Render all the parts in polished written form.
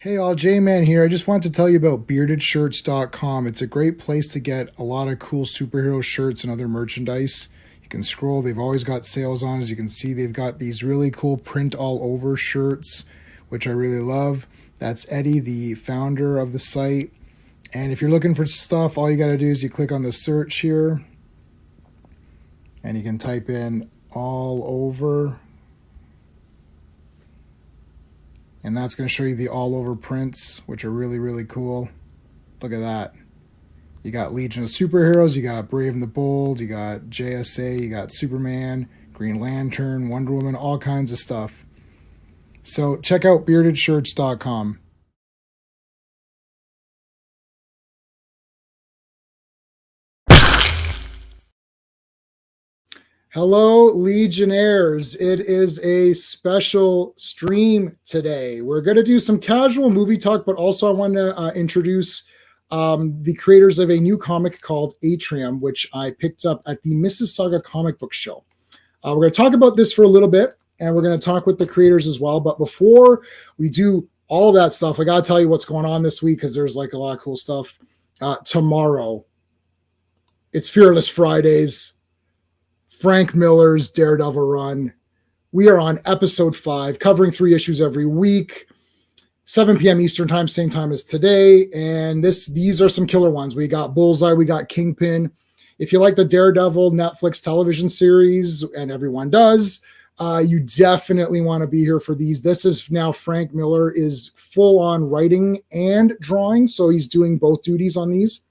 Hey all, J-Man here. I just wanted to tell you about beardedshirts.com. It's a great place to get a lot of cool superhero shirts and other merchandise. You can scroll, they've always got sales on. As you can see, they've got these really cool print all over shirts, which I really love. That's Eddie, the founder of the site. And if you're looking for stuff, all you got to do is you click on the search here and you can type in all over. And that's going to show you the all over prints, which are really, really cool. Look at that. You got Legion of Superheroes, you got Brave and the Bold, you got JSA, you got Superman, Green Lantern, Wonder Woman, all kinds of stuff. So check out beardedshirts.com. Hello, Legionnaires. It is a special stream today. We're going to do some casual movie talk, but also I want to introduce the creators of a new comic called Atrium, which I picked up at the Mississauga Comic Book Show. We're going to talk about this for a little bit, and we're going to talk with the creators as well. But before we do all of that stuff, I got to tell you what's going on this week because there's like a lot of cool stuff. Tomorrow, it's Fearless Fridays. Frank Miller's Daredevil run. We are on episode 5, covering 3 issues every week, 7 p.m. Eastern time, same time as today. And these are some killer ones. We got Bullseye, we got Kingpin. If you like the Daredevil Netflix television series, and everyone does, you definitely want to be here for these. This is now Frank Miller is full on writing and drawing, so he's doing both duties on these.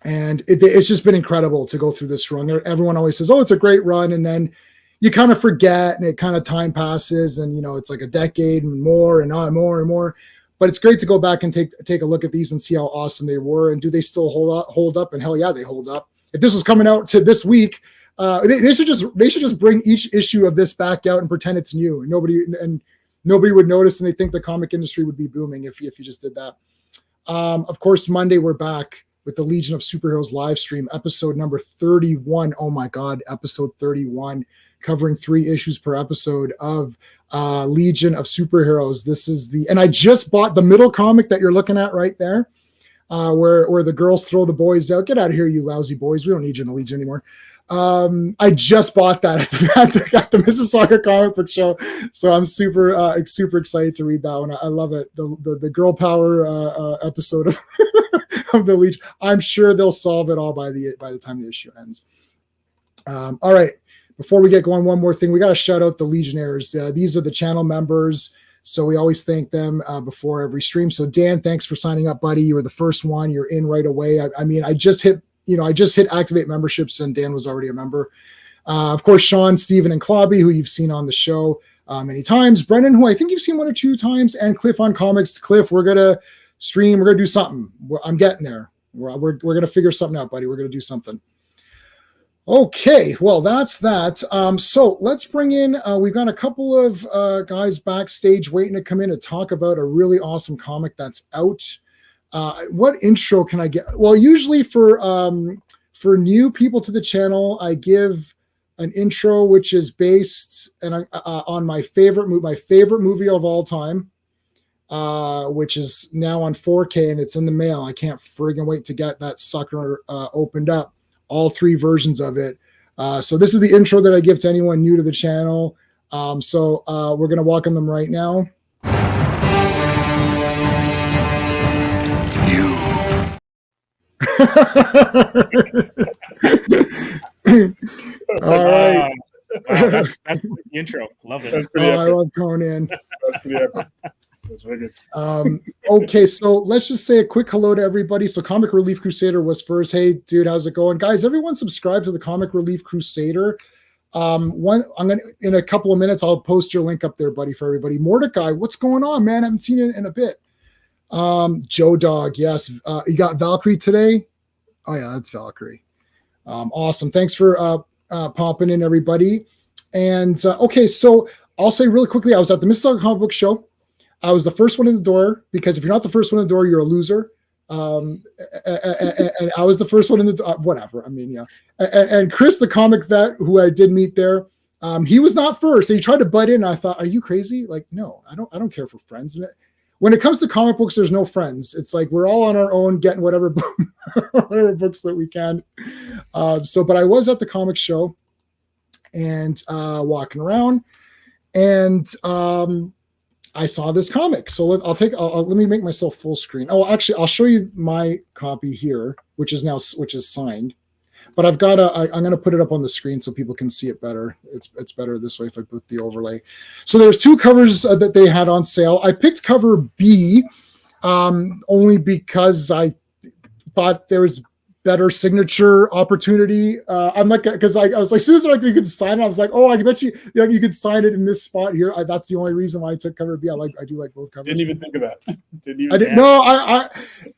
And it's just been incredible to go through this run. Everyone always says, oh, it's a great run. And then you kind of forget and it kind of time passes and, it's like a decade and more and more and more. But it's great to go back and take a look at these and see how awesome they were. And do they still hold up? And hell yeah, they hold up. If this was coming out to this week, they should just bring each issue of this back out and pretend it's new. And nobody would notice. And they think the comic industry would be booming if you just did that. Of course, Monday we're back with the Legion of Superheroes live stream, episode number 31. Oh my God, episode 31, covering 3 issues per episode of Legion of Superheroes. This is and I just bought the middle comic that you're looking at right there, where the girls throw the boys out. Get out of here, you lousy boys. We don't need you in the Legion anymore. I just bought that at the Mississauga Comic Book Show, so I'm super excited to read that one. I love it. The girl power episode of the Legion. I'm sure they'll solve it all by the time the issue ends. All right. Before we get going, one more thing. We got to shout out the Legionnaires. These are the channel members, so we always thank them before every stream. So Dan, thanks for signing up, buddy. You were the first one. You're in right away. I just hit activate memberships, and Dan was already a member. Of course, Sean, Steven, and Clobby, who you've seen on the show many times. Brennan, who I think you've seen 1 or 2 times, and Cliff on Comics. Cliff, we're gonna stream. We're gonna do something. I'm getting there. We're gonna figure something out, buddy. We're gonna do something. Okay, well, that's that. So let's bring in. We've got a couple of guys backstage waiting to come in and talk about a really awesome comic that's out. What intro can I get? Well, usually for new people to the channel, I give an intro which is based on my favorite movie of all time. Which is now on 4K and it's in the mail. I can't friggin' wait to get that sucker opened up. All 3 versions of it. So this is the intro that I give to anyone new to the channel. So we're going to welcome them right now. You. All right. Wow, that's the intro. Love it. I love Conan. Okay, so let's just say a quick hello to everybody. So Comic Relief Crusader was first. Hey, dude, how's it going, guys? Everyone, subscribe to the Comic Relief Crusader. I'm gonna in a couple of minutes. I'll post your link up there, buddy, for everybody. Mordecai, what's going on, man? I haven't seen it in a bit. Joe Dog, yes. You got Valkyrie today? Oh yeah, that's Valkyrie. Awesome. Thanks for popping in, everybody. And okay, so I'll say really quickly. I was at the Mississauga Comic Book Show. I was the first one in the door because if you're not the first one in the door, you're a loser. And I was the first one in the door. Whatever. I mean, yeah. And Chris, the comic vet, who I did meet there, he was not first. And he tried to butt in. And I thought, are you crazy? Like, no, I don't care for friends. And when it comes to comic books, there's no friends. It's like we're all on our own, getting whatever whatever books that we can. But I was at the comic show and walking around, and I saw this comic. So let me make myself full screen. Oh, actually, I'll show you my copy here, which is signed. But I'm going to put it up on the screen so people can see it better. It's better this way if I put the overlay. So there's two covers that they had on sale. I picked cover B only because I thought there was better signature opportunity. I'm like, because I was like, as soon as you could sign it, I was like, oh, I bet you could sign it in this spot here. That's the only reason why I took cover B. I do like both covers. Didn't even think of that. I didn't. No,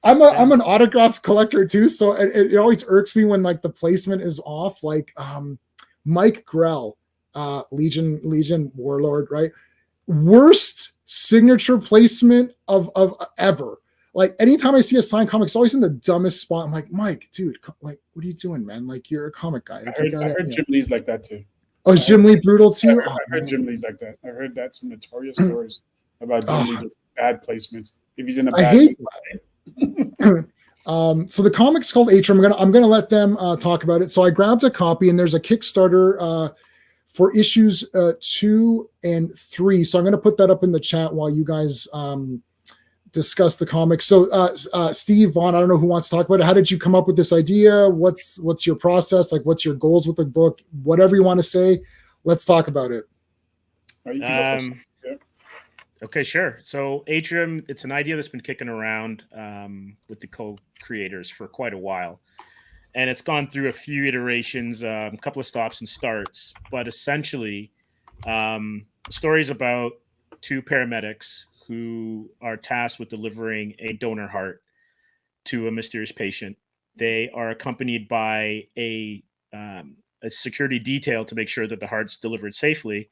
I'm an autograph collector too, so it always irks me when like the placement is off. Like Mike Grell, Legion Warlord, right? Worst signature placement of ever. Like anytime I see a signed comic, it's always in the dumbest spot. I'm like, Mike, dude, like, what are you doing, man? Like, you're a comic guy. I heard Jim Lee's like that too. Oh, is Jim Lee brutal too? I heard Jim Lee's like that. I heard that some notorious stories about Jim Lee with bad placements. If he's in a bad, I hate. So the comic's called Atrium. I'm gonna let them talk about it. So I grabbed a copy, and there's a Kickstarter for issues 2 and 3. So I'm gonna put that up in the chat while you guys discuss the comics. So Steve, Vaughn, I don't know who wants to talk about it. How did you come up with this idea? What's your process? Like, what's your goals with the book? Whatever you want to say, let's talk about it. Okay, sure. So Atrium, it's an idea that's been kicking around with the co-creators for quite a while. And it's gone through a few iterations, a couple of stops and starts. But essentially, the story is about 2 paramedics who are tasked with delivering a donor heart to a mysterious patient. They are accompanied by a security detail to make sure that the heart's delivered safely.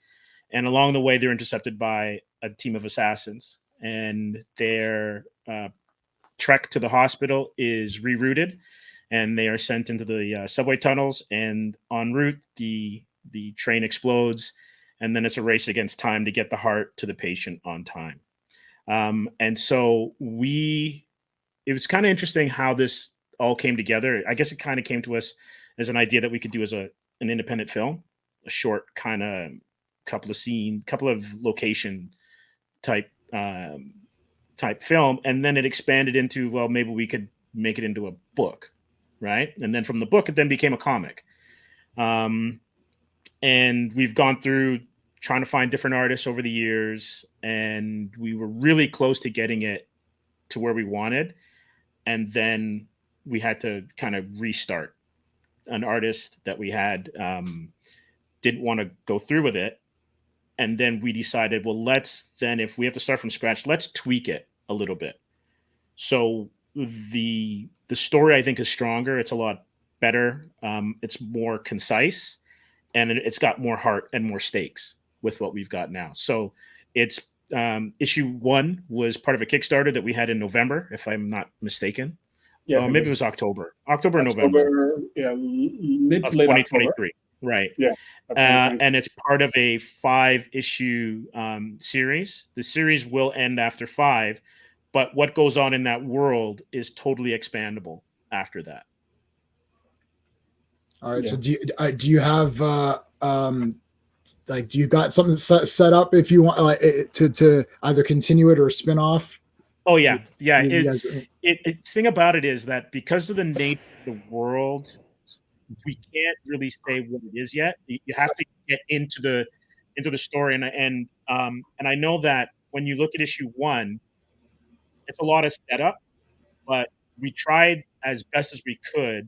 And along the way, they're intercepted by a team of assassins. And their trek to the hospital is rerouted, and they are sent into the subway tunnels. And en route, the train explodes, and then it's a race against time to get the heart to the patient on time. And so it was kind of interesting how this all came together. I guess it kind of came to us as an idea that we could do as an independent film, a short kind of couple of location type film. And then it expanded into, well, maybe we could make it into a book. Right. And then from the book, it then became a comic. And we've gone through trying to find different artists over the years, and we were really close to getting it to where we wanted. And then we had to kind of restart. An artist that we had didn't want to go through with it. And then we decided, well, if we have to start from scratch, let's tweak it a little bit. So the story, I think, is stronger. It's a lot better. It's more concise, and it's got more heart and more stakes with what we've got now. So it's issue 1 was part of a Kickstarter that we had in November, if I'm not mistaken. Yeah, maybe it was October or November. Yeah, mid of 2023. October. Right. Yeah. And it's part of a 5-issue series. The series will end after 5, but what goes on in that world is totally expandable after that. All right. Yeah. So do you have do you got something set up if you want to either continue it or spin off? Oh yeah. Thing about it is that because of the nature of the world, we can't really say what it is yet. You have to get into the story, and I know that when you look at issue 1, it's a lot of setup, but we tried as best as we could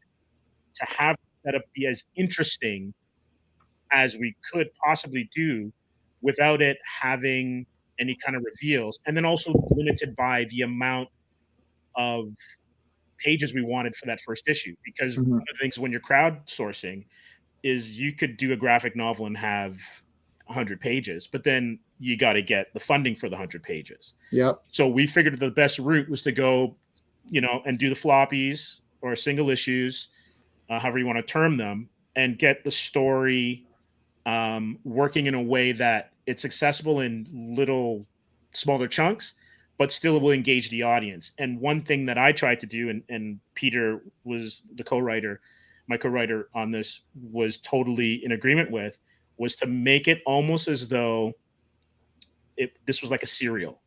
to have the setup be as interesting as we could possibly do without it having any kind of reveals, and then also limited by the amount of pages we wanted for that first issue. Because one of the things when you're crowdsourcing is you could do a graphic novel and have 100 pages, but then you got to get the funding for the 100 pages. Yep. So we figured the best route was to go, and do the floppies or single issues, however you want to term them, and get the story working in a way that it's accessible in little smaller chunks, but still will engage the audience. And one thing that I tried to do, and Peter was the co-writer, my co-writer on this, was totally in agreement with, was to make it almost as though this was like a serial,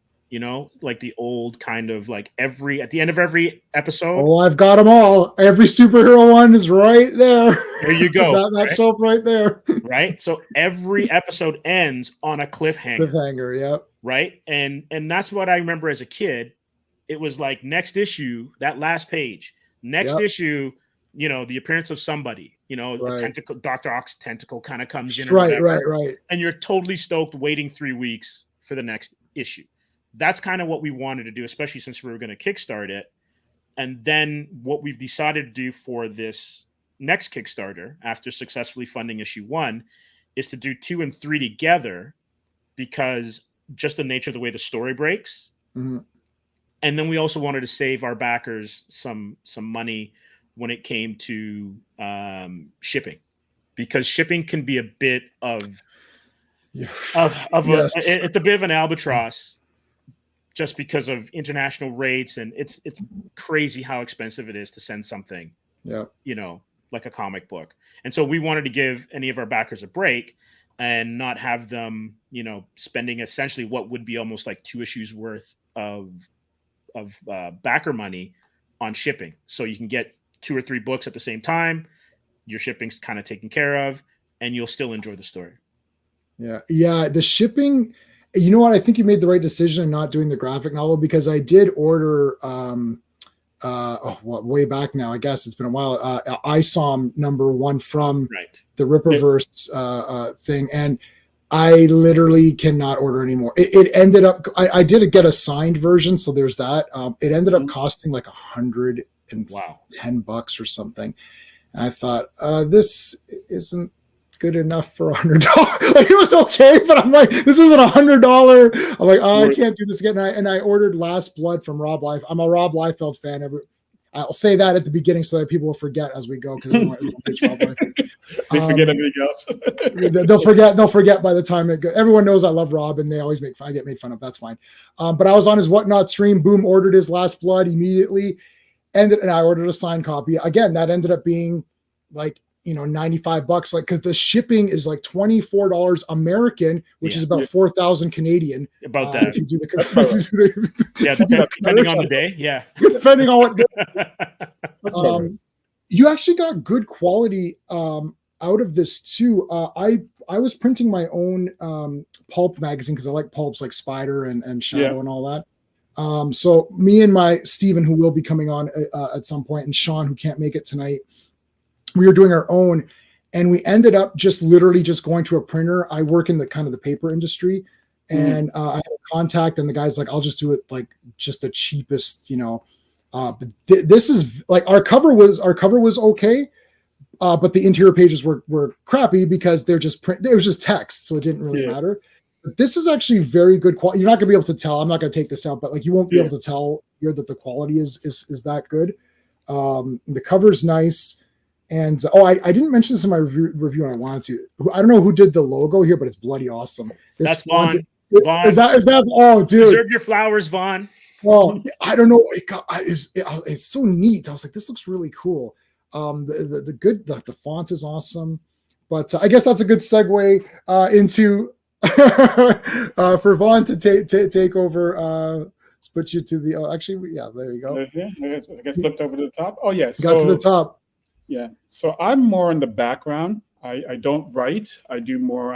like the old kind of like at the end of every episode. Oh, I've got them all. Every superhero one is right there. There you go. that right? shelf right there. Right. So every episode ends on a cliffhanger. Cliffhanger, yep. Right. And that's what I remember as a kid. It was like next issue, that last page, next issue, the appearance of somebody, the tentacle, Dr. Ock's tentacle kind of comes in. Right. And you're totally stoked waiting 3 weeks for the next issue. That's kind of what we wanted to do, especially since we were going to kickstart it. And then what we've decided to do for this next Kickstarter, after successfully funding issue 1, is to do 2 and 3 together, because just the nature of the way the story breaks. Mm-hmm. And then we also wanted to save our backers some money when it came to shipping, because shipping can be a bit it's a bit of an albatross, just because of international rates, and it's crazy how expensive it is to send something, like a comic book. And so we wanted to give any of our backers a break and not have them, spending essentially what would be almost like 2 issues worth of backer money on shipping. So you can get 2 or 3 books at the same time. Your shipping's kind of taken care of, and you'll still enjoy the story. Yeah. The shipping, you know what? I think you made the right decision in not doing the graphic novel, because I did order, way back now, I guess it's been a while, ISOM #1 from the Rippaverse thing. And I literally cannot order anymore. It ended up, I did get a signed version, so there's that. It ended up costing like $110 or something. And I thought, this isn't good enough for $100. Like, it was okay, but I'm like, this isn't $100. I'm like, I can't do this again. And I ordered Last Blood from Rob Liefeld. I'm a Rob Liefeld fan. I'll say that at the beginning so that people will forget as we go, because everyone gets Rob Liefeld. They forget everything else. They'll forget by the time everyone knows I love Rob, and they always I get made fun of. That's fine. But I was on his Whatnot stream. Boom, ordered his Last Blood immediately, and I ordered a signed copy. Again, that ended up being like, $95, like, because the shipping is like $24 American, which is about 4,000 Canadian. About that, if you do the depending on the day, depending on what day. You actually got good quality out of this too. I was printing my own pulp magazine, because I like pulps like Spider and Shadow and all that. So me and my Steven, who will be coming on at some point, and Sean, who can't make it tonight, we were doing our own, and we ended up literally just going to a printer. I work in the kind of the paper industry, and I had a contact, and the guy's like, I'll just do it like just the cheapest, but this is like, our cover was okay. But the interior pages were crappy, because they're just it was just text. So it didn't really matter. But this is actually very good quality. You're not gonna be able to tell. I'm not gonna take this out, but like, you won't be able to tell here that the quality is that good. The cover's nice. And I didn't mention this in my review, and I wanted to. I don't know who did the logo here, but it's bloody awesome. That's Vaughn. Is that? Oh, dude! Reserve your flowers, Vaughn. Oh, I don't know. It's so neat. I was like, this looks really cool. The font is awesome. But I guess that's a good segue into for Vaughn to take over. Let's put you to the. There you go. I guess flipped over to the top. Oh yes, got to the top. Yeah. So I'm more in the background. I don't write. I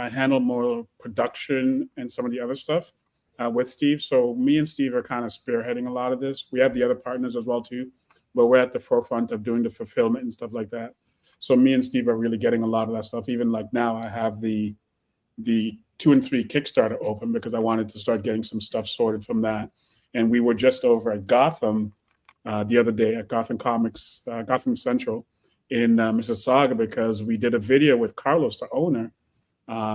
handle more production and some of the other stuff with Steve. So me and Steve are kind of spearheading a lot of this. We have the other partners as well too, but we're at the forefront of doing the fulfillment and stuff like that. So me and Steve are really getting a lot of that stuff. Even like now, I have the 2 and 3 Kickstarter open, because I wanted to start getting some stuff sorted from that. And we were just over at Gotham the other day at Gotham Comics, Gotham Central in Mississauga, because we did a video with Carlos, the owner.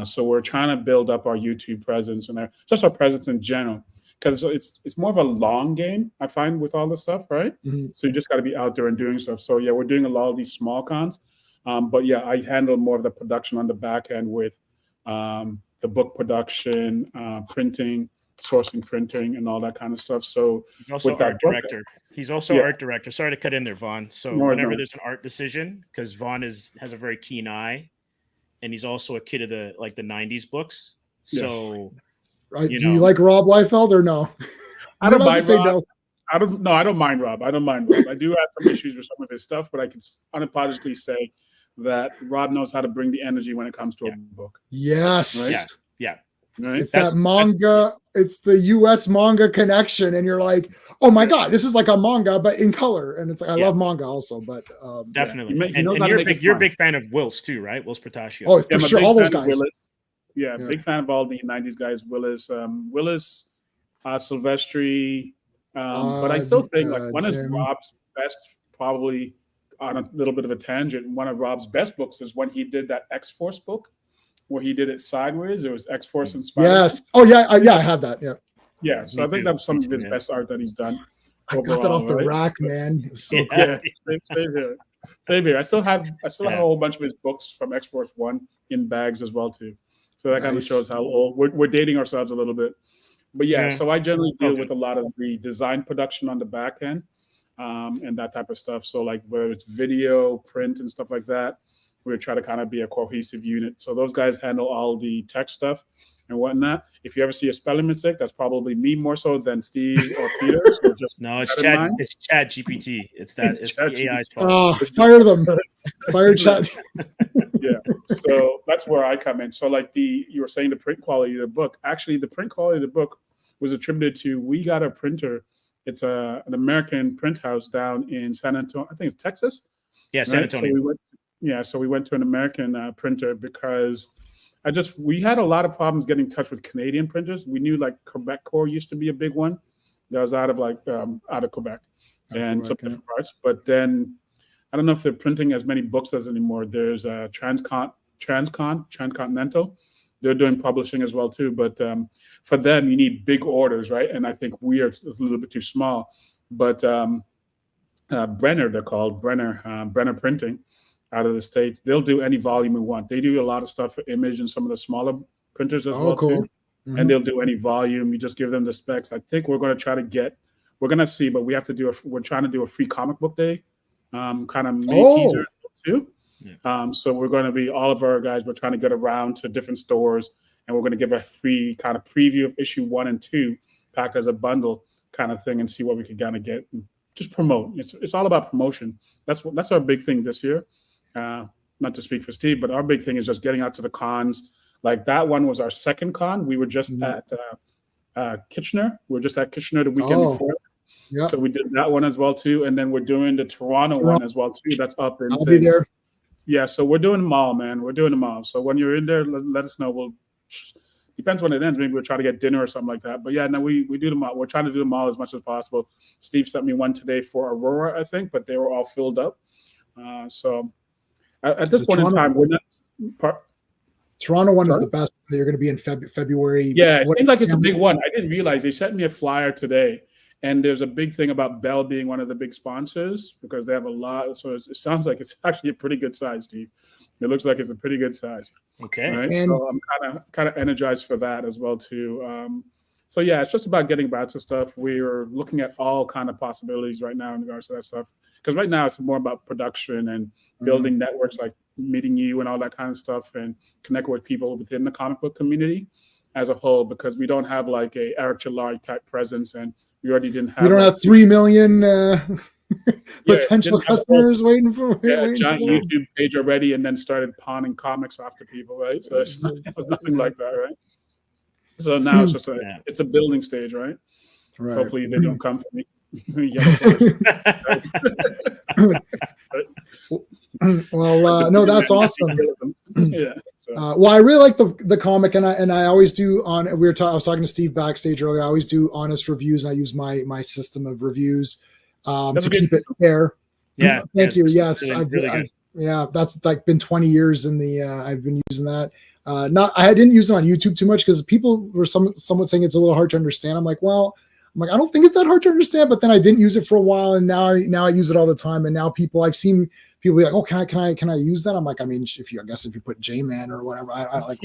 So we're trying to build up our YouTube presence and just our presence in general, because it's more of a long game, I find, with all this stuff, right? Mm-hmm. So you just got to be out there and doing stuff. So yeah, we're doing a lot of these small cons, but yeah, I handle more of the production on the back end with the book production, printing, sourcing printing and all that kind of stuff. So he's also with that art book- director. He's also Yeah. art director. Sorry to cut in there, Vaughn. So No, whenever no. there's an art decision, because Vaughn has a very keen eye, and he's also a kid of the 90s books. Yeah. So Right. You Do you know. like Rob Liefeld or no? I You're don't allowed to mind say Rob. no. I don't mind Rob. I don't mind Rob. I do have some issues with some of his stuff, but I can unapologetically say that Rob knows how to bring the energy when it comes to a book. Yes. yeah, yeah. Right? It's that manga. It's the US manga connection. And you're like, oh my God, this is like a manga, but in color. And it's like, I Yeah. love manga also, but Definitely. He knows And how to make it you're a fun. big fan of Wills too, right? Wills Portacio. oh, Yeah, for I'm a sure. big All those fan of guys. Willis. Yeah, Yeah. big fan of all the '90s guys. Willis, Silvestri, but I still think like one of Jim. Rob's best, probably on a little bit of a tangent. One of Rob's best books is when he did that X-Force book, where he did it sideways. It was X-Force inspired. Yes. Oh yeah. I have that. Yeah. Yeah. So Me I think too. that's some Me of too, his yeah. best art that he's done. I got that overall, off the right? rack, man. It was so cool. Yeah, same here. Same here. I still have a whole bunch of his books from X-Force 1 in bags as well too. So that kind of Nice. shows how old we're dating ourselves a little bit. But yeah, Yeah. so I generally deal Okay. with a lot of the design production on the back end, and that type of stuff. So like whether it's video, print, and stuff like that, we try to kind of be a cohesive unit. So those guys handle all the tech stuff and whatnot. If you ever see a spelling mistake, that's probably me more so than Steve or Peter. So just No, it's keep that in Chad. mind. It's Chat GPT. It's It's the ChatGPT. AI's fault. Oh, fire them. Fire chat. Yeah. So that's where I come in. So like you were saying the print quality of the book. Actually, the print quality of the book was attributed to we got a printer. It's an American print house down in San Antonio. I think it's Texas. Yeah, San Right? Antonio. So we went to an American printer because we had a lot of problems getting in touch with Canadian printers. We knew like Quebec Core used to be a big one that was out of Quebec and some different parts. But then I don't know if they're printing as many books as anymore. There's Transcontinental. They're doing publishing as well too. But for them, you need big orders, right? And I think we are a little bit too small. But Brenner, they're called Brenner Printing, out of the States. They'll do any volume we want. They do a lot of stuff for Image and some of the smaller printers as well cool. too. And they'll do any volume. You just give them the specs. I think we're going to try to we're going to see, but we have to we're trying to do a free comic book day, kind of teaser too. Yeah. So we're going to be, all of our guys, we're trying to get around to different stores and we're going to give a free kind of preview of issue 1 and 2 packed as a bundle kind of thing and see what we can kind of get and just promote. It's all about promotion. That's our big thing this year. Not to speak for Steve, but our big thing is just getting out to the cons. Like that one was our second con. We were just at Kitchener. We were just at Kitchener the weekend before. Yep. So we did that one as well too. And then we're doing the Toronto one as well too. That's up in I'll be there. Yeah, so we're doing them all, man. We're doing them all. So when you're in there, let us know. Depends when it ends. Maybe we'll try to get dinner or something like that. But yeah, no, we do them all. We're trying to do them all as much as possible. Steve sent me one today for Aurora, I think, but they were all filled up. So at this point in time, we're not. Toronto one is the best. You're going to be in February. Yeah, it seems like it's a big one. I didn't realize they sent me a flyer today, and there's a big thing about Bell being one of the big sponsors because they have a lot. So it sounds like it's actually a pretty good size, Steve. It looks like it's a pretty good size. Okay. Right. And so I'm kind of energized for that as well too. So yeah, it's just about getting back to stuff. We're looking at all kind of possibilities right now in regards to that stuff. Because right now it's more about production and building networks, like meeting you and all that kind of stuff, and connect with people within the comic book community as a whole. Because we don't have like a Eric Chilari type presence, and we already didn't have. You don't have 3 million potential customers waiting for. A giant YouTube page already, and then started pawning comics off to people, right? So it was nothing like that, right? So now it's just it's a building stage, right? Right. Hopefully they don't come for me. Well, no, that's awesome. Yeah. So. Well, I really like the comic, and I always do I was talking to Steve backstage earlier. I always do honest reviews, and I use my system of reviews to keep it fair. Yeah. Thank you. Yes, really yeah, that's like been 20 years in the. I've been using that. I didn't use it on YouTube too much because people were somewhat saying it's a little hard to understand. I'm like, I don't think it's that hard to understand. But then I didn't use it for a while, and now I use it all the time. And now I've seen people be like, oh, can I use that? I'm like, I mean, if you put J-Man or whatever, I like.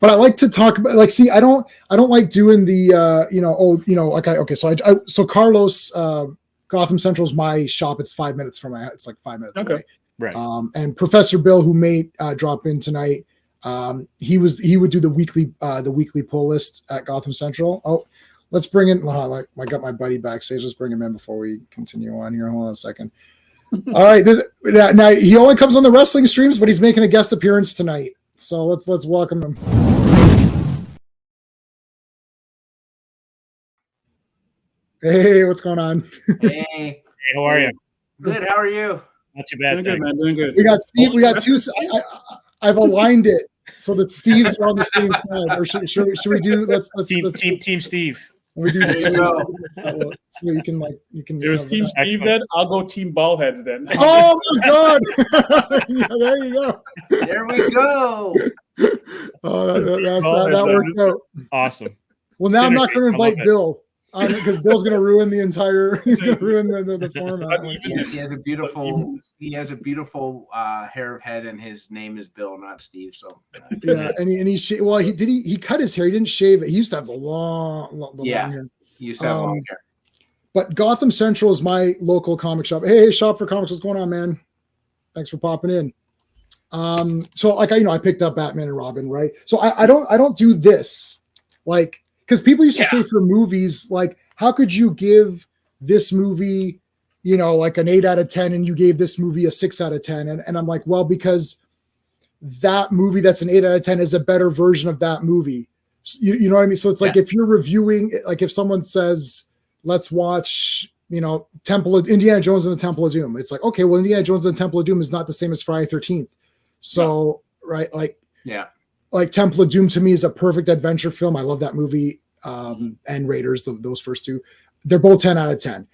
but I like to talk about like, see, I don't like doing the so Carlos, Gotham Central's my shop. It's 5 minutes from it's like 5 minutes away. Right. And Professor Bill, who may drop in tonight, he would do the weekly pull list at Gotham Central. Oh, let's bring in. I got my buddy backstage. Let's bring him in before we continue on here. Hold on a second. All right. Now he only comes on the wrestling streams, but he's making a guest appearance tonight. So let's welcome him. Hey, what's going on? Hey, How are you? good. How are you? Not too bad. Doing good, man. Doing good. We got Steve. We got two. I've aligned it so that Steve's on the same side. Or should we do? Let's Team Steve. We do. There you go. So you can. There's Team Steve then. I'll go Team Ballheads then. Oh my God! Yeah, there you go. There we go. Oh, that worked out. Awesome. Well, now I'm not going to I love invite it. Bill because Bill's going to ruin the entire. He's going to ruin the format. Yes, he has a beautiful hair of head, and his name is Bill, not Steve. So Yeah, and he cut his hair. He didn't shave it. He used to have the long hair. he used to have long hair. But Gotham Central is my local comic shop. Hey, Shop for Comics, what's going on, man? Thanks for popping in. So like I picked up Batman and Robin, right? So I don't do this, like, because people used to say for movies, like, how could you give this movie, like an 8 out of 10, and you gave this movie a 6 out of 10, and I'm like, well, because that movie that's an 8 out of 10 is a better version of that movie. You know what I mean? So it's like if you're reviewing, like if someone says, let's watch, Indiana Jones and the Temple of Doom. It's like, okay, well, Indiana Jones and the Temple of Doom is not the same as Friday 13th. So, right. Like Temple of Doom to me is a perfect adventure film. I love that movie. And Raiders, those first two, they're both 10 out of 10.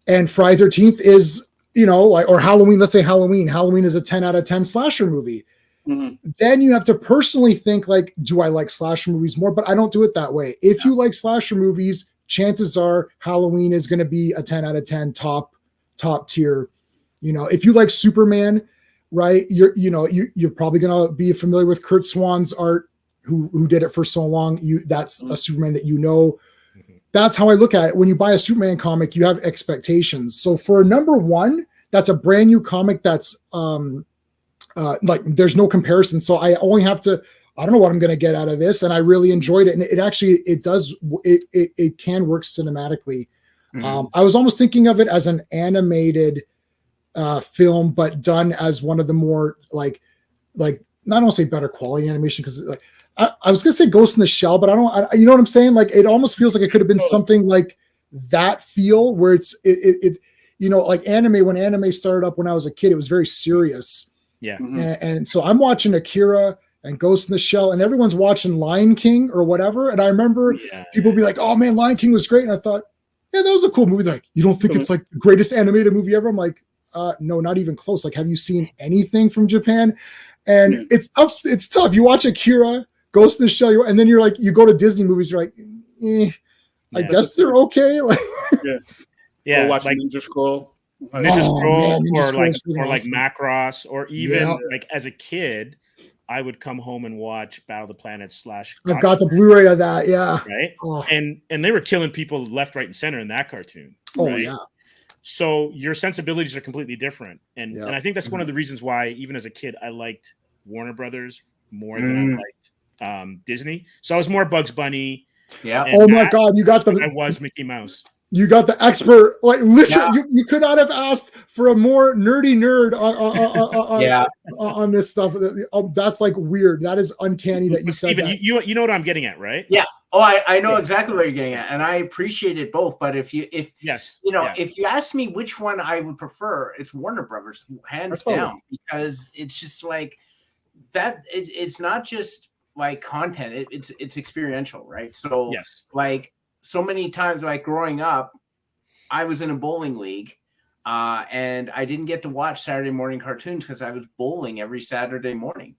And Friday 13th is, or Halloween, let's say Halloween is a 10 out of 10 slasher movie. Mm-hmm. Then you have to personally think like, do I like slasher movies more? But I don't do it that way. If you like slasher movies, chances are Halloween is going to be a 10 out of 10 top tier. If you like Superman, right, you're probably going to be familiar with Kurt Swan's art, who did it for so long. That's a Superman that That's how I look at it. When you buy a Superman comic, you have expectations. So for number one, that's a brand new comic that's like there's no comparison. So I only have to, I don't know what I'm going to get out of this. And I really enjoyed it. And it can work cinematically. Mm-hmm. I was almost thinking of it as an animated film, but done as one of the more like I don't want to say better quality animation, because like I was going to say Ghost in the Shell, but you know what I'm saying? Like it almost feels like it could have been something like that feel where it like anime, when anime started up when I was a kid, it was very serious. Yeah. Mm-hmm. And so I'm watching Akira and Ghost in the Shell, and everyone's watching Lion King or whatever. And I remember people be like, oh man, Lion King was great. And I thought, yeah, that was a cool movie. They're like, you don't think it's like the greatest animated movie ever? I'm like, no, not even close. Like, have you seen anything from Japan? And it's tough. It's tough. You watch Akira, Ghost in the Shell, and then you're like, you go to Disney movies, you're like, I guess they're okay. Like, or watch Ninja Scroll. Ninja Scroll, Ninja or like Macross, or even like as a kid, I would come home and watch Battle of the Planets / I've got the Blu-ray of that, right. And they were killing people left, right, and center in that cartoon. Oh yeah. So your sensibilities are completely different, and I think that's one of the reasons why, even as a kid, I liked Warner Brothers more than I liked Disney. So I was more Bugs Bunny. Yeah. Oh my God, you got the. I was Mickey Mouse. You got the expert, like literally. You could not have asked for a more nerdy nerd on this stuff. That's like weird. That is uncanny that you said Steven, that. You know what I'm getting at, right? Yeah. Oh, I know exactly what you're getting at, and I appreciate it both. But if you ask me which one I would prefer, it's Warner Brothers, hands down, because it's just like that. It's not just like content; it's experiential, right? So like. So many times, like growing up, I was in a bowling league, and I didn't get to watch Saturday morning cartoons because I was bowling every Saturday morning.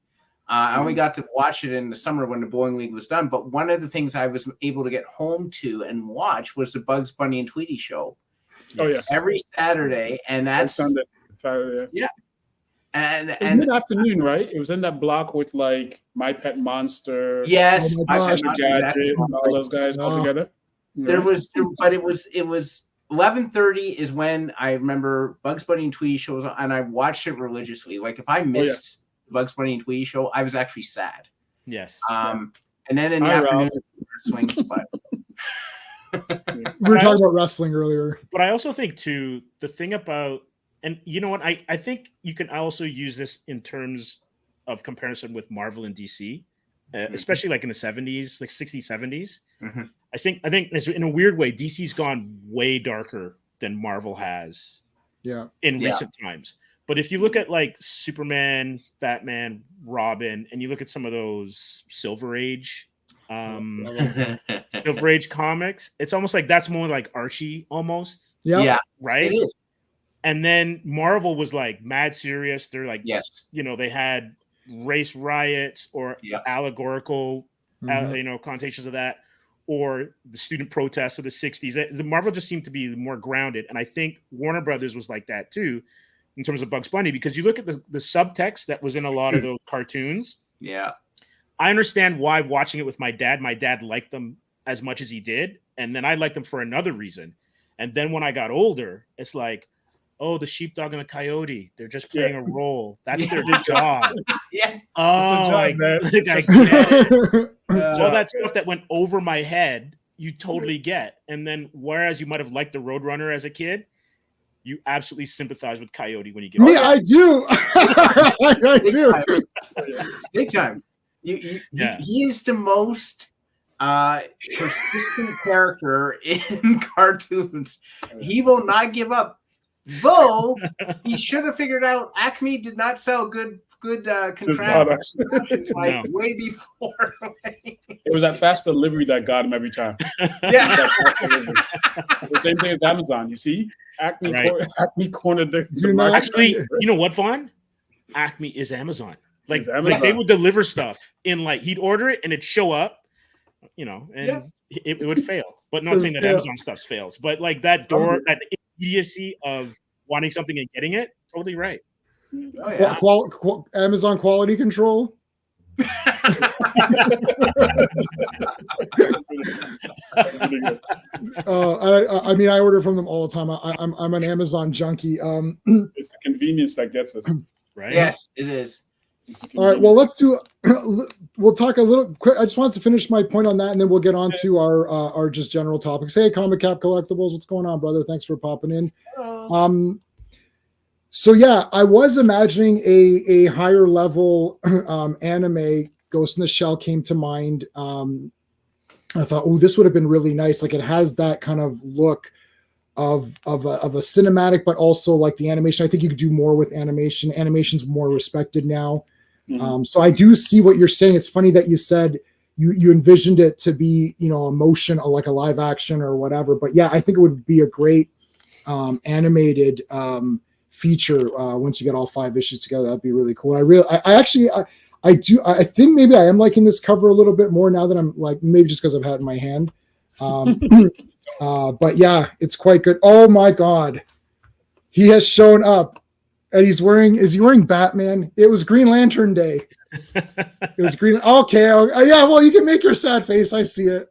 I only got to watch it in the summer when the bowling league was done. But one of the things I was able to get home to and watch was the Bugs Bunny and Tweety show. Oh yeah, every Saturday, and that's Sunday. Yeah. It was mid-afternoon, right? It was in that block with like My Pet Monster. Yes, My Pet Gadget, and all those guys all together. There was, but it was 11:30 is when I remember Bugs Bunny and Tweety shows on, and I watched it religiously. Like if I missed the Bugs Bunny and Tweety show, I was actually sad. Yes. And then in the afternoon, swing. But we were talking about wrestling earlier. But I also think too, the thing about, and you know what, I think you can also use this in terms of comparison with Marvel and DC, especially like in the 70s, like 60s, 70s. Mm-hmm. I think in a weird way, DC's gone way darker than Marvel has in recent times. But if you look at like Superman, Batman, Robin, and you look at some of those Silver Age comics, it's almost like that's more like Archie almost. Yeah. Right? It is. And then Marvel was like mad serious. They're like, you know, they had race riots or allegorical, connotations of that, or the student protests of the 60s. The Marvel just seemed to be more grounded. And I think Warner Brothers was like that too, in terms of Bugs Bunny, because you look at the subtext that was in a lot of those cartoons. Yeah. I understand why watching it with my dad liked them as much as he did. And then I liked them for another reason. And then when I got older, it's like, oh, the sheepdog and the coyote, they're just playing a role. That's their job. Yeah. Oh, I get it. All that stuff that went over my head, you totally get. And then whereas you might have liked the Roadrunner as a kid, you absolutely sympathize with Coyote when you get older. I do. I do. Big time. He is the most persistent character in cartoons. He will not give up. Though he should have figured out Acme did not sell good contractions like way before. It was that fast delivery that got him every time. Yeah. The same thing as Amazon. You see, Acme cornered the market. Actually, you know what, Vaughn? Acme is Amazon. Like they would deliver stuff in like he'd order it and it'd show up, and it would fail. But not saying that Amazon stuff fails, but like that immediacy of wanting something and getting it, totally right. Amazon quality control. I mean, I order from them all the time. I'm an Amazon junkie. It's the convenience that gets us, right? Yes, it is. All right. Well, we'll talk a little quick. I just wanted to finish my point on that, and then we'll get on to our just general topics. Hey, Comic Cap Collectibles, what's going on, brother? Thanks for popping in. Hello. So yeah, I was imagining a higher level anime. Ghost in the Shell came to mind. I thought, oh, this would have been really nice. Like it has that kind of look of a cinematic, but also like the animation. I think you could do more with animation. Animation's more respected now. Mm-hmm. So I do see what you're saying. It's funny that you said you envisioned it to be, a motion, like a live action or whatever. But yeah, I think it would be a great animated feature once you get all 5 issues together. That'd be really cool. I think maybe I am liking this cover a little bit more now that I'm like, maybe just because I've had it in my hand. But yeah, it's quite good. Oh my God. He has shown up and is he wearing Batman? It was Green Lantern Day. It was green. Okay. Yeah. Well, you can make your sad face. I see it.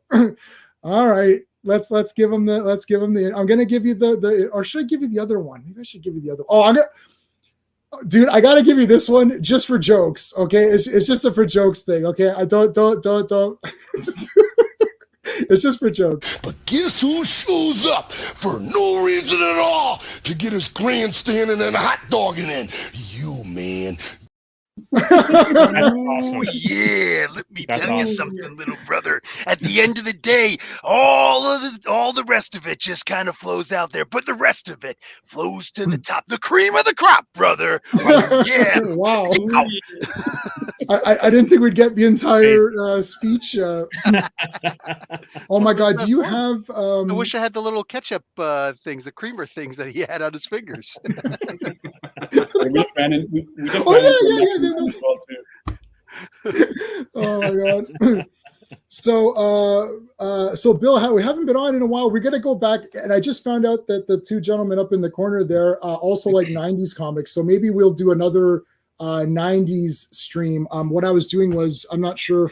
All right. Let's give him the, I'm going to give you the, or should I give you the other one? Maybe I should give you the other. Oh, dude, I got to give you this one just for jokes. Okay. It's just a for jokes thing. Okay. I don't. It's just for jokes. But guess who shows up for no reason at all to get his grandstanding and hot dogging in? You, man. Awesome. Oh, yeah, let me tell you something, little brother. At the end of the day, all the rest of it just kind of flows out there, but the rest of it flows to the top. The cream of the crop, brother. Oh, yeah. Wow. I didn't think we'd get the entire speech. Oh my God, do you have? I wish I had the little ketchup things, the creamer things that he had on his fingers. Oh yeah. Oh my God. So Bill, we haven't been on in a while. We're gonna go back, and I just found out that the two gentlemen up in the corner there also like '90s comics. So maybe we'll do another '90s stream. What I was doing was, I'm not sure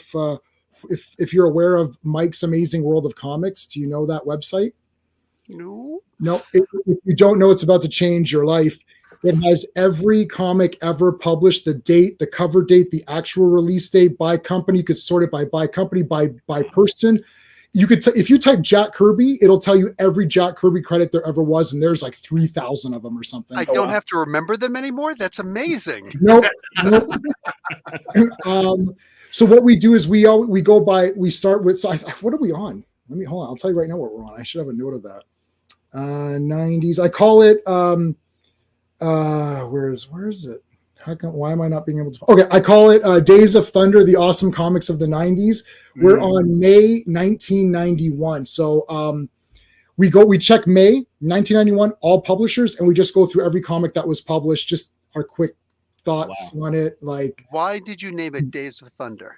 if you're aware of Mike's Amazing World of Comics. Do you know that website? No. No. If you don't know, it's about to change your life. It has every comic ever published, the date, the cover date, the actual release date by company. You could sort it by company, by person. You could, if you type Jack Kirby, it'll tell you every Jack Kirby credit there ever was, and there's like 3,000 of them or something. I don't have to remember them anymore. That's amazing. Nope. So what we do is we start with. So what are we on? Hold on. I'll tell you right now what we're on. I should have a note of that. 90s. I call it. Where is it? Why am I not being able to? Okay, I call it Days of Thunder, the awesome comics of the 90s. We're on May 1991. So we check May 1991, all publishers, and we just go through every comic that was published, just our quick thoughts on it. Like, why did you name it Days of Thunder?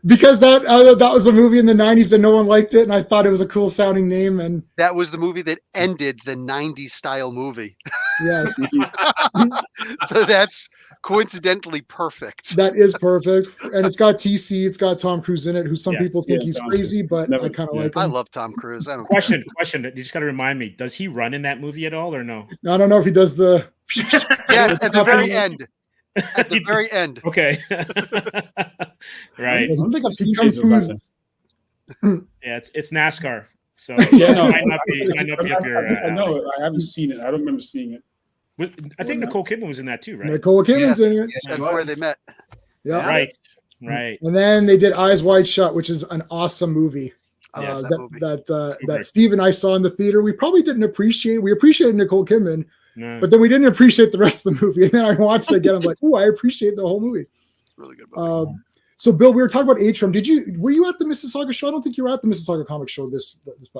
Because that was a movie in the 90s and no one liked it, and I thought it was a cool sounding name. And that was the movie that ended the 90s style movie. Yes. So that's coincidentally perfect. That is perfect. And it's got TC, it's got Tom Cruise in it, who some people think he's crazy, but I kind of like him. I love Tom Cruise. I don't Question. You just got to remind me, does he run in that movie at all or no? I don't know if he does the yes, at the very end. At the very end. Okay. Right. I don't think I've seen Tom Cruise. Yeah, it's NASCAR. So Yeah, no, might not be up your. I know. I haven't seen it. I don't remember seeing it. I think Nicole Kidman was in that too, right? Nicole Kidman's in it. That's where they met. Yeah. Right. And then they did Eyes Wide Shut, which is an awesome movie. That Steve and I saw in the theater. We probably didn't appreciate. We appreciated Nicole Kidman, but then we didn't appreciate the rest of the movie. And then I watched it again. I'm like, oh, I appreciate the whole movie. Really good movie. So Bill, we were talking about Atrium. Were you at the Mississauga show? I don't think you were at the Mississauga Comic Show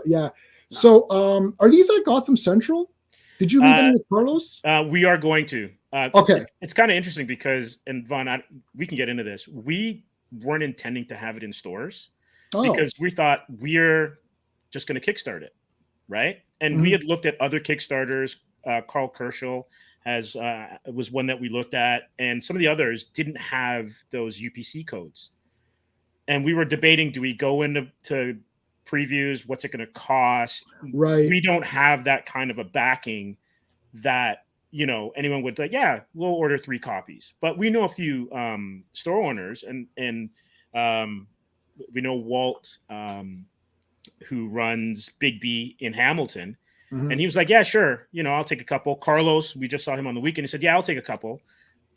yeah. No. So are these at Gotham Central? Did you leave any with Carlos? We are going to. Okay. It's kind of interesting because, and Vaughn, we can get into this. We weren't intending to have it in stores because we thought we're just going to kickstart it, right? And we had looked at other Kickstarters. Carl Kerschel was one that we looked at, and some of the others didn't have those UPC codes. And we were debating, do we go into previews? What's it going to cost? Right. We don't have that kind of a backing that, anyone would like, yeah, we'll order 3 copies. But we know a few store owners, and we know Walt, who runs Big B in Hamilton. And he was like, yeah, sure. I'll take a couple. Carlos, we just saw him on the weekend. He said, yeah, I'll take a couple.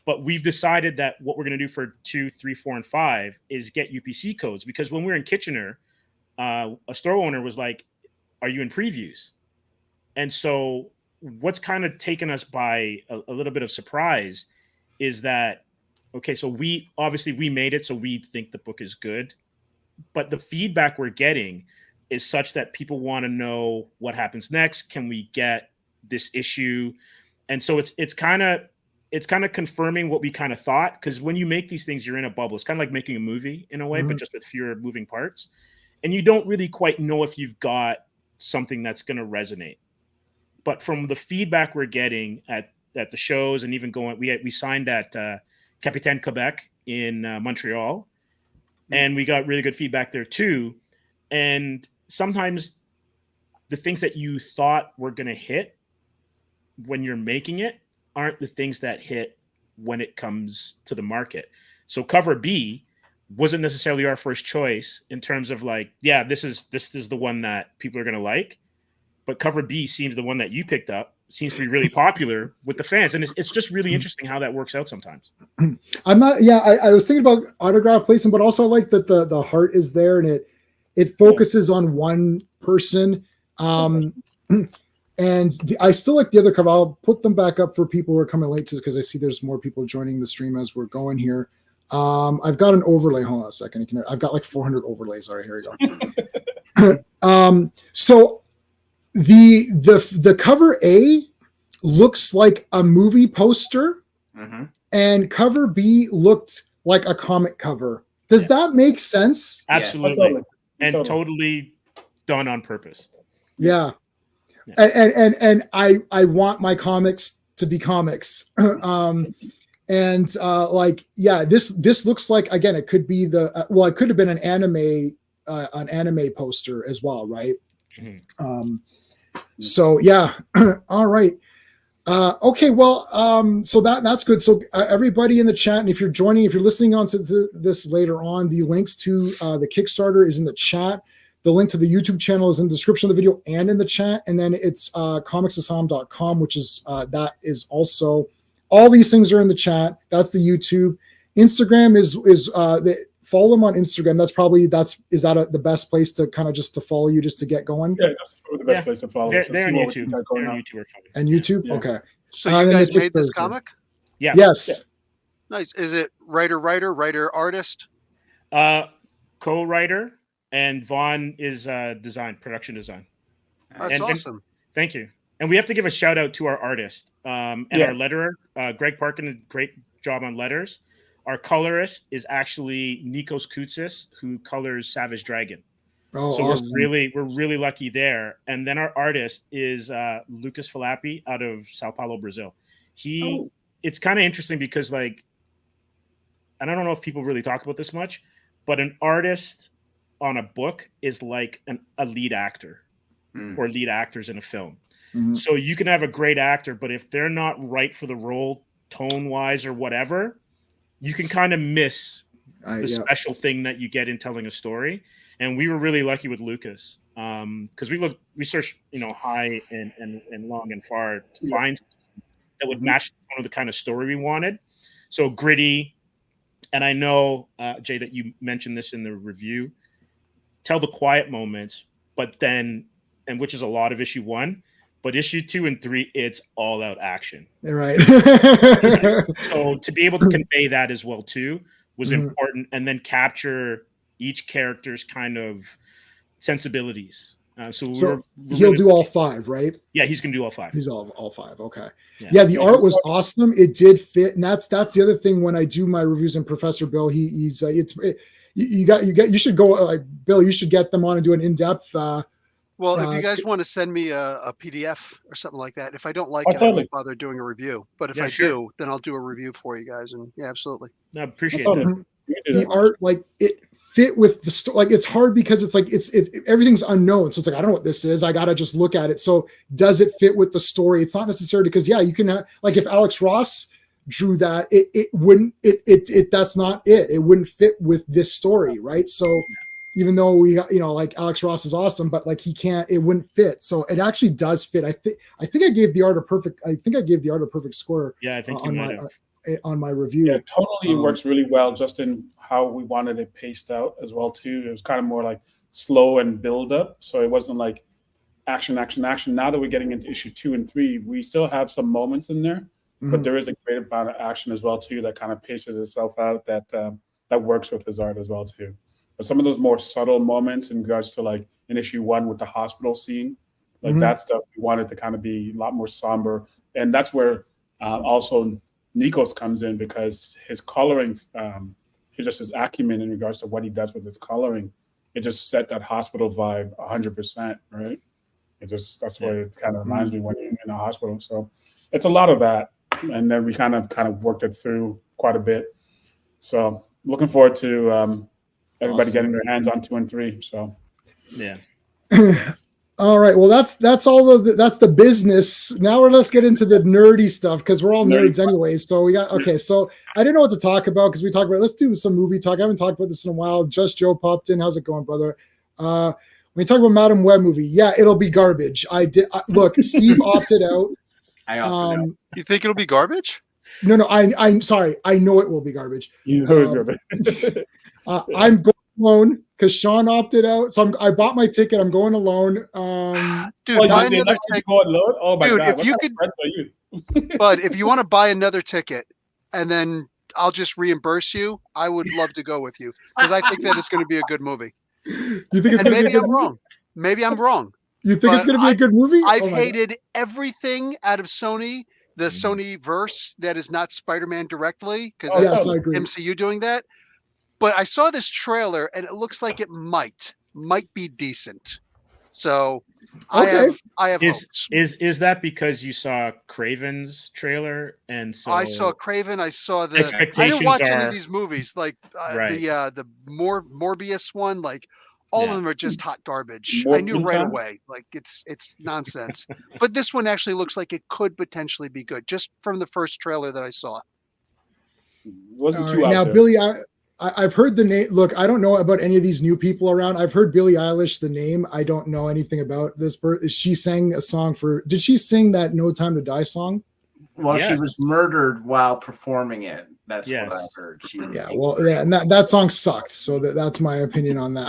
But we've decided that what we're going to do for 2, 3, 4, and 5 is get UPC codes. Because when we were in Kitchener, a store owner was like, are you in previews? And so what's kind of taken us by a little bit of surprise is that, okay, so we made it, so we think the book is good. But the feedback we're getting is such that people want to know what happens next. Can we get this issue? And so it's kind of confirming what we kind of thought, because when you make these things, you're in a bubble. It's kind of like making a movie in a way, but just with fewer moving parts. And you don't really quite know if you've got something that's going to resonate. But from the feedback we're getting at the shows, and even we signed at Capitaine Quebec in Montreal, and we got really good feedback there too. And sometimes the things that you thought were going to hit when you're making it aren't the things that hit when it comes to the market. So Cover B wasn't necessarily our first choice in terms of like, yeah, this is the one that people are going to like. But Cover B seems the one that you picked up seems to be really popular with the fans. And it's just really interesting how that works out sometimes. I was thinking about autograph placement, but also I like that the heart is there and it focuses on one person. And I still like the other cover. I'll put them back up for people who are coming late to, because I see there's more people joining the stream as we're going here. I've got an overlay. Hold on a second. I've got like 400 overlays. All right, here we go. So the cover A looks like a movie poster, and cover B looked like a comic cover. Does that make sense? Absolutely. Yes. And totally done on purpose. Yeah. And I want my comics to be comics. And like, yeah, this looks like, again, it could be it could have been an anime poster as well, right? Mm-hmm. So yeah. All right. Okay, well, so that's good. So everybody in the chat, and if you're listening on to this later on, the links to the Kickstarter is in the chat. The link to the YouTube channel is in the description of the video and in the chat. And then it's comicsasam.com, which is that is also, all these things are in the chat. That's the YouTube. Instagram is follow them on Instagram. Is that the best place to kind of just to follow you, just to get going? Yeah, that's the best place to follow. They're on YouTube. They're on YouTube. And YouTube? Yeah. Okay. So you guys made this comic? Yeah. Yes. Yeah. Nice. Is it writer, artist? Co-writer, and Vaughn is production design. That's awesome. Thank you. And we have to give a shout out to our artist and our letterer, Greg Parkin, a great job on letters. Our colorist is actually Nikos Koutsis, who colors Savage Dragon. Oh, so awesome. we're really lucky there. And then our artist is Lucas Falapi out of Sao Paulo, Brazil. It's kind of interesting because, like, and I don't know if people really talk about this much, but an artist on a book is like a lead actor or lead actors in a film. Mm-hmm. So you can have a great actor, but if they're not right for the role, tone-wise or whatever, you can kind of miss the special thing that you get in telling a story. And we were really lucky with Lucas because we searched, high and long and far to find that would match the kind of story we wanted. So gritty. And I know, Jay, that you mentioned this in the review, tell the quiet moments, but then, and which is a lot of issue 1, but issue 2 and 3, it's all out action. Right. So to be able to convey that as well too was important, and then capture each character's kind of sensibilities. So he'll do all 5, right? Yeah, he's gonna do all 5. He's all 5. Okay. Yeah, the art was awesome. It did fit, and that's the other thing when I do my reviews. And Professor Bill, you should go, Bill. You should get them on and do an in-depth. Well, if you guys want to send me a PDF or something like that, if I don't like it, I won't bother doing a review. But if I do, then I'll do a review for you guys. And yeah, absolutely. I appreciate that. The art, like, it fit with the story. Like, it's hard because it's like everything's unknown. So it's like, I don't know what this is. I gotta just look at it. So does it fit with the story? It's not necessarily because you can have, like, if Alex Ross drew that, it wouldn't. That's not it. It wouldn't fit with this story, right? So even though like Alex Ross is awesome, but like it wouldn't fit. So it actually does fit. I think I gave the art a perfect score. Yeah, I think you might have. On my review. Yeah, totally works really well just in how we wanted it paced out as well too. It was kind of more like slow and build up. So it wasn't like action. Now that we're getting into issue 2 and 3, we still have some moments in there, but there is a great amount of action as well too that kind of paces itself out that works with his art as well too. But some of those more subtle moments in regards to, like, in issue 1 with the hospital scene, like that stuff, we wanted to kind of be a lot more somber. And that's where also Nikos comes in, because his coloring, his acumen in regards to what he does with his coloring, it just set that hospital vibe 100%, right? That's what it kind of reminds me when you're in a hospital. So it's a lot of that. And then we kind of worked it through quite a bit. So looking forward to everybody getting their hands on 2 and 3. So yeah. All right. Well, that's all that's the business. Now let's get into the nerdy stuff, because we're all nerds anyways. So so I didn't know what to talk about, because we talked about, let's do some movie talk. I haven't talked about this in a while. Just Joe popped in. How's it going, brother? When we talk about Madam Web movie, it'll be garbage. Look, Steve opted out. I opted out. You think it'll be garbage? No, I'm sorry. I know it will be garbage. You know it's garbage. I'm going alone because Sean opted out. So I bought my ticket. I'm going alone. Dude, buy another ticket. Oh my God. If you could, Bud, if you want to buy another ticket and then I'll just reimburse you, I would love to go with you, because I think that it's going to be a good movie. You think it's going to be a good movie? Wrong. Maybe I'm wrong. You think it's going to be a good movie? I've hated everything out of Sony, the Sony verse that is not Spider-Man directly, because that's MCU doing that. But I saw this trailer, and it looks like it might be decent. So Okay. I have hopes. Is that because you saw Craven's trailer, and so I saw Craven? I saw the. Expectations I didn't watch are, any of these movies, like right. the Morbius one. Like all of them are just hot garbage. I knew right away, like it's nonsense. But this one actually looks like it could potentially be good, just from the first trailer that I saw. Wasn't too out now, there. Billy, I've heard the name. Look, I don't know about any of these new people around. I've heard Billie Eilish, the name. I don't know anything about this. She sang a song did she sing that No Time to Die song? Well, she was murdered while performing it. That's what I heard. And that song sucked. So that's my opinion on that.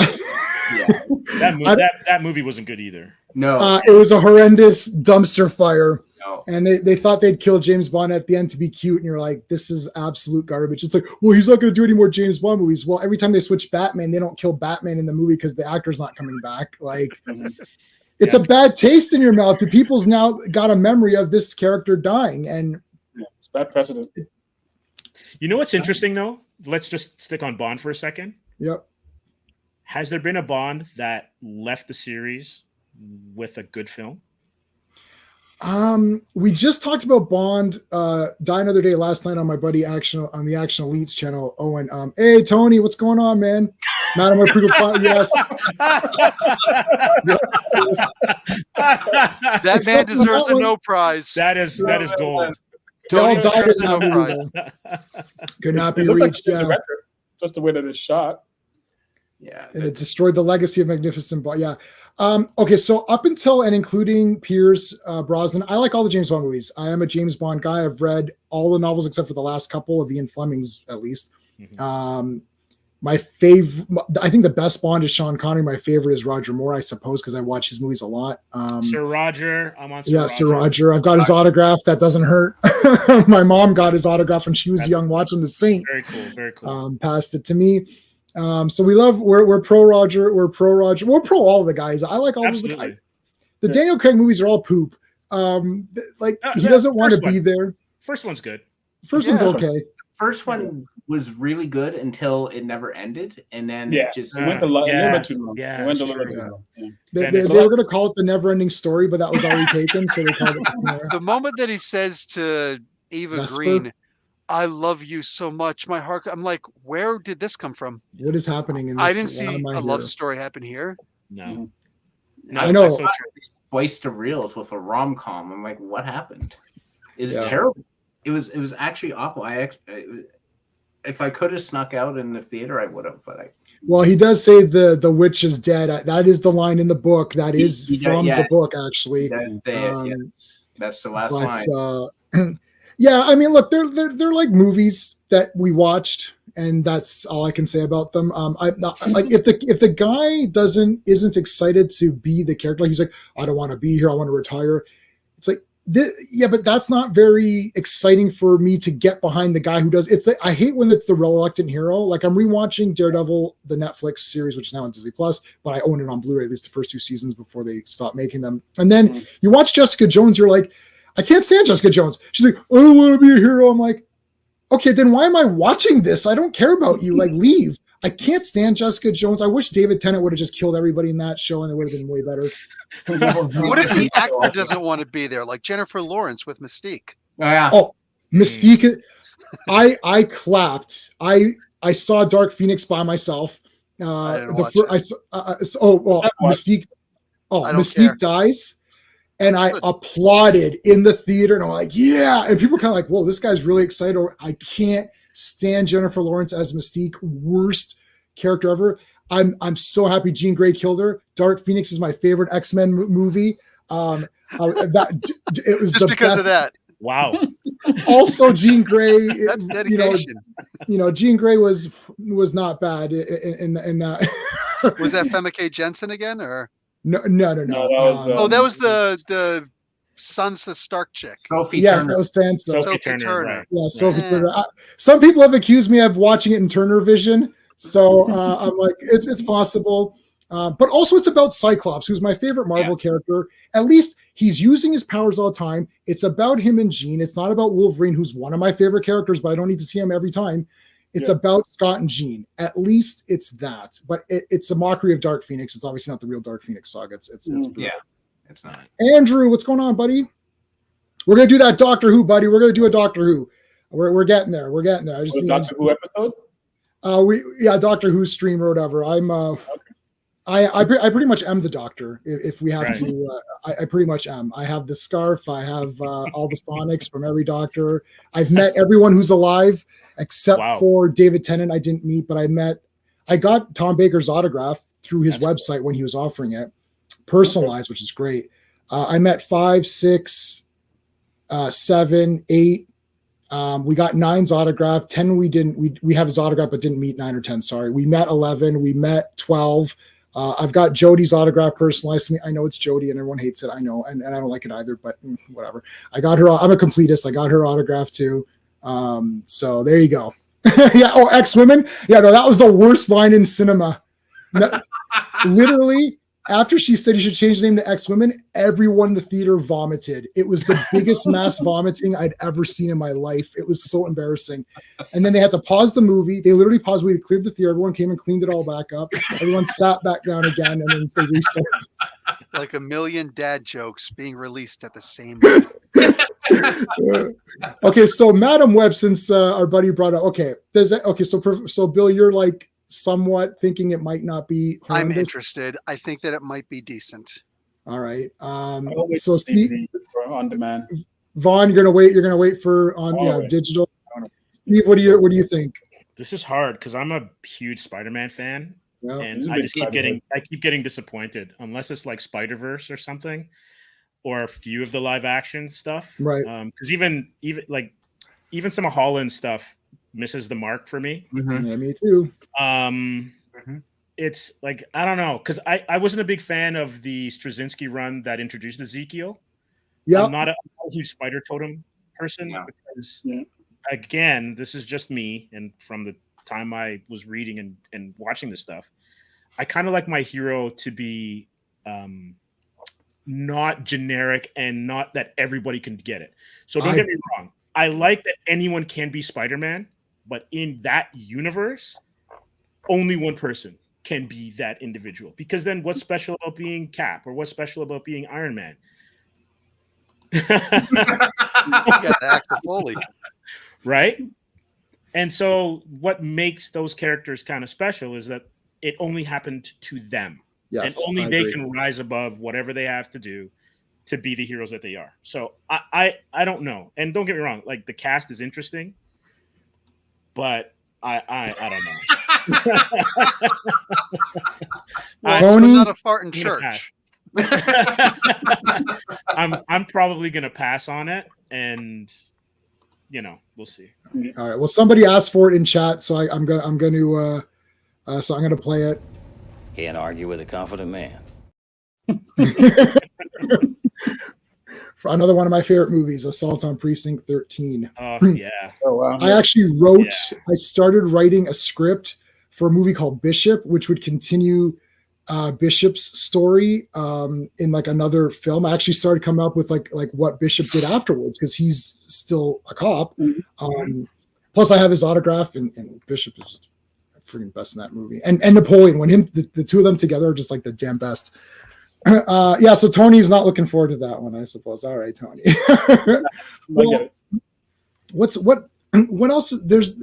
That movie wasn't good either. No. It was a horrendous dumpster fire. And they thought they'd kill James Bond at the end to be cute, and you're like, this is absolute garbage. It's like, well, he's not going to do any more James Bond movies. Well, every time they switch Batman, they don't kill Batman in the movie because the actor's not coming back. Like, it's a bad taste in your mouth. The people's now got a memory of this character dying, and it's bad precedent. You know what's interesting though? Let's just stick on Bond for a second. Yep. Has there been a Bond that left the series with a good film? We just talked about Bond Die Another Day last night on my buddy on the Action Elites channel. Owen, hey Tony, what's going on, man? Madam yes. That man deserves a no prize. That is gold. Tony deserves a no prize. Could not be reached. Just the way that it's shot. Yeah, and it destroyed the legacy of Magnificent Bond. Yeah. Okay, so up until and including Pierce Brosnan, I like all the James Bond movies. I am a James Bond guy. I've read all the novels except for the last couple of Ian Fleming's, at least. Mm-hmm. My favorite, I think the best Bond is Sean Connery. My favorite is Roger Moore, I suppose, because I watch his movies a lot. Sir Roger, I'm on. Sir Roger. I've got his autograph. That doesn't hurt. My mom got his autograph when she was young, watching The Saint. Very cool. Very cool. Passed it to me. So we're pro Roger. We're pro all of the guys. I like all of the Daniel Craig movies are all poop. He doesn't want to be there. First one's good. First one's okay. First one was really good until it never ended, and then just went a little too long. Yeah, they were going to call it The Never-Ending Story, but that was already taken, so they called it The moment that he says to Eva Green, I love you so much. My heart. I'm like, where did this come from? What is happening in this? I didn't see a love story happen here. No. I know. So spiced to reels with a rom-com. I'm like, what happened? It was terrible. It was actually awful. If I could have snuck out in the theater, I would have. But well, he does say the witch is dead. That is the line in the book. That is from the book, actually. That's the last line. Yeah, I mean, look, they're like movies that we watched, and that's all I can say about them. I'm not like if the guy isn't excited to be the character, like he's like, I don't want to be here, I want to retire. It's like, but that's not very exciting for me to get behind the guy who does. It's I hate when it's the reluctant hero. Like I'm rewatching Daredevil, the Netflix series, which is now on Disney Plus, but I own it on Blu-ray, at least the first 2 seasons before they stopped making them. And then you watch Jessica Jones, you're like, I can't stand Jessica Jones. She's like, I don't want to be a hero. I'm like, okay, then why am I watching this? I don't care about you. Like, leave. I can't stand Jessica Jones. I wish David Tennant would have just killed everybody in that show, and it would have been way better. What if the actor doesn't want to be there, like Jennifer Lawrence with Mystique? Mystique. I clapped. I saw Dark Phoenix by myself. Mystique. Mystique dies. And I applauded in the theater, and I'm like, yeah. And people are kind of like, whoa, this guy's really excited. Or I can't stand Jennifer Lawrence as Mystique. Worst character ever. I'm so happy Jean Grey killed her. Dark Phoenix is my favorite X-Men movie. It was just because of that. Wow. Also, Jean Grey. That's dedication. Jean Grey was not bad in that. Was that Femke Jensen again, or? No. That was the Sansa Stark chick. Sophie Turner. Turner. That was Sansa. Sophie Turner. Right. Yeah, Sophie Turner. Some people have accused me of watching it in Turner Vision, so I'm like, it's possible. But also, it's about Cyclops, who's my favorite Marvel character. At least he's using his powers all the time. It's about him and Jean. It's not about Wolverine, who's one of my favorite characters, but I don't need to see him every time. It's about Scott and Jean. At least it's that, but it's a mockery of Dark Phoenix. It's obviously not the real Dark Phoenix saga. It's it's not. Andrew, what's going on, buddy? We're gonna do that Doctor Who, buddy. We're gonna do a Doctor Who. We're getting there. We're getting there. I just Doctor Who episode. Doctor Who stream or whatever. I'm I pretty much am the Doctor. If we have to, I pretty much am. I have the scarf. I have all the Sonics from every Doctor. I've met everyone who's alive except for David Tennant. I didn't meet, but I got Tom Baker's autograph through his website when he was offering it, personalized, which is great. I met 5, 6, 7, 8. We got 9's autograph. 10 we didn't. We have his autograph, but didn't meet 9 or 10. Sorry, we met 11. We met 12. I've got Jodie's autograph personalized to me. I know it's Jodie and everyone hates it. I know, and I don't like it either, but whatever. I got her. I'm a completist. I got her autograph too. So there you go. Yeah. Oh, X-Women. Yeah. No, that was the worst line in cinema. No, literally, after she said you should change the name to X-Women, everyone in the theater vomited. It was the biggest mass vomiting I'd ever seen in my life. It was so embarrassing. And then they had to pause the movie. They literally paused. We cleared the theater. Everyone came and cleaned it all back up. Everyone sat back down again, and then they restarted. Like a million dad jokes being released at the same time. Okay, so Madam Web, since our buddy brought up, so Bill, you're like somewhat thinking it might not be horrendous. I'm interested. I think that it might be decent. All right. So Steve, on demand. Vaughn, you're gonna wait for digital. Steve, what do you think? This is hard because I'm a huge Spider-Man fan, and I keep getting disappointed unless it's like Spider-Verse or something, or a few of the live action stuff. Right. Because even some of Holland's stuff misses the mark for me. Mm-hmm. Yeah, me too. It's like, I don't know, because I wasn't a big fan of the Straczynski run that introduced Ezekiel. Yeah, I'm not a huge Spider Totem person because, again, this is just me, and from the time I was reading and watching this stuff, I kind of like my hero to be not generic and not that everybody can get it. So don't get me wrong. I like that anyone can be Spider-Man, but in that universe, only one person can be that individual. Because then what's special about being Cap, or what's special about being Iron Man? You got to act fully. Right? And so what makes those characters kind of special is that it only happened to them. Yes, and only they can rise above whatever they have to do to be the heroes that they are. So I don't know. And don't get me wrong, like the cast is interesting, but I don't know. Tony, not a fart in church. I'm probably gonna pass on it, and we'll see. All right. Well, somebody asked for it in chat, so I'm gonna play it. Can't argue with a confident man. For another one of my favorite movies, Assault on Precinct 13. Oh yeah. Oh wow. I actually I started writing a script for a movie called Bishop, which would continue Bishop's story in like another film. I actually started coming up with like what Bishop did afterwards, because he's still a cop. Plus I have his autograph, and Bishop is just freaking best in that movie. And Napoleon, when the two of them together are just like the damn best. So Tony's not looking forward to that one, I suppose. All right, Tony. Well, what else? There's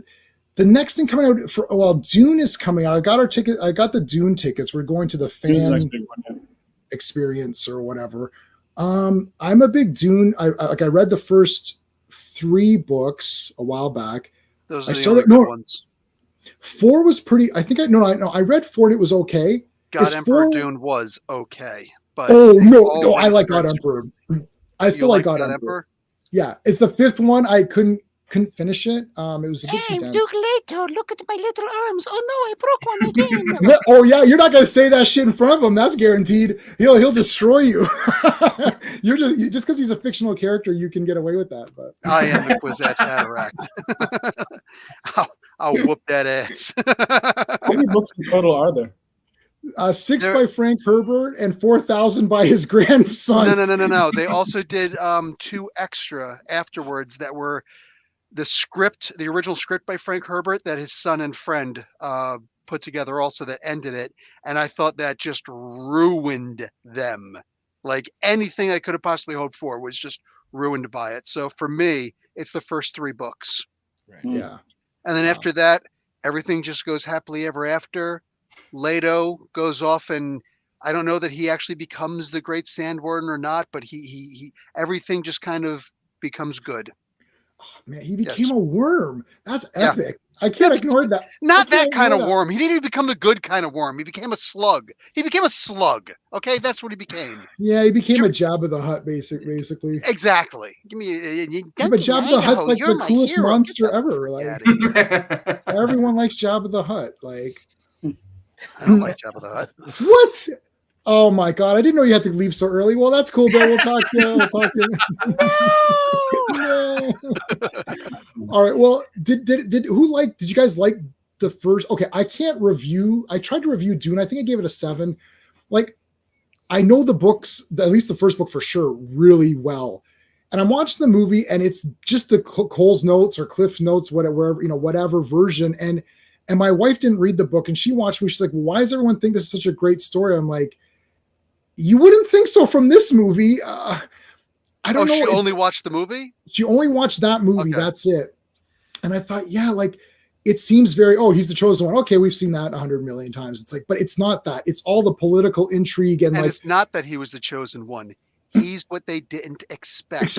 the next thing coming out Dune is coming out. I got the Dune tickets. We're going to the fan experience or whatever. I'm a big Dune. I read the first 3 books a while back. Those are the only good ones. 4 was pretty. I read 4 and it was okay. God Emperor Dune was okay, but I like God Emperor. I still like God Emperor. Yeah, it's the 5th one. I couldn't finish it. It was a bit too dense. Look at my little arms. Oh no, I broke one again. Oh yeah, you're not gonna say that shit in front of him. That's guaranteed. He'll destroy you. You're just because he's a fictional character, you can get away with that. But I am the Kwisatz Haderach. I'll whoop that ass. How many books in total are there? 6 by Frank Herbert and 4,000 by his grandson. No. They also did 2 extra afterwards that were the script, the original script by Frank Herbert that his son and friend put together also that ended it. And I thought that just ruined them. Like anything I could have possibly hoped for was just ruined by it. So for me, it's the first 3 books. Right. Yeah. And then after that, everything just goes happily ever after. Leto goes off, and I don't know that he actually becomes the great Sand Warden or not, but he everything just kind of becomes good. Oh, man, he became a worm. That's epic. I can't That's ignore that. Not that kind of worm. He didn't even become the good kind of worm. He became a slug. He became a slug. Okay, that's what he became. Yeah, he became a Jabba the Hutt, basically. Exactly. Give me but Jabba the Hutt's like the coolest monster ever. Like everyone likes Jabba the Hutt. Like I don't like Jabba the Hutt. What? Oh my god! I didn't know you had to leave so early. Well, that's cool, Bill. We'll talk. We'll talk to you. No. All right. Well, did you guys like the first? Okay, I can't review. I tried to review Dune. I think I gave it a 7. Like, I know the books, at least the first book for sure, really well. And I'm watching the movie, and it's just the Cole's Notes or Cliff Notes, whatever version. And my wife didn't read the book, and she watched me. She's like, "Why does everyone think this is such a great story?" I'm like, "You wouldn't think so from this movie." I don't know. She only watched the movie? She only watched that movie. Okay. That's it. And I thought, yeah, like it seems very, he's the chosen one. Okay, we've seen that 100 million times. It's like, but it's not that. It's all the political intrigue and like, it's not that he was the chosen one. He's what they didn't expect.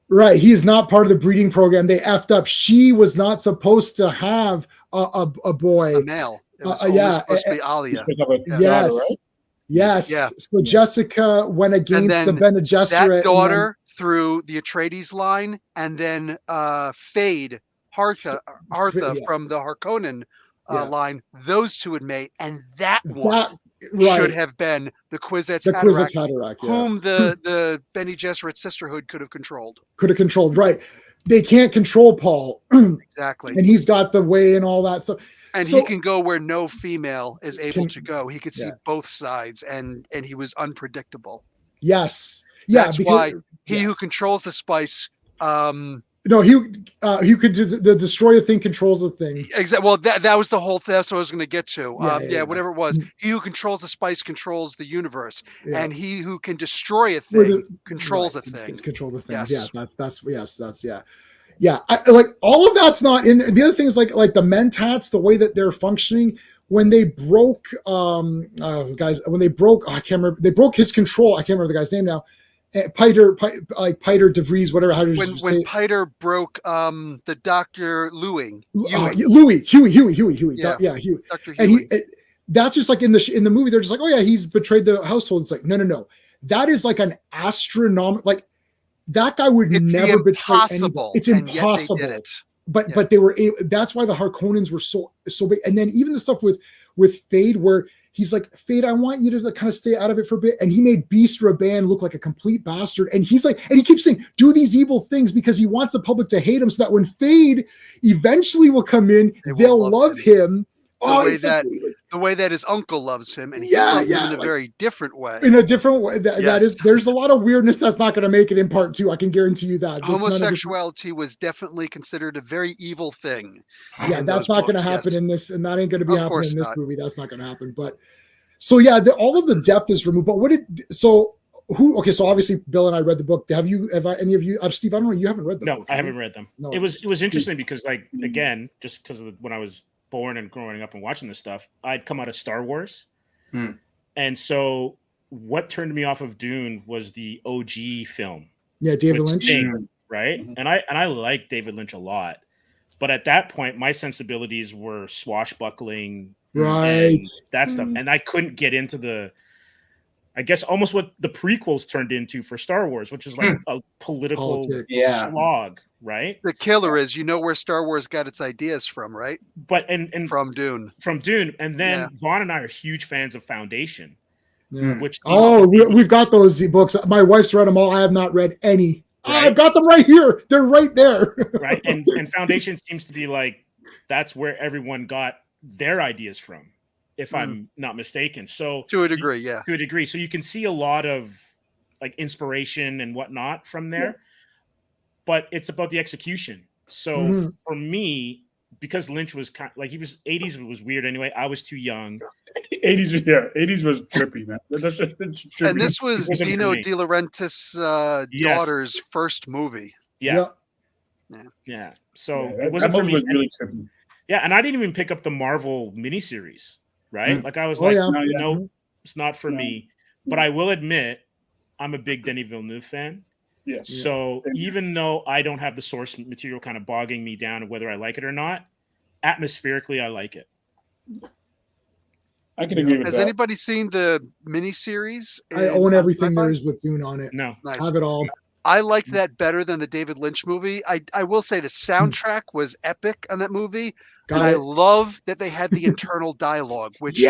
Right. He is not part of the breeding program. They effed up. She was not supposed to have a boy. A male. It was supposed to be Alia. Yes. Daughter, right? Yes. Yeah. So Jessica went against the Bene Gesserit. That daughter through the Atreides line, and then Fade Hartha from the Harkonnen line. Those two had made, and that one should have been the Kwisatz Haderach, whom the Bene Gesserit sisterhood could have controlled. Right. They can't control Paul. Exactly. And he's got the way and all that stuff. And he can go where no female is able to go. He could see both sides, and he was unpredictable. Yes. Yeah. That's why he who controls the spice. No, he could the destroy a thing controls the thing. Exactly. Well, that was the whole thing. That's what I was going to get to. Whatever it was. He who controls the spice controls the universe, and he who can destroy a thing controls a thing. Control the thing. Yes. Yeah, Yeah, I, like all of that's not in the other things like the mentats, the way that they're functioning when they broke they broke his control. I can't remember the guy's name now. Piter De Vries, whatever. How did you say? When Piter broke the Dr. Huey. Huey. Yeah, Huey. Dr. Huey. And that's just like in the movie. They're just like, oh yeah, he's betrayed the household. It's like no. That is like an astronomical like. That guy would never betray anybody. It's impossible. But they were able, that's why the Harkonnens were so big. And then even the stuff with Fade, where he's like, Fade, I want you to kind of stay out of it for a bit. And he made Beast Raban look like a complete bastard. And he's like, and he keeps saying, do these evil things because he wants the public to hate him, so that when Fade eventually will come in, they'll love him. The way that his uncle loves him, and he loves him in a very different way. In a different way. That is, there's a lot of weirdness that's not going to make it in part 2. I can guarantee you that. Homosexuality was definitely considered a very evil thing. Yeah, that's not going to happen in this, and that ain't going to be happening in this movie. That's not going to happen. But so yeah, all of the depth is removed. But so obviously Bill and I read the book. Have any of you, Steve? I don't know. You haven't read the book. No, I haven't read them. No. It was interesting because, like, again, just because of when I was born and growing up and watching this stuff, I'd come out of Star Wars. And so what turned me off of Dune was the OG film. Yeah, David Lynch. Sting, right? And I like David Lynch a lot. But at that point, my sensibilities were swashbuckling. Right. And that stuff. And I couldn't get into I guess almost what the prequels turned into for Star Wars, which is like a political slog. Right. The killer is, where Star Wars got its ideas from, right? But and from Dune. And then Vaughn and I are huge fans of Foundation. Yeah. We've got those books. My wife's read them all. I have not read any. Right? I've got them right here. They're right there. Right. And Foundation seems to be like that's where everyone got their ideas from, if I'm not mistaken. So to a degree, To a degree. So you can see a lot of like inspiration and whatnot from there. But it's about the execution. So for me, because Lynch was kind of, like, he was 80s was weird anyway. I was too young. 80s was trippy, man. That's trippy. And this was Dino De Laurentiis' daughter's first movie. Yeah. So it wasn't for me. Was really trippy. Yeah, and I didn't even pick up the Marvel miniseries, right? Like I was no, it's not for me. But I will admit, I'm a big Denis Villeneuve fan. Yes. So even though I don't have the source material kind of bogging me down of whether I like it or not, atmospherically, I like it. I can agree with that. Has anybody seen the miniseries? I own everything there is with Dune on it. No. Nice. Have it all. I liked that better than the David Lynch movie. I will say the soundtrack was epic on that movie. I love that they had the internal dialogue, which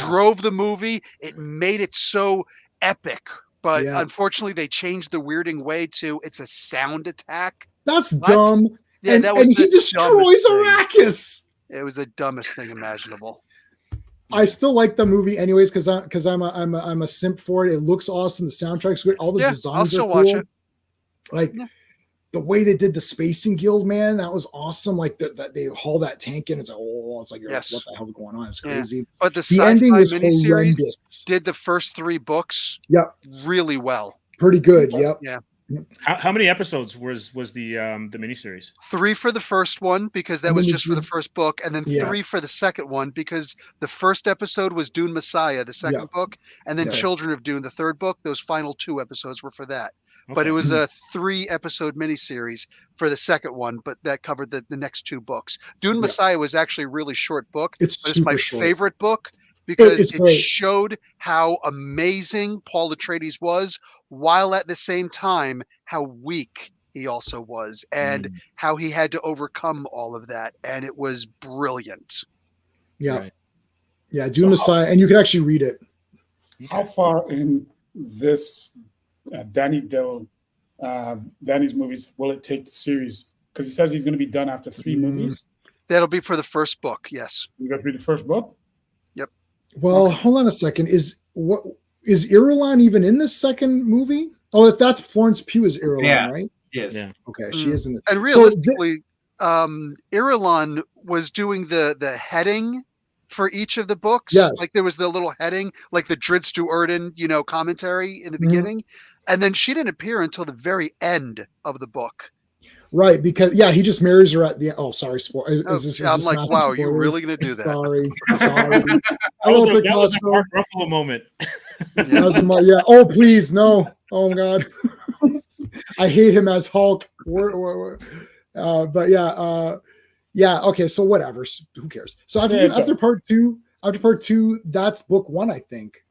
drove the movie. It made it so epic. But unfortunately, they changed the weirding way to it's a sound attack. That's dumb. Yeah, and he destroys Arrakis. It was the dumbest thing imaginable. I still like the movie anyways because I'm a simp for it. It looks awesome. The soundtrack's good. All the designs are cool. Watch it. Like the way they did the Spacing Guild, man, that was awesome. Like they haul that tank in. It's like, it's like, what the hell's going on? It's crazy. But the ending is horrendous. Did the first 3 books really well. Pretty good. Yep. Yeah. How many episodes was the miniseries? 3 for the first one because that was just for the first book, and then 3 for the second one because the first episode was Dune Messiah, the second book, and then Children of Dune, the third book. Those final 2 episodes were for that. Okay. But it was a 3-episode miniseries for the second one, but that covered the next 2 books. Dune Messiah was actually a really short book. It's my favorite book because it showed how amazing Paul Atreides was, while at the same time how weak he also was, and how he had to overcome all of that, and it was brilliant. Dune Messiah, and you can actually read it. How far in this Danny's movies will it take the series? Because he says he's going to be done after 3 movies. That'll be for the first book. Yes. You got to read the first book. Yep. Well, hold on a second. Is Irulan even in this second movie? Oh, if that's Florence Pugh is Irulan, right? Yes. Yeah. Okay, she is in the. And realistically, Irulan was doing the heading for each of the books. Yes. Like there was the little heading, like the Dritz to Erden, commentary in the beginning. And then she didn't appear until the very end of the book. Right, because he just marries her at the end. Oh, sorry, I'm like, wow, are you really going to do that? Sorry. That was a Mark Ruffalo moment. Oh, please, no. Oh, my God. I hate him as Hulk. Okay, so whatever. Who cares? So after part two, that's book 1, I think.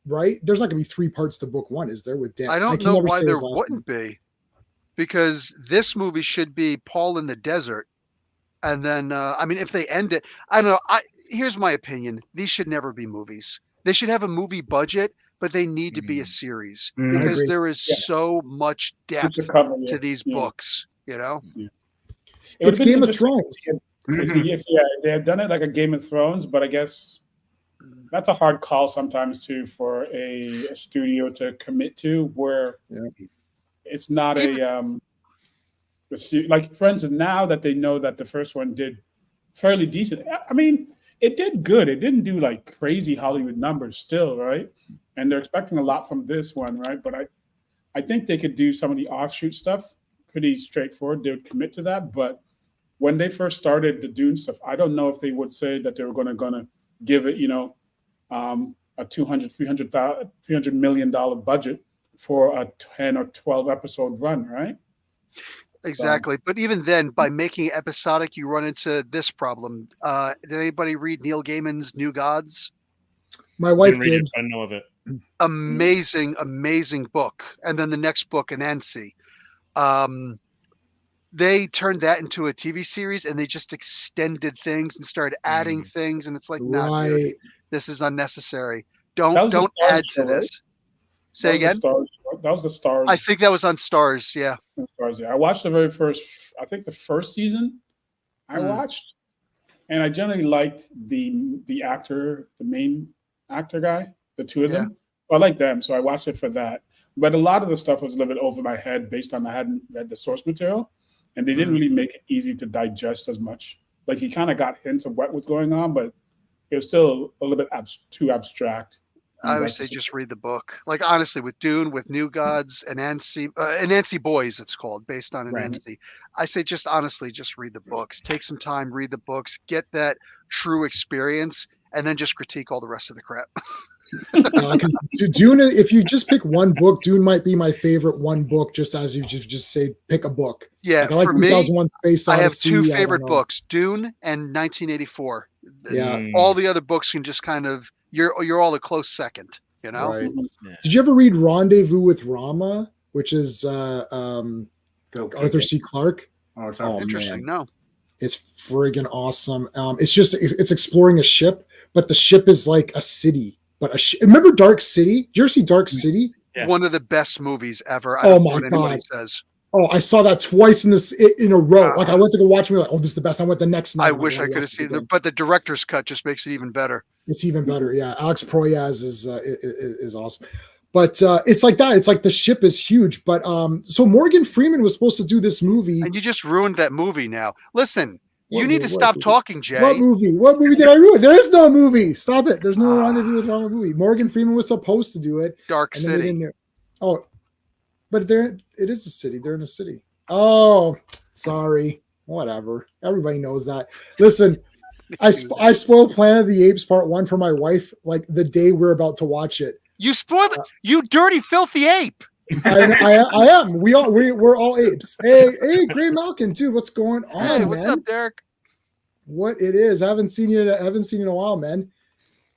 Right? There's not going to be 3 parts to book 1, is there? With Dan, I don't know why there wouldn't be. Because this movie should be Paul in the desert. And then, if they end it, I don't know. Here's my opinion. These should never be movies. They should have a movie budget, but they need to be a series because there is so much depth to these books, It's Game of Thrones. If they had done it like a Game of Thrones, but I guess that's a hard call sometimes too for a studio to commit to where it's not like, for instance, now that they know that the first one did fairly decent. I mean, it did good. It didn't do like crazy Hollywood numbers still, right? And they're expecting a lot from this one, right? But I think they could do some of the offshoot stuff pretty straightforward. They would commit to that. But when they first started the Dune stuff, I don't know if they would say that they were going to give it, a $300 million budget for a 10 or 12 episode run, right? Exactly. But even then, by making it episodic, you run into this problem. Did anybody read Neil Gaiman's New Gods? My wife did. I know of it. Amazing, amazing book. And then the next book, Anansi. They turned that into a TV series and they just extended things and started adding things. And it's like, no, this is unnecessary. Don't add to this. Say again? That was the Stars. I think that was on Stars, yeah. Stars, yeah. I watched the very first, I think the first season I watched. And I generally liked the actor, the main actor guy, the 2 of them. I like them, so I watched it for that. But a lot of the stuff was a little bit over my head based on I hadn't read the source material. and they didn't really make it easy to digest as much. Like he kind of got hints of what was going on, but it was still a little bit too abstract. I always say just read the book. Like honestly, with Dune, with New Gods, and Nancy Boys, it's called, based on Anansi. I say just honestly, just read the books. Take some time, read the books, get that true experience, and then just critique all the rest of the crap. Because Dune, if you just pick one book, Dune might be my favorite one book. Just as you just say, pick a book. Yeah, like I like for me, 2001: Space Odyssey. I have two favorite books: Dune and 1984. Yeah, all the other books can just kind of you're all a close second. You know. Right. Yeah. Did you ever read Rendezvous with Rama, which is Arthur C. Clarke? Oh, interesting. Man. No, it's friggin' awesome. It's exploring a ship, but the ship is like a city. But remember Dark City? Did you ever see Dark City? Yeah. One of the best movies ever. I don't know what anybody says. Oh, I saw that twice in a row. Like I went to go watch me. Like, oh, this is the best. I went the next night. I wish I could have seen it, but the director's cut just makes it even better. It's even better. Yeah, Alex Proyas is awesome. But it's like that. It's like the ship is huge. But so Morgan Freeman was supposed to do this movie, and you just ruined that movie. Now, listen. You need to stop talking, Jay. What movie? What movie did I ruin? There is no movie. Stop it. There's no Rendezvous with Rama movie. Morgan Freeman was supposed to do it. Dark City. Oh, but it is a city. They're in a city. Oh, sorry. Whatever. Everybody knows that. Listen, I spoiled Planet of the Apes Part 1 for my wife like the day we're about to watch it. You spoiled it. You dirty, filthy ape. I am. We're all apes. Hey, Gray Malkin, dude. What's going on? Hey, what's up, Derek? What it is? I haven't seen you in a while, man.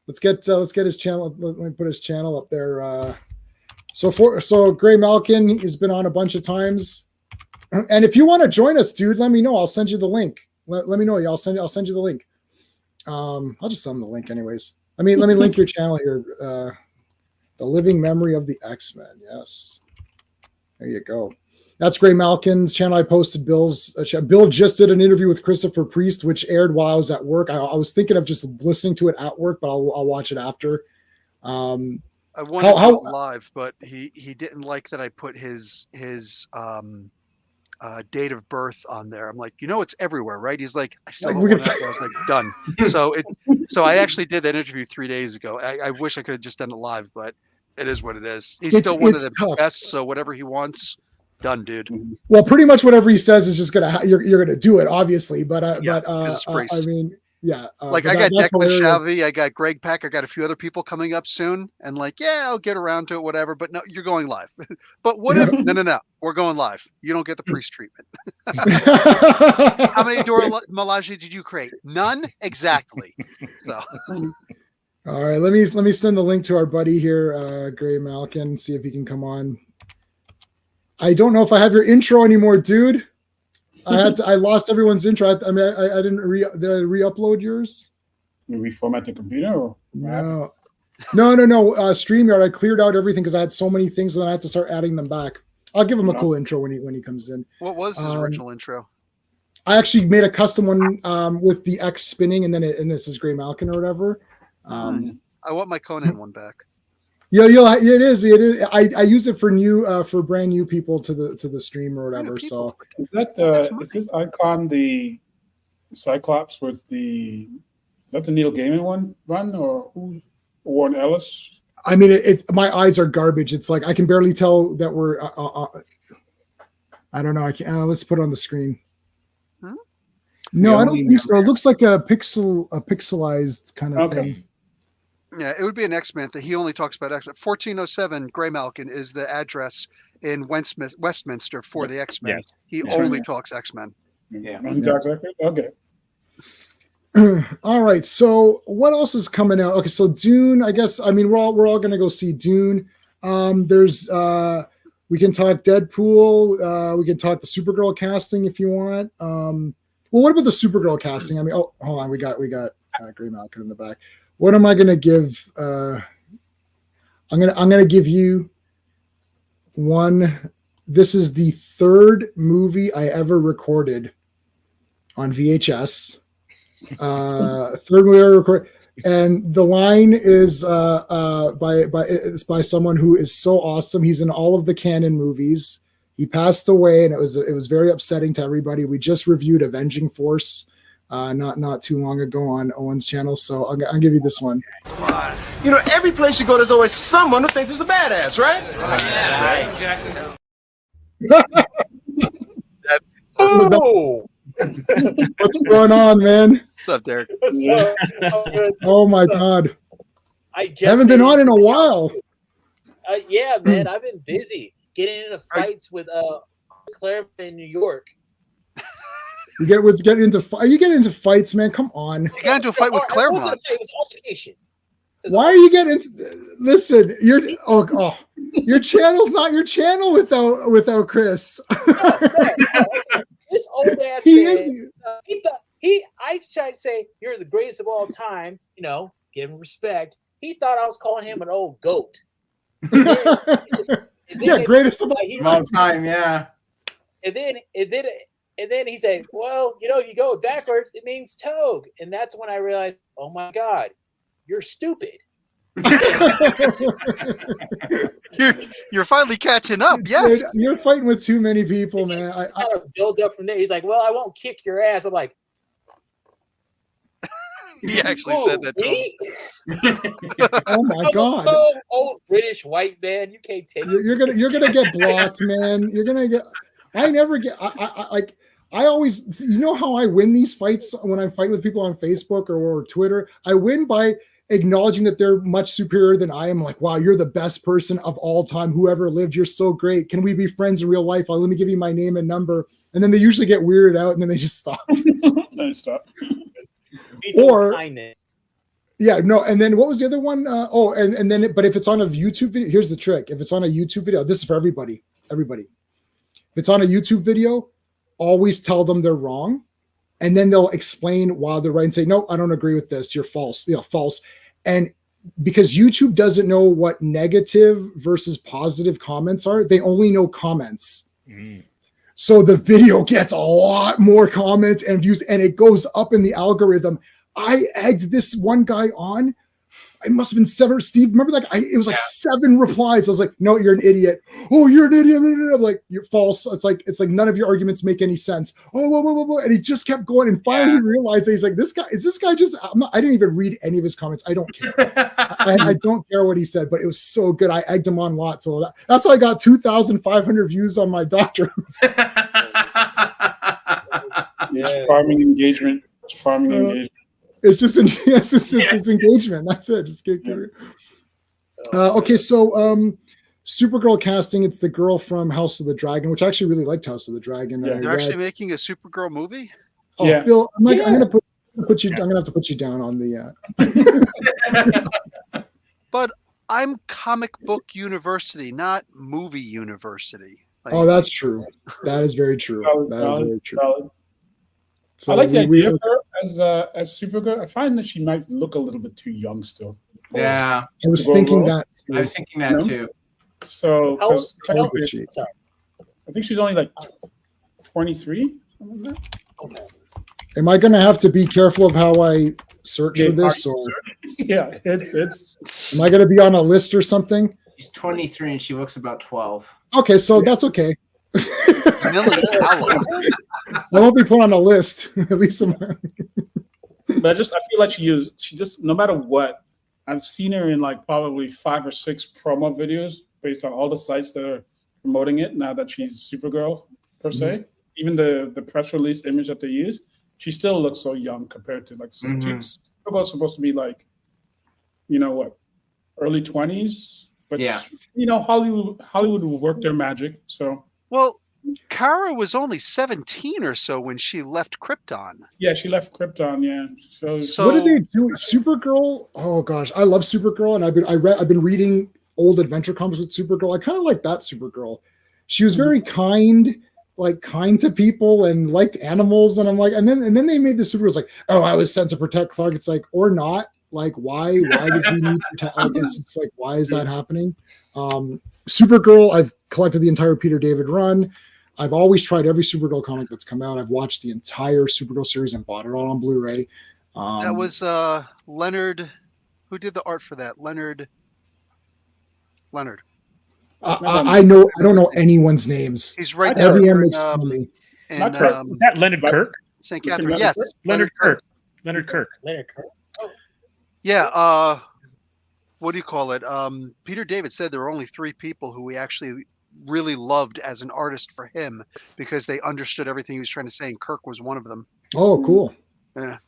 Let's get his channel. Let me put his channel up there. So Gray Malkin has been on a bunch of times, and if you want to join us, dude, let me know. I'll send you the link. Let me know. I'll send you the link. I'll just send him the link, anyways. Let me link your channel here. The Living Memory of the X-Men. Yes. There you go. That's Gray Malkin's channel. I posted Bill's. Bill just did an interview with Christopher Priest, which aired while I was at work. I was thinking of just listening to it at work, but I'll watch it after. I wanted to live, but he didn't like that I put his date of birth on there. I'm like, it's everywhere, right? He's like, I still don't want that. I was like, done. So I actually did that interview 3 days ago. I wish I could have just done it live, but it is what it is. He's still one of the best. So whatever he wants, done, dude. Well, pretty much whatever he says is just you're gonna do it, obviously. But I mean, yeah. Like I got Declan Shalvey, I got Greg Peck, I got a few other people coming up soon, and like, yeah, I'll get around to it, whatever. But no, you're going live. But what if? No, we're going live. You don't get the priest treatment. How many Dora Milaje did you create? None, exactly. So. All right, let me send the link to our buddy here, Gray Malkin, see if he can come on. I don't know if I have your intro anymore, dude. I lost everyone's intro. I didn't did I re-upload yours? You reformat the computer or no. StreamYard. I cleared out everything because I had so many things, and then I had to start adding them back. I'll give him a cool intro when he comes in. What was his original intro? I actually made a custom one with the X spinning, and this is Gray Malkin or whatever. I want my Conan one back. Yeah, it is. I use it for brand new people to the stream or whatever. So is is this icon the Cyclops with is that the Neil Gaiman run or who? Warren Ellis? I mean, my eyes are garbage. It's like I can barely tell that we're. I don't know. I can't. Let's put it on the screen. Huh? No, I don't think so. It looks like a pixelized kind of thing. Yeah, it would be an X-Men thing. He only talks about X-Men. 1407 Gray Malkin is the address in Westminster for the X-Men. Yes. He only talks X-Men. Yeah. Okay. All right. So what else is coming out? Okay, so Dune. I guess. I mean, we're all gonna go see Dune. There's we can talk Deadpool. We can talk the Supergirl casting if you want. Well, what about the Supergirl casting? I mean, hold on. We got Gray Malkin in the back. What am I gonna give? I'm gonna give you one. This is the third movie I ever recorded on VHS. Third movie I ever recorded, and the line is by someone who is so awesome. He's in all of the canon movies. He passed away, and it was very upsetting to everybody. We just reviewed Avenging Force not too long ago on Owen's channel, so I'll give you this one. You know, every place you go, there's always someone who thinks he's a badass, right? Oh, what's going on, man? What's up, Derek? Oh my God, I haven't been on in a while. Yeah, man, I've been busy getting into fights with Clobberin in New York. Are you getting into fights, man? Come on. You got into a fight with Claremont. It was altercation. Why are you getting into? Listen, your channel's not your channel without Chris. No. This old ass man. I tried to say you're the greatest of all time. You know, give him respect. He thought I was calling him an old goat. Greatest of all time. Yeah. And then he said, "Well, you know, you go backwards, it means togue." And that's when I realized, oh my God, you're stupid. You're finally catching up. Yes, you're fighting with too many people, man. I build up from there. He's like, "Well, I won't kick your ass." I'm like, he actually said that to him. Oh my God! Old British white man, you can't take it. You're gonna get blocked, man. You're gonna get. I never get. I always, you know how I win these fights when I'm fighting with people on Facebook or Twitter. I win by acknowledging that they're much superior than I am. Like, wow, you're the best person of all time who ever lived. You're so great. Can we be friends in real life? Let me give you my name and number. And then they usually get weirded out and then they just stop. They stop. Or yeah, no. And then what was the other one? But if it's on a YouTube video, here's the trick. If it's on a YouTube video, this is for everybody. If it's on a YouTube video, always tell them they're wrong. And then they'll explain why they're right and say, no, I don't agree with this. You're false. False. And because YouTube doesn't know what negative versus positive comments are, they only know comments. Mm. So the video gets a lot more comments and views, and it goes up in the algorithm. I egged this one guy on. It must have been 7. Steve, remember that guy? It was like 7 replies. I was like, no, you're an idiot. Oh, you're an idiot. I'm like, you're false. It's like none of your arguments make any sense. Oh, whoa. And he just kept going. And finally he realized that he's like, this guy just, I didn't even read any of his comments. I don't care. I don't care what he said, but it was so good. I egged him on a lot. So that's how I got 2,500 views on my doctor. Farming engagement. It's just it's engagement. That's it. Just get okay. So Supergirl casting. It's the girl from House of the Dragon, which I actually really liked House of the Dragon. Yeah. They're actually making a Supergirl movie. Oh, yeah. Bill, I'm gonna put you. I'm gonna have to put you down on the. But I'm Comic Book University, not Movie University. Oh, that's true. That is very true. That is very true. So I like the idea of her as Supergirl. I find that she might look a little bit too young still. Yeah, I was thinking that. I was thinking that too. So I think she's only like 23. Okay. Am I going to have to be careful of how I search for this? Or yeah, it's. Am I going to be on a list or something? She's 23 and she looks about 12. Okay, so that's okay. I won't be put on a list. At least but I feel like she just no matter what, I've seen her in like probably 5 or 6 promo videos based on all the sites that are promoting it now that she's Supergirl per se. Mm-hmm. Even the press release image that they use, she still looks so young compared to like Supergirl's supposed to be like, you know what, early 20s. But Hollywood will work their magic. So well, Kara was only 17 or so when she left Krypton. Yeah, she left Krypton. Yeah. So what did they do? Supergirl. Oh gosh, I love Supergirl, and I've been reading old adventure comics with Supergirl. I kind of like that Supergirl. She was very kind to people and liked animals. And I'm like, and then they made the Supergirl's like, oh, I was sent to protect Clark. It's like, or not. Like, why does he need to protect? Like, it's just like, why is that happening? Supergirl. I've collected the entire Peter David run. I've always tried every Supergirl comic that's come out. I've watched the entire Supergirl series and bought it all on Blu-ray. That was Leonard. Who did the art for that? Leonard. I know. I don't know anyone's names. He's right. Everyone makes fun of me. And that Leonard Kirk. St. Catherine. Yes, Leonard Kirk. Leonard Kirk. Leonard Kirk. Oh. Yeah. What do you call it? Peter David said there were only 3 people who he actually really loved as an artist for him because they understood everything he was trying to say, and Kirk was one of them. Oh, cool. Yeah.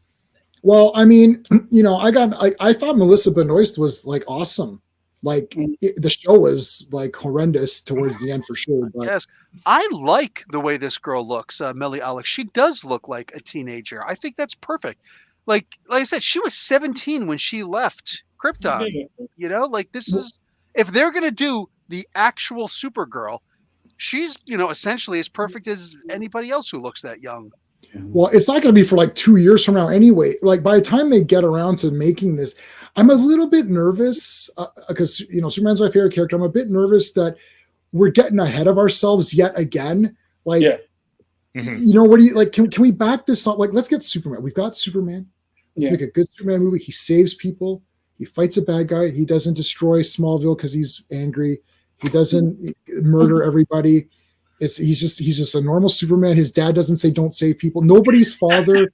Well, I mean, I thought Melissa Benoist was like awesome. Like the show was like horrendous towards the end for sure. But yes, I like the way this girl looks, Melly Alex. She does look like a teenager. I think that's perfect. Like I said, she was 17 when she left Krypton. You know, like this is if they're gonna do the actual Supergirl, she's essentially as perfect as anybody else who looks that young. Well, it's not going to be for like 2 years from now anyway. Like by the time they get around to making this, I'm a little bit nervous because Superman's my favorite character. I'm a bit nervous that we're getting ahead of ourselves yet again. Like, what do you like? Can we back this up? Like, let's get Superman. We've got Superman. Let's make a good Superman movie. He saves people. He fights a bad guy. He doesn't destroy Smallville because he's angry. He doesn't murder everybody. He's just a normal Superman. His dad doesn't say don't save people. Nobody's father,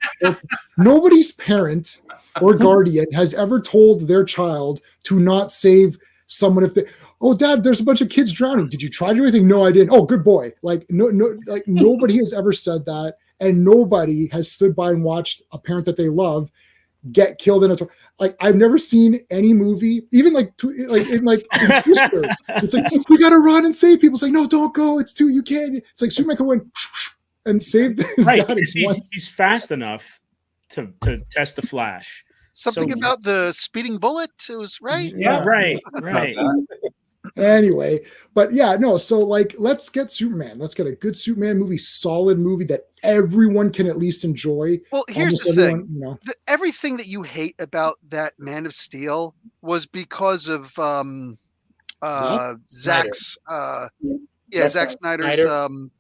nobody's parent or guardian has ever told their child to not save someone if they. Oh, Dad, there's a bunch of kids drowning. Did you try to do anything? No, I didn't. Oh, good boy. Like like nobody has ever said that, and nobody has stood by and watched a parent that they love get killed in a like I've never seen any movie, even in Twister. It's like we gotta run and save people. It's like no, don't go. It's too you can't. It's like Superman can win and save his dad. He's fast enough to test the Flash. Something about the speeding bullet. It was right. Yeah, right. Anyway, but yeah, no. So like, let's get Superman. Let's get a good Superman movie, solid movie that everyone can at least enjoy. Well, here's the thing. Everything that you hate about that Man of Steel was because of Zack's Zack Snyder's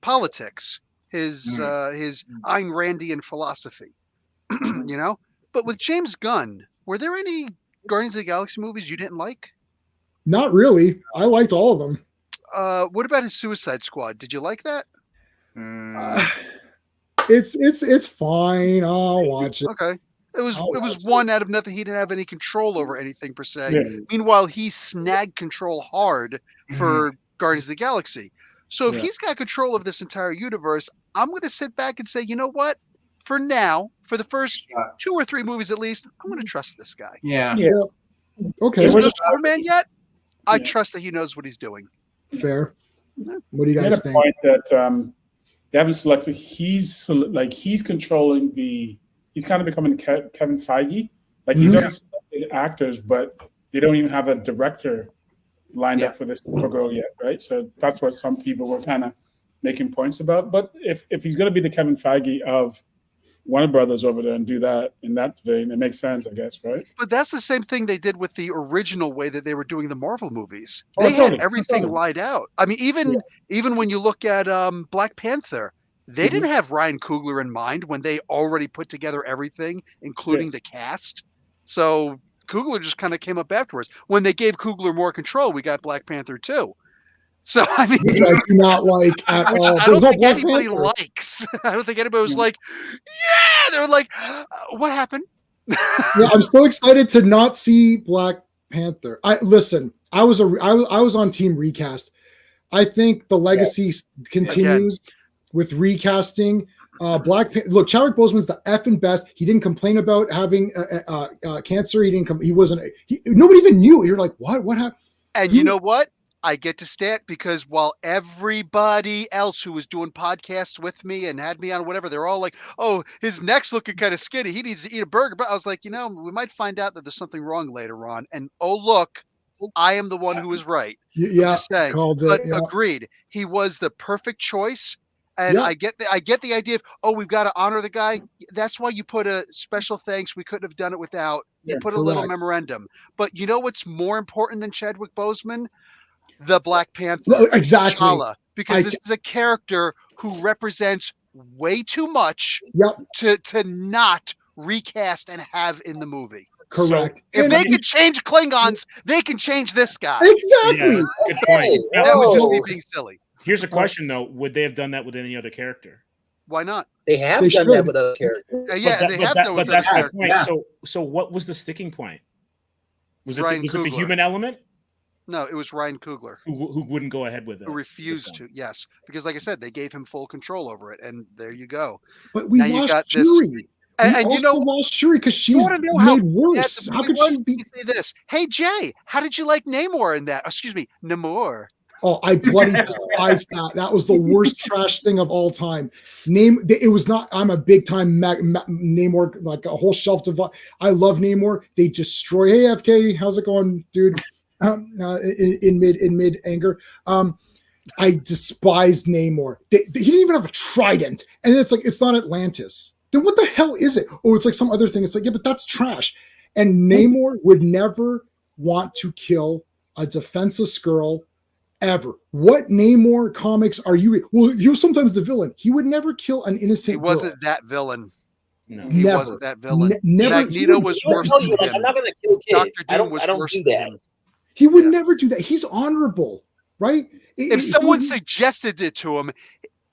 politics, his Ayn Randian philosophy. But with James Gunn, were there any Guardians of the Galaxy movies you didn't like? Not really. I liked all of them. What about his Suicide Squad? Did you like that? It's fine. I'll watch it. Okay. It was one out of nothing. He didn't have any control over anything per se. Yeah. Meanwhile, he snagged control hard for Guardians of the Galaxy. So if he's got control of this entire universe, I'm going to sit back and say, you know what? For now, for the first 2 or 3 movies at least, I'm going to trust this guy. Yeah. Okay. There's no Superman yet. I trust that he knows what he's doing. Fair. What do you guys think? Point that they haven't selected. He's controlling he's kind of becoming Kevin Feige. Like he's already selected actors, but they don't even have a director lined up for this Supergirl yet, right? So that's what some people were kind of making points about. But if he's going to be the Kevin Feige of Warner Brothers over there and do that in that vein, it makes sense, I guess, right? But that's the same thing they did with the original way that they were doing the Marvel movies. They had everything lined out. I mean, even when you look at Black Panther, they didn't have Ryan Coogler in mind when they already put together everything, including the cast. So Coogler just kind of came up afterwards. When they gave Coogler more control, we got Black Panther 2. So I mean, which I do not like at all. I don't think anybody likes. I don't think anybody was like, yeah. They were like, what happened? I'm still excited to not see Black Panther. I was on team recast. I think the legacy continues with recasting. Look, Chadwick Boseman's the effing best. He didn't complain about having cancer. Nobody even knew. You're like, what happened? And you know what? I get to stat because while everybody else who was doing podcasts with me and had me on whatever, they're all like, oh, his neck's looking kind of skinny. He needs to eat a burger. But I was like, we might find out that there's something wrong later on. And oh, look, I am the one who was right. Yeah, agreed. He was the perfect choice. And I get the idea of, we've got to honor the guy. That's why you put a special thanks. We couldn't have done it without. You put a little memorandum. But you know what's more important than Chadwick Boseman? The Black Panther. Exactly. T'Challa, because this is a character who represents way too much to not recast and have in the movie. Correct. So if they can change Klingons, they can change this guy. Exactly. Yeah, good point. That was just me being silly. Here's a question, though. Would they have done that with any other character? Why not? They have done that with other characters. They have done with other that's my characters. point. Yeah. So what was the sticking point? Was it Ryan the Coogler. human element? No, it was Ryan Coogler. Who wouldn't go ahead with it? Who refused to, yes. Because like I said, they gave him full control over it, and there you go. But we lost Shuri. And you know, lost Shuri because she's made worse. How could she be? Say this? Hey Jay, how did you like Namor in that? Excuse me, Namor. Oh, I bloody despise that. That was the worst trash thing of all time. It was not. I'm a big time Namor, like a whole shelf of. I love Namor. They destroy. Hey FK, how's it going, dude? In mid anger. I despised Namor. He didn't even have a trident, and it's like it's not Atlantis. Then what the hell is it? Oh, it's like some other thing. It's like, yeah, but that's trash. And Namor would never want to kill a defenseless girl ever. What Namor comics are you reading? Well, he was sometimes the villain. He would never kill an innocent girl. He wasn't that villain. No. He wasn't that villain. Magneto was worse than him. I'm not going to kill kids. Dr. Doom was worse than him. He would never do that. He's honorable, right? If someone suggested it to him,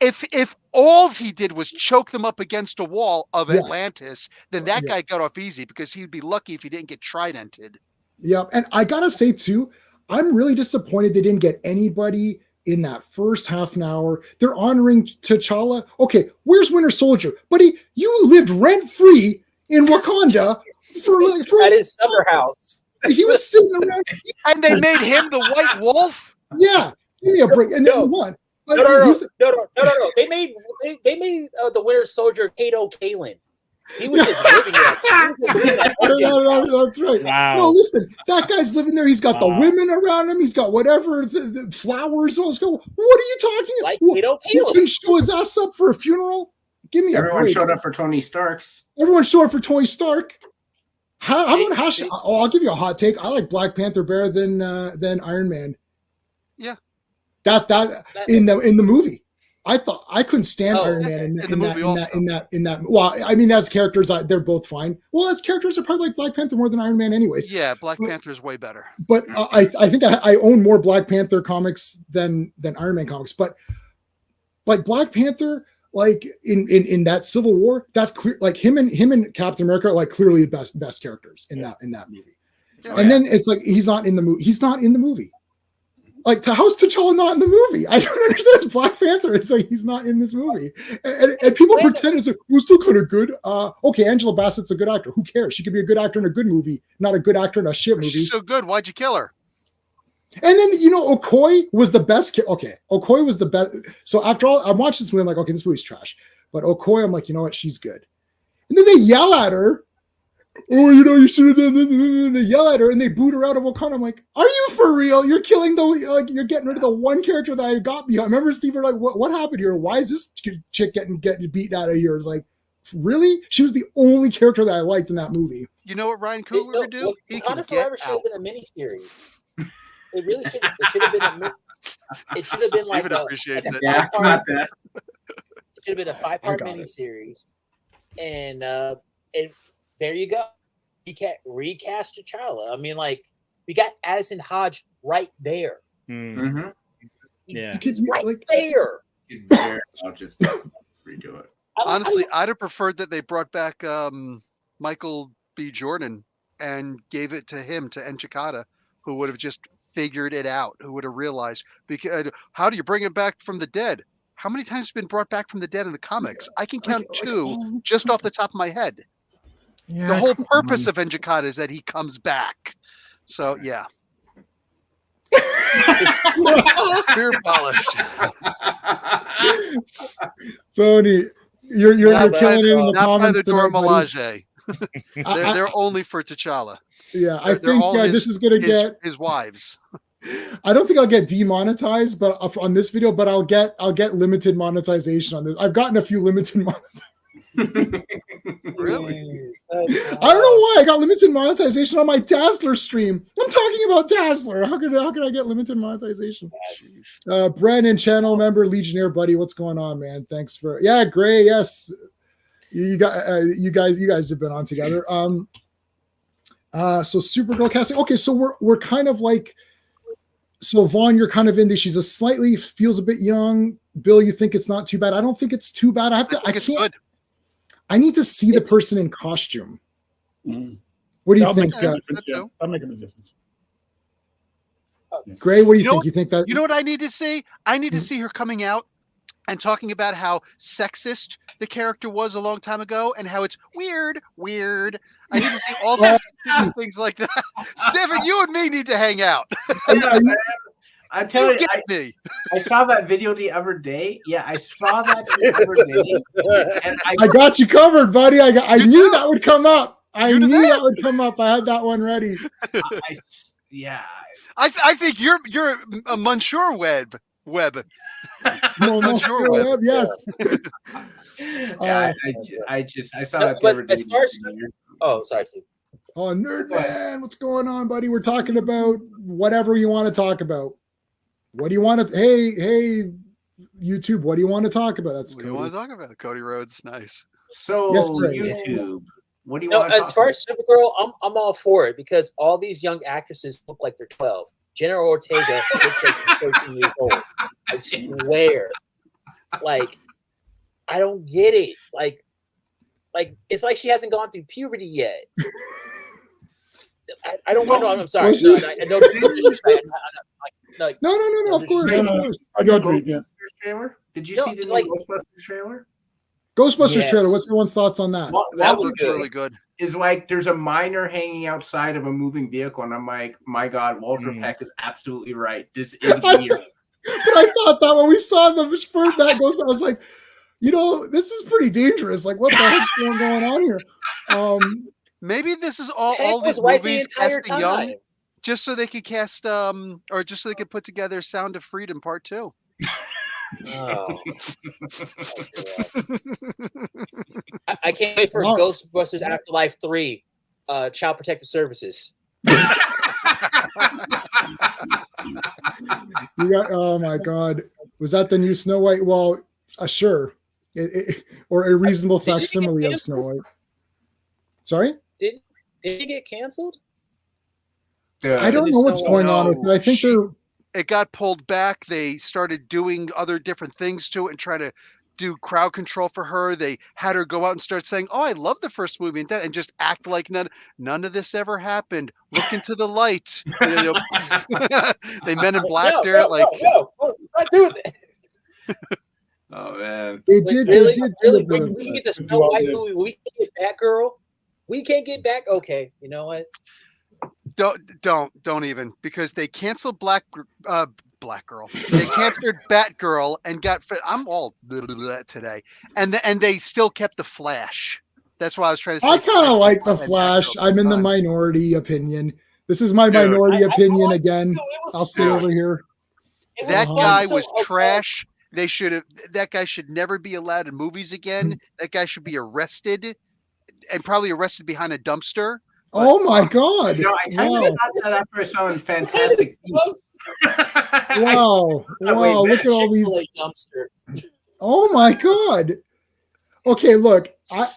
if all he did was choke them up against a wall of Atlantis, then that guy got off easy because he'd be lucky if he didn't get tridented. Yeah, and I gotta say too, I'm really disappointed they didn't get anybody in that first half an hour. They're honoring T'Challa. Okay, where's Winter Soldier, buddy? You lived rent free in Wakanda for at his summer house. He was sitting around, and they made him the White Wolf. Yeah, give me a break. And then what? No. They made the Winter Soldier Kato Kalin. He was just living there. That's right. Wow. No, listen, that guy's living there. He's got the women around him. He's got whatever, the flowers. Let's go. What are you talking about? Like Kato Kalin. He can show his ass up for a funeral. Give me Everyone a break. showed up for Tony Stark's. Everyone showed up for Tony Stark. I'll give you a hot take. I like Black Panther better than Iron Man. Yeah. That in the movie. I thought I couldn't stand Iron Man in that. Well, I mean, as characters, they're both fine. Well, as characters, I probably like Black Panther more than Iron Man, anyways. Yeah, Black Panther is way better. But I think I own more Black Panther comics than Iron Man comics. But like Black Panther, like in that Civil War, that's clear. Like him and Captain America are like clearly the best characters in that movie. Then it's like he's not in the movie. He's not in the movie. Like, how's T'Challa not in the movie? I don't understand. It's Black Panther. It's like he's not in this movie, and people pretend it's like, we're still kind of good. Okay, Angela Bassett's a good actor. Who cares? She could be a good actor in a good movie, not a good actor in a shit movie. She's so good. Why'd you kill her? And then Okoye was the best. Okay, Okoye was the best. So after all, I watched this movie. I'm like, okay, this movie's trash. But Okoye, I'm like, you know what? She's good. And then they yell at her. Oh, you should have done this. They yell at her and they boot her out of Wakanda. I'm like, are you for real? You're killing you're getting rid of the one character that I got behind. Remember, Steve, we're like, what happened here? Why is this chick getting beaten out of here? It's like, really? She was the only character that I liked in that movie. You know what Ryan Coogler would do? He Wakanda Forever should have been a miniseries. It really should. It should have been It should have been like a 5-part. It should have been a 5-part miniseries, and there you go. You can't recast T'Challa. I mean, like, we got Addison Hodge right there. Mm-hmm. Yeah, he's right there. I'll just redo it. Honestly, I'd have preferred that they brought back Michael B. Jordan and gave it to him, to N'Chaka, who would have just figured it out, who would have realized. Because how do you bring it back from the dead? How many times has it been brought back from the dead in the comics? I can count 2 just off the top of my head. Yeah, the whole purpose of N'Chaka is that he comes back. So yeah. Spear polished. Sony, you're killing it in the not comments. By the Dora Milaje. they're only for T'Challa. Yeah, I think this is gonna get his wives. I don't think I'll get demonetized, but on this video, but I'll get limited monetization on this. I've gotten a few limited monetizations. Really? I don't know why I got limited monetization on my Dazzler stream. I'm talking about Dazzler. How could I get limited monetization? Brandon, channel member, Legionnaire buddy, what's going on, man? Thanks for Gray. Yes, you guys have been on together. So Supergirl casting. Okay, so we're kind of like, so Vaughn, you're kind of in this. She's a slightly feels a bit young. Bill, you think it's not too bad? I don't think it's too bad. I can't. Good. I need to see the person in costume. What do you think? That'll make a difference. Gray, what do you think? You think that? You know what I need to see? I need to see her coming out and talking about how sexist the character was a long time ago and how it's weird. I need to see all sorts of things like that. Stephen, you and me need to hang out. I'm telling you, I saw that video the other day. Yeah, I saw that the other day. And I got you covered, buddy. I knew that would come up. I knew that would come up. I had that one ready. I think you're a Monsieur Webb. Monsieur Webb, yes. I saw that the other day. Sorry, Steve. Oh, Nerd Man, what's going on, buddy? We're talking about whatever you want to talk about. What do you want to? Hey, YouTube. What do you want to talk about? That's what do you want to talk about? Cody Rhodes, nice. So yes, YouTube. What do you want? As far as Supergirl, I'm all for it because all these young actresses look like they're 12. Jenna Ortega looks like she's 13 years old. I swear. Like, I don't get it. Like it's like she hasn't gone through puberty yet. I don't know. I'm sorry. No. Of course. I do agree. Yeah. Trailer? Did you see the Ghostbusters trailer? Ghostbusters trailer. What's everyone's thoughts on that? That was really good. Is like there's a miner hanging outside of a moving vehicle, and I'm like, my God, Walter Peck is absolutely right. This is weird. But I thought that when we saw the first that Ghostbusters, I was like, this is pretty dangerous. Like, what the heck's going on here? Maybe this is all these movies casting young, just so they could cast or just so they could put together Sound of Freedom Part 2. Oh. I can't wait for Ghostbusters Afterlife 3, Child Protective Services. Oh my God, was that the new Snow White? Well, sure, or a reasonable facsimile of Snow White. Sorry, did it get canceled? I don't know what's going on with it. I think it got pulled back. They started doing other different things to it and trying to do crowd control for her. They had her go out and start saying, "Oh, I love the first movie," and just act like none of this ever happened. Look into the light. They Men in Black there. Oh man, they did. Really, we get the Snow White movie. We can get Batgirl. We can't get back. Okay, you know what? Don't even, because they canceled Black Girl. They canceled Batgirl and I'm all today, and they still kept the Flash. That's why I was trying to say. I kind of like the Flash. I'm in the minority opinion. This is my minority opinion again. I'll stay over here. That guy was trash. That guy should never be allowed in movies again. That guy should be arrested, and probably arrested behind a dumpster. But, oh my God! I kind of thought that after I saw him Fantastic Beasts. Wow! Look at all these. Oh my God! Okay, look, I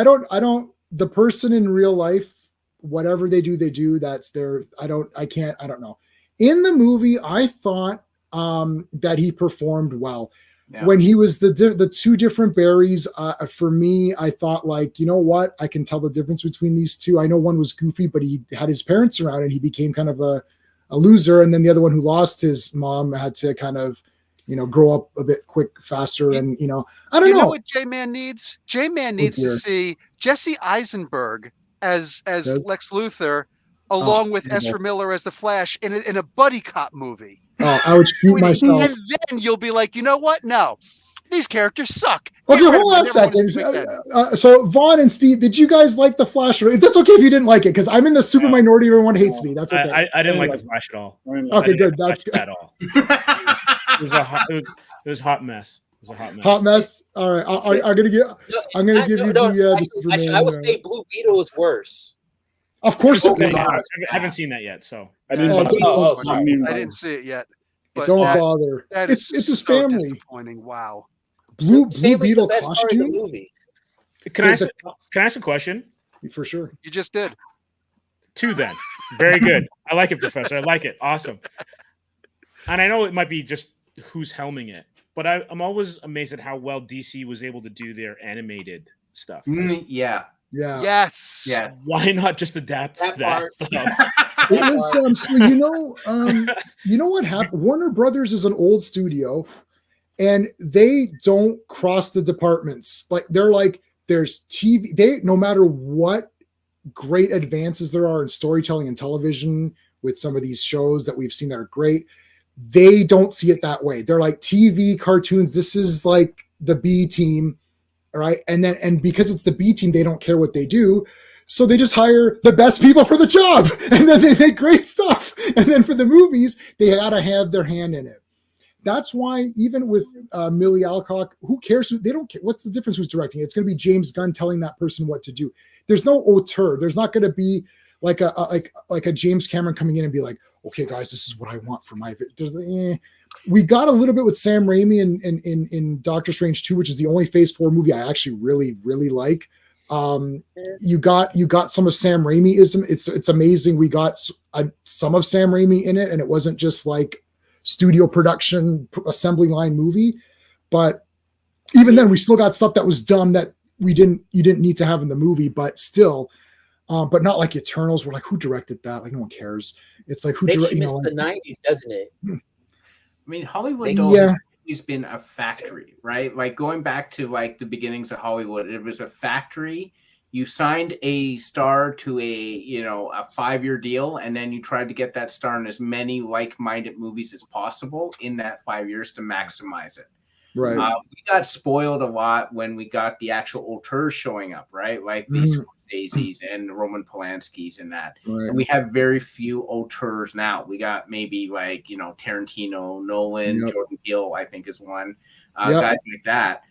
don't. The person in real life, whatever they do. That's their. I don't know. In the movie, I thought that he performed well. Yeah. When he was the two different Barrys, for me, I thought, like, you know what? I can tell the difference between these two. I know one was goofy, but he had his parents around and he became kind of a loser. And then the other one who lost his mom had to kind of, grow up a bit faster. And, I don't know. You know what J-Man needs? J-Man needs to see Jesse Eisenberg as Lex Luthor, along with Ezra Miller as the Flash in a buddy cop movie. Oh, I would shoot myself. And then you'll be like, you know what? No, these characters suck. Okay, hold on a second. So Vaughn and Steve, did you guys like the Flash? That's okay if you didn't like it, because I'm in the super minority. Everyone hates me. That's okay. I didn't like the Flash at all. Okay, good. That's good. At all. It was a hot mess. It was a hot mess. Hot mess. All right, I'm gonna give you the. I would say Blue Beetle is worse. Of course, I haven't seen that yet, so I didn't see it yet. But don't bother. It's his family. Disappointing. Wow. Blue Beetle costume. Can I ask a question? For sure. You just did. 2 then. Very good. I like it, Professor. I like it. Awesome. And I know it might be just who's helming it, but I'm always amazed at how well DC was able to do their animated stuff. Yeah. Yes. Why not just adapt that stuff? It was so you know what happened? Warner Brothers is an old studio, and they don't cross the departments. Like they're like there's TV. They no matter what great advances there are in storytelling and television with some of these shows that we've seen that are great, they don't see it that way. They're like TV cartoons. This is like the B team, right? And because it's the B team, they don't care what they do. So they just hire the best people for the job, and then they make great stuff. And then for the movies, they gotta have their hand in it. That's why even with Millie Alcock, who cares? They don't care. What's the difference who's directing? It's going to be James Gunn telling that person what to do. There's no auteur. There's not going to be like a James Cameron coming in and be like, okay, guys, this is what I want for my video. We got a little bit with Sam Raimi in Doctor Strange 2, which is the only Phase 4 movie I actually really, really like. You got some of Sam Raimi-ism. It's amazing. We got some of Sam Raimi in it, and it wasn't just like studio production assembly line movie, but even then we still got stuff that was dumb that you didn't need to have in the movie, but still but not like Eternals. We're like, who directed that? Like no one cares. It's like who directed the 90s, doesn't it? I mean, Hollywood has always been a factory, right? Like going back to like the beginnings of Hollywood, it was a factory. You signed a star to a 5-year deal, and then you tried to get that star in as many like-minded movies as possible in that 5 years to maximize it. Right. We got spoiled a lot when we got the actual auteurs showing up, right? Like these Scorsese's and Roman Polanski's and that. Right. And we have very few auteurs now. We got maybe like, Tarantino, Nolan, Jordan Peele, I think is one, guys like that.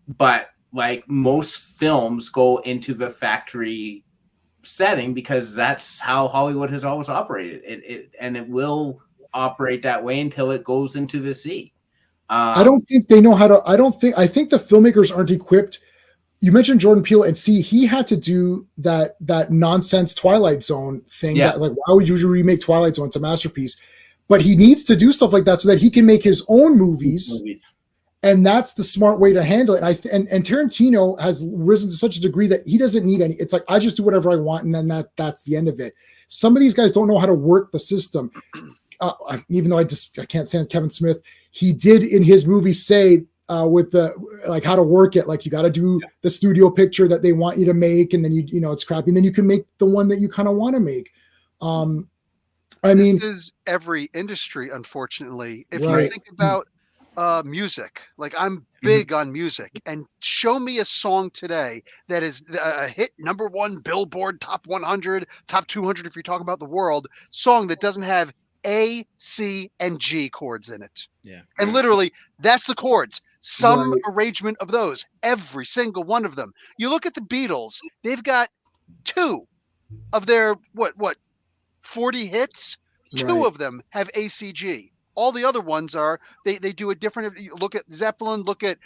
But like most films go into the factory setting because that's how Hollywood has always operated. It will operate that way until it goes into the sea. I don't think they know how to. I think the filmmakers aren't equipped. You mentioned Jordan Peele, and he had to do that nonsense Twilight Zone thing. Yeah. That, like, why would you remake Twilight Zone? It's a masterpiece. But he needs to do stuff like that so that he can make his own movies. And that's the smart way to handle it. And Tarantino has risen to such a degree that he doesn't need any. It's like, I just do whatever I want, and then that's the end of it. Some of these guys don't know how to work the system. Even though I can't stand Kevin Smith, he did in his movie say with the like how to work it. Like you got to do the studio picture that they want you to make, and then you know it's crappy, and then you can make the one that you kind of want to make. This is every industry, unfortunately. If you think about music, like I'm big on music, and show me a song today that is a hit #1 Billboard Top 100, Top 200 if you're talking about the world, song that doesn't have A, C, and G chords in it. Yeah. And literally that's the chords. Some arrangement of those, every single one of them. You look at the Beatles, they've got 2 of their 40 hits, 2 of them have ACG. All the other ones are they do a different. Look at Zeppelin, look at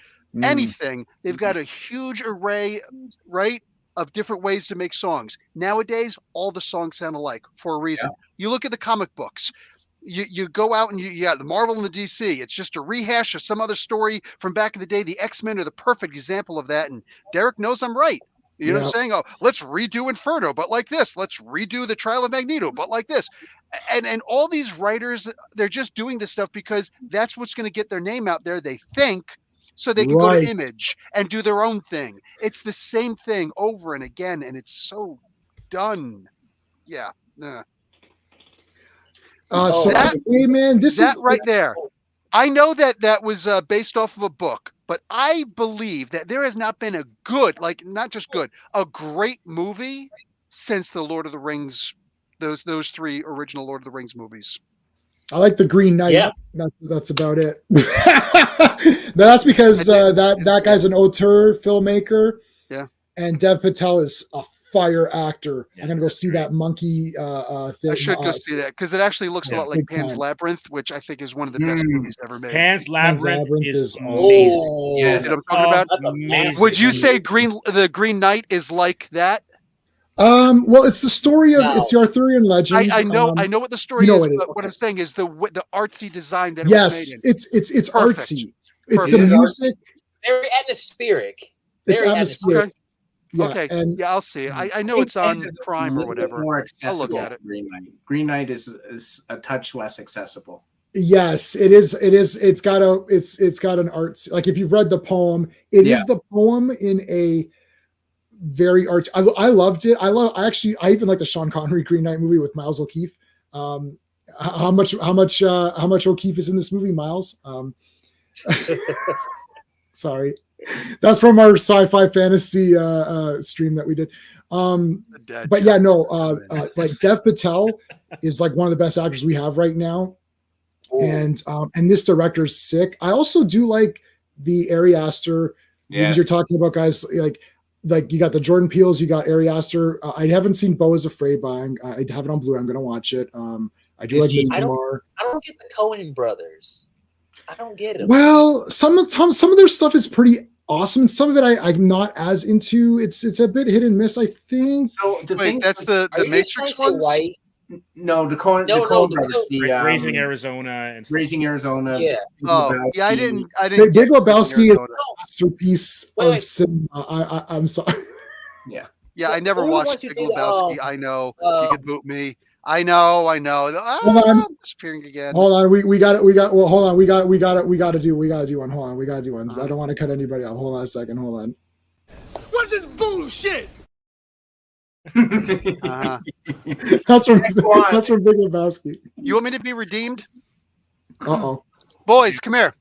anything. They've got a huge array, right, of different ways to make songs. Nowadays, all the songs sound alike for a reason. Yeah. You look at the comic books. You go out and you got the Marvel and the DC. It's just a rehash of some other story from back in the day. The X-Men are the perfect example of that. And Derek knows I'm right. You know what I'm saying? Oh, let's redo Inferno, but like this. Let's redo the Trial of Magneto, but like this. And all these writers, they're just doing this stuff because that's what's going to get their name out there, they think, so they can go to Image and do their own thing. It's the same thing over and again, and it's so done. Yeah. Hey man, this is right there. I know that was based off of a book, but I believe that there has not been a good, like not just good, a great movie since the Lord of the Rings, those 3 original Lord of the Rings movies. I like the Green Knight. Yeah. That's about it. That's because that guy's an auteur filmmaker. Yeah. And Dev Patel is a fire actor. Yeah, I'm gonna go see that monkey thing. I should go see that because it actually looks a lot like Pan's Labyrinth, which I think is one of the best movies ever made. Pan's Labyrinth is amazing. Yes. You know what I'm talking about? Amazing. Would you say the Green Knight is like that? Well, it's the story of it's the Arthurian legend. I know what the story is, but what I'm saying is the artsy design that it was made in. It's Perfect. artsy. It's the music. Very atmospheric. It's atmospheric. Yeah, okay. And I'll see it. I know it's on Prime or whatever. More accessible. I'll look at it. Green Knight is a touch less accessible. Yes, it is. It's got an art. Like if you've read the poem, it is the poem in a very art. I loved it. I even like the Sean Connery Green Knight movie with Miles O'Keefe. How much O'Keefe is in this movie, Miles? Sorry, that's from our sci-fi fantasy stream that we did. But yeah, no, like Dev Patel is like one of the best actors we have right now. And this director's sick. I also do like the Ari Aster movies you're talking about, guys. Like you got the Jordan Peele's, you got Ari Aster. I haven't seen Beau is Afraid, but I have it on Blu-ray. I'm going to watch it. I do like I don't get the Coen brothers. I don't get them. Well, some of their stuff is pretty awesome, and some of it I'm not as into. It's a bit hit and miss, I think. So that's the Matrix ones. No, the Coen brothers. Raising Arizona and Raising Arizona. Yeah. I didn't. Big Lebowski is a masterpiece of cinema. I'm sorry. Yeah. Yeah, I never watched Big Lebowski. I know you could boot me. I know. Hold on. Disappearing again. Hold on. We got it. Well, hold on. We got to do one. Hold on. We got to do one. I don't want to cut anybody off. Hold on a second. Hold on. What's this bullshit? That's from Big Lebowski. You want me to be redeemed? Uh-oh. Boys, come here.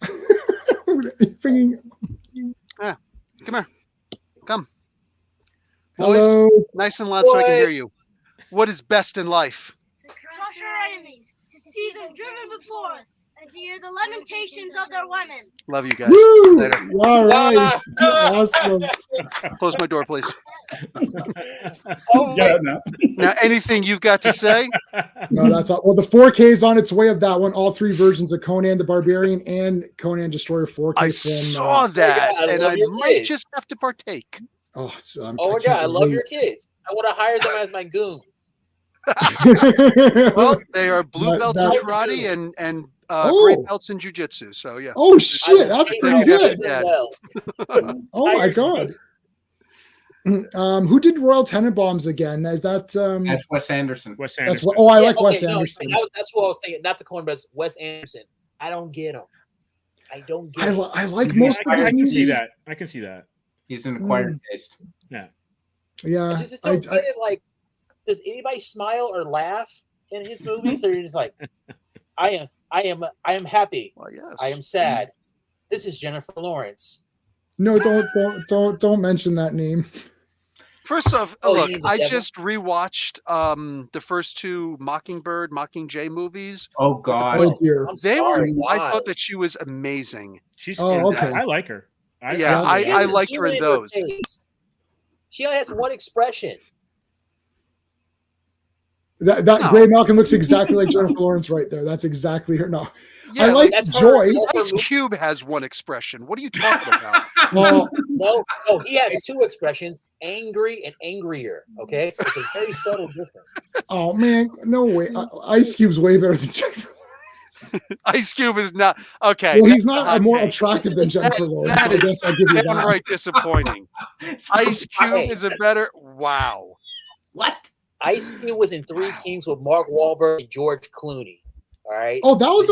Come here. Come. Boys, hello. Nice and loud so I can hear you. What is best in life? To crush our enemies, to see them driven before us, and to hear the lamentations of their women. Love you guys. Woo! Later. All right. Awesome. Close my door, please. Now, anything you've got to say? No, that's all. Well, the 4K is on its way of that one. All three versions of Conan the Barbarian and Conan Destroyer 4K. I saw that, and I might just have to partake. Oh, I love your kids. I would have hired them as my goons. Well, they are blue belts in karate and gray belts in jiu-jitsu. So yeah. Oh shit, that's pretty good. Oh my god. Who did Royal Tenenbaums again? Is that that's Wes Anderson. I like Wes Anderson. That's what I was thinking. Not the Coen brothers. Wes Anderson. I don't get him. I don't get. I like most of his movies. I can see that. He's an acquired taste. Yeah. Yeah. I just don't get it. Like, does anybody smile or laugh in his movies? Or you're just like, I am happy. Well, yes. I am sad. This is Jennifer Lawrence. No, don't mention that name. First off, look, I just rewatched the first two Mockingjay movies. Oh God, I thought that she was amazing. She's okay. I like her. I liked her in those. She only has one expression. That Gray Malkin looks exactly like Jennifer Lawrence right there. That's exactly her. No. I like Joy. Ice Cube has one expression. What are you talking about? No, he has two expressions: angry and angrier. Okay, it's a very subtle difference. Oh man, no way! Ice Cube's way better than Jennifer Lawrence. Ice Cube is not okay. Well, he's not more attractive than Jennifer Lawrence. That is downright disappointing. Ice Cube is a better. Wow. What? Ice Cube was in Three Kings with Mark Wahlberg and George Clooney. All right. Oh, that was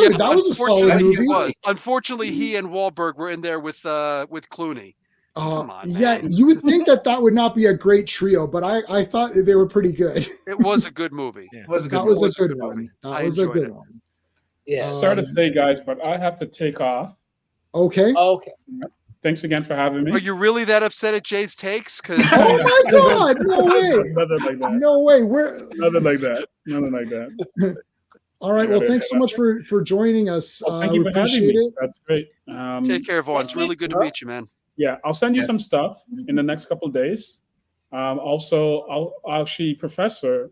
a solid movie. Unfortunately, he and Wahlberg were in there with Clooney. Come on, yeah, you would think that would not be a great trio, but I thought they were pretty good. It was a good movie. That was a good one. That was a good one. Yeah. Sorry to say, guys, but I have to take off. Okay. Okay. Thanks again for having me. Are you really that upset at Jay's takes? Oh my God! No way! Nothing like that. No way! Nothing like that. Nothing like that. All right. Well, thanks so much for joining us. Thank you for having me. That's great. Take care, Vaughn. It's really good to meet you, man. Yeah, I'll send you some stuff in the next couple of days. Also, I'll actually, Professor,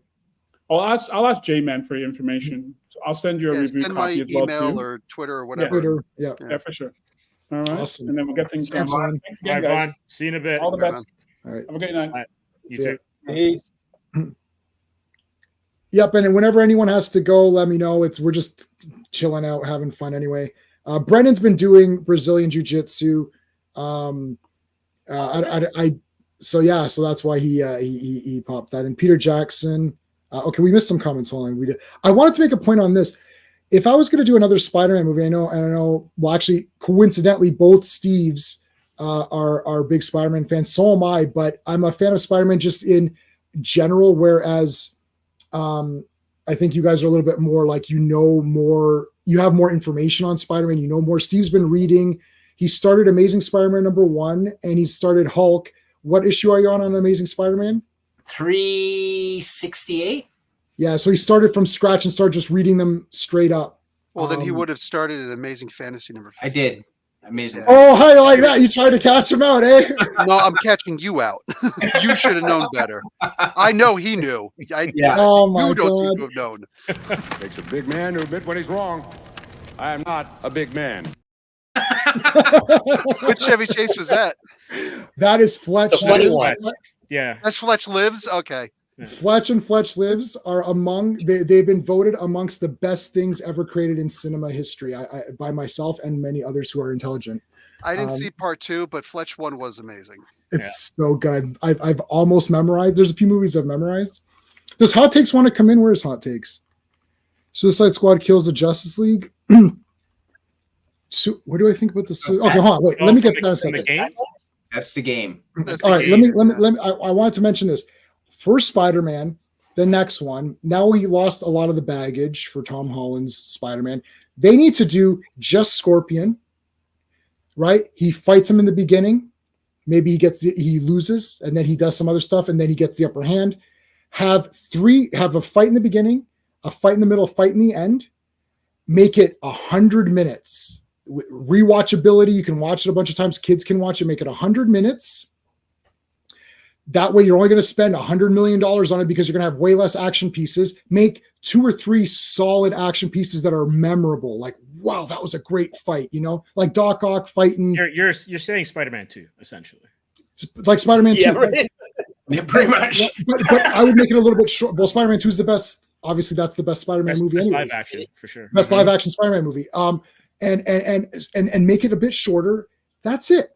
I'll ask J-Man for your information. So I'll send you a review copy as well. Send my email or Twitter or whatever. Twitter, yeah, for sure. All right. Awesome. And then we'll get things going. Thanks, Thanks again, guys. See you in a bit. All the best. All right. Have a great night. Bye. You too. Peace. Yep, and whenever anyone has to go, let me know. We're just chilling out, having fun anyway. Brendan's been doing Brazilian Jiu-Jitsu. So that's why he popped that. And Peter Jackson. Okay, we missed some comments. Hold on. I wanted to make a point on this. If I was going to do another Spider-Man movie, I know. Well, actually, coincidentally, both Steves are big Spider-Man fans. So am I, but I'm a fan of Spider-Man just in general. Whereas, I think you guys are a little bit more like more. You have more information on Spider-Man. You know more. Steve's been reading. He started Amazing Spider-Man #1, and he started Hulk. What issue are you on Amazing Spider-Man? 368. Yeah, so he started from scratch and started just reading them straight up. Well, then he would have started at Amazing Fantasy #50. I did. Amazing. Oh, how you like that? You tried to catch him out, eh? No, I'm catching you out. You should have known better. I know he knew. Oh my you don't God. seem to have known. Takes a big man to admit when he's wrong. I am not a big man. Which Chevy Chase was that? That is Fletch. Yeah. That's Fletch Lives? Okay. Fletch and Fletch Lives are they've been voted amongst the best things ever created in cinema history by myself and many others who are intelligent. I didn't see part 2, but Fletch 1 was amazing. It's so good. I've almost memorized. There's a few movies I've memorized. Does Hot Takes want to come in? Where's Hot Takes? Suicide Squad kills the Justice League. So what do I think about this? Okay, hold on. Wait, let me get that a second. That's the game. All right, let me. I wanted to mention this. First Spider-Man, the next one. Now we lost a lot of the baggage for Tom Holland's Spider-Man. They need to do just Scorpion, right? He fights him in the beginning. Maybe he loses, and then he does some other stuff, and then he gets the upper hand. Have a fight in the beginning, a fight in the middle, a fight in the end. Make it 100 minutes. Rewatchability, you can watch it a bunch of times. Kids can watch it. Make it 100 minutes. That way, you're only going to spend $100 million on it because you're going to have way less action pieces. Make 2 or 3 solid action pieces that are memorable. Like, wow, that was a great fight. Like Doc Ock fighting. You're saying Spider-Man 2, essentially. Like Spider-Man 2. Right. Yeah, pretty much. But I would make it a little bit short. Well, Spider-Man 2 is the best. Obviously, that's the best Spider-Man movie. Best anyways. live action, for sure. Best live action Spider-Man movie. And make it a bit shorter. That's it.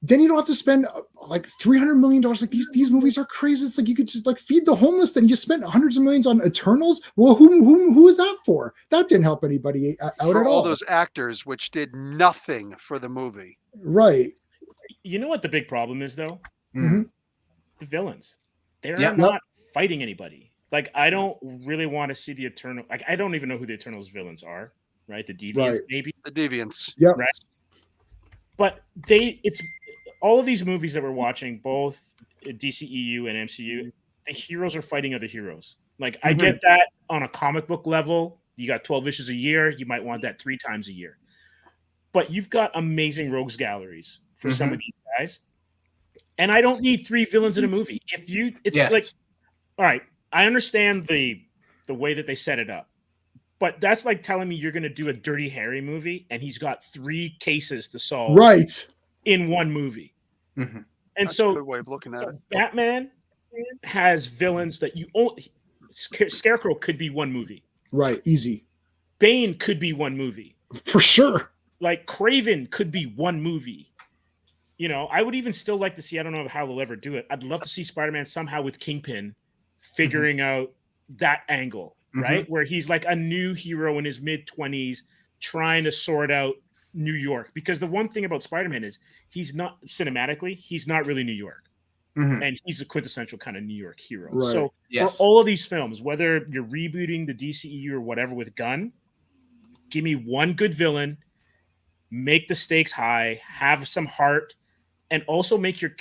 Then you don't have to spend like $300 million. Like these movies are crazy. It's like you could just like feed the homeless, and you spent hundreds of millions on Eternals. Well, who is that for? That didn't help anybody out for at all. All those actors, which did nothing for the movie. Right. You know what the big problem is, though? Mm-hmm. The villains. They're not fighting anybody. Like, I don't really want to see the Eternal. Like, I don't even know who the Eternals villains are. Right? The Deviants, maybe. The Deviants. Yeah. Right. But it's all of these movies that we're watching, both DCEU and MCU, the heroes are fighting other heroes. Like, I get that on a comic book level. You got 12 issues a year. You might want that 3 times a year. But you've got amazing rogues galleries for some of these guys. And I don't need 3 villains in a movie. Like, all right, I understand the way that they set it up. But that's like telling me you're going to do a Dirty Harry movie and he's got 3 cases to solve in one movie. Mm-hmm. And that's so a good way of looking at it. Batman has villains that you only Scarecrow could be one movie. Right. Easy. Bane could be one movie. For sure. Like Kraven could be one movie. I would even still like to see, I don't know how they'll ever do it. I'd love to see Spider-Man somehow with Kingpin figuring out that angle. Right? Where he's like a new hero in his mid-20s trying to sort out New York. Because the one thing about Spider-Man is he's not really New York. And he's a quintessential kind of New York hero. Right. So for all of these films, whether you're rebooting the DCEU or whatever with Gunn, give me one good villain, make the stakes high, have some heart, and also make your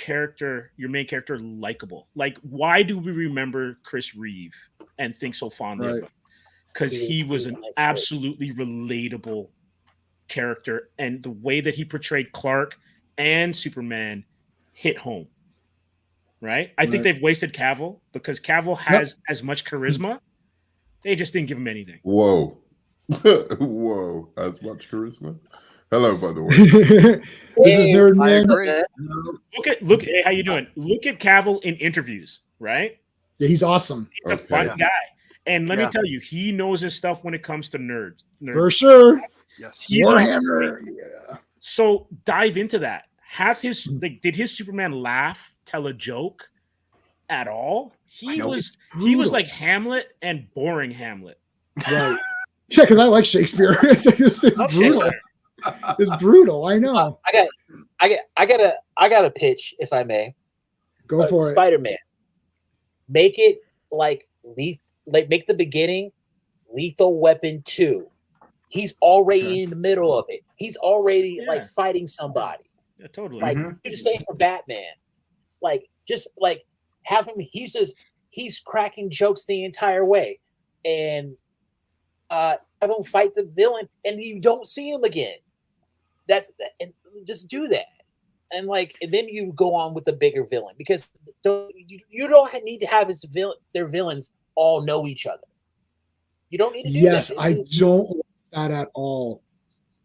main character likable. Like, why do we remember Chris Reeve and think so fondly of him? Because he was an absolutely relatable character, and the way that he portrayed Clark and Superman hit home. Right? I think they've wasted Cavill because Cavill has as much charisma. They just didn't give him anything. Whoa. Whoa. As much charisma? Hello, by the way. This is Nerd Man. Look. Hey, how you doing? Look at Cavill in interviews, right? Yeah, he's awesome. He's a fun guy, and let me tell you, he knows his stuff when it comes to nerds. For sure. Yes. Warhammer. Yeah. So dive into that. Have his did his Superman laugh, tell a joke at all? He was like Hamlet and boring Hamlet. Right. Yeah, because I like Shakespeare. It's brutal. It's brutal. I know. I got a pitch, if I may. Go for it. Spider-Man. Make it like make the beginning Lethal Weapon 2. He's already in the middle of it. He's already like fighting somebody. Yeah, totally. Like do the same for Batman. Like just like have him. He's cracking jokes the entire way, and have him fight the villain, and you don't see him again. And just do that, and then you go on with the bigger villain, because you don't need to have their villains all know each other. You don't need to do that. Yes, I don't like that at all.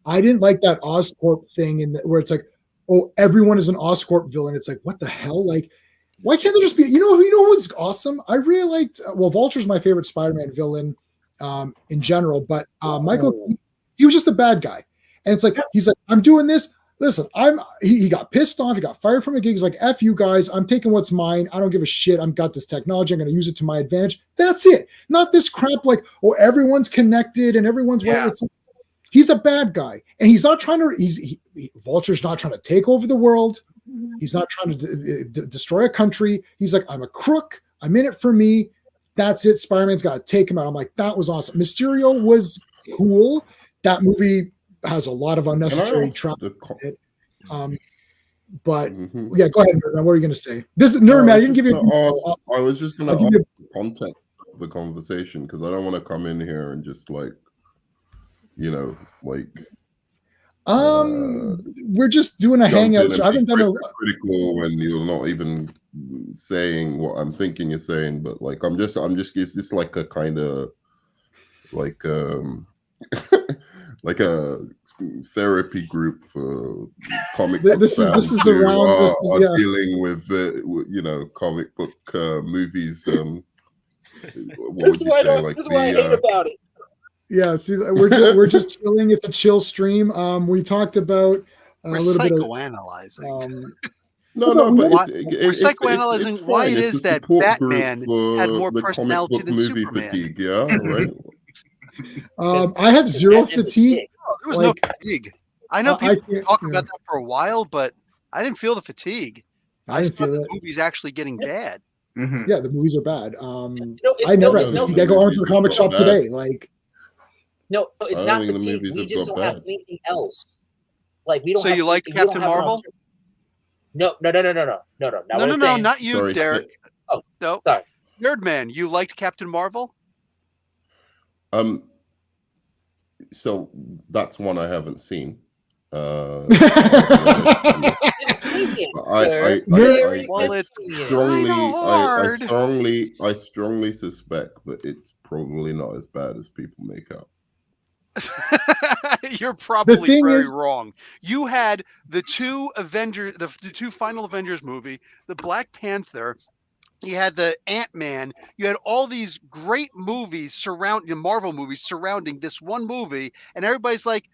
I didn't like that Oscorp thing where it's like, oh, everyone is an Oscorp villain. It's like, what the hell? Like, why can't there just be? You know who was awesome? I really liked. Vulture's my favorite Spider-Man villain in general, but Michael, he was just a bad guy. And it's like, he's like, I'm doing this. Listen, he got pissed off. He got fired from a gig. He's like, F you guys. I'm taking what's mine. I don't give a shit. I've got this technology. I'm going to use it to my advantage. That's it. Not this crap like, oh, everyone's connected and everyone's he's a bad guy. And he's not trying to, Vulture's not trying to take over the world. He's not trying to destroy a country. He's like, I'm a crook. I'm in it for me. That's it. Spider-Man's got to take him out. I'm like, that was awesome. Mysterio was cool. That movie has a lot of unnecessary trauma. But yeah, go ahead, Nerdman. What are you going to say? This is Nerdman. I didn't give you. I was just going to ask the context of the conversation, because I don't want to come in here and just like, we're just doing a hangout. So I haven't done critical when you're not even saying what I'm thinking you're saying, but like I'm just is this like a kind of like like a therapy group for comic book this is the round are dealing with comic book movies. This is what I hate about it. Yeah, see, we're just chilling. It's a chill stream. We talked about we're a little psychoanalyzing. But we're psychoanalyzing why it is that Batman had more personality than Superman. Fatigue, yeah, right. I have zero fatigue. There was no fatigue. I know people talk about that for a while, but I didn't feel the fatigue. I just thought the movie's actually getting bad. Mm-hmm. Yeah, the movies are bad. I never had fatigue. I go on to the comic shop today. No, it's not fatigue. We just don't have anything else. Like we don't. So you like Captain Marvel? No, not you, sorry, Derek. Oh, no, sorry, Nerdman. You liked Captain Marvel? So that's one I haven't seen. I strongly suspect that it's probably not as bad as people make out. You're probably very wrong. You had the two Avengers, the two final Avengers movie, the Black Panther. You had the Ant-Man. You had all these great movies surrounding Marvel movies surrounding this one movie, and everybody's like,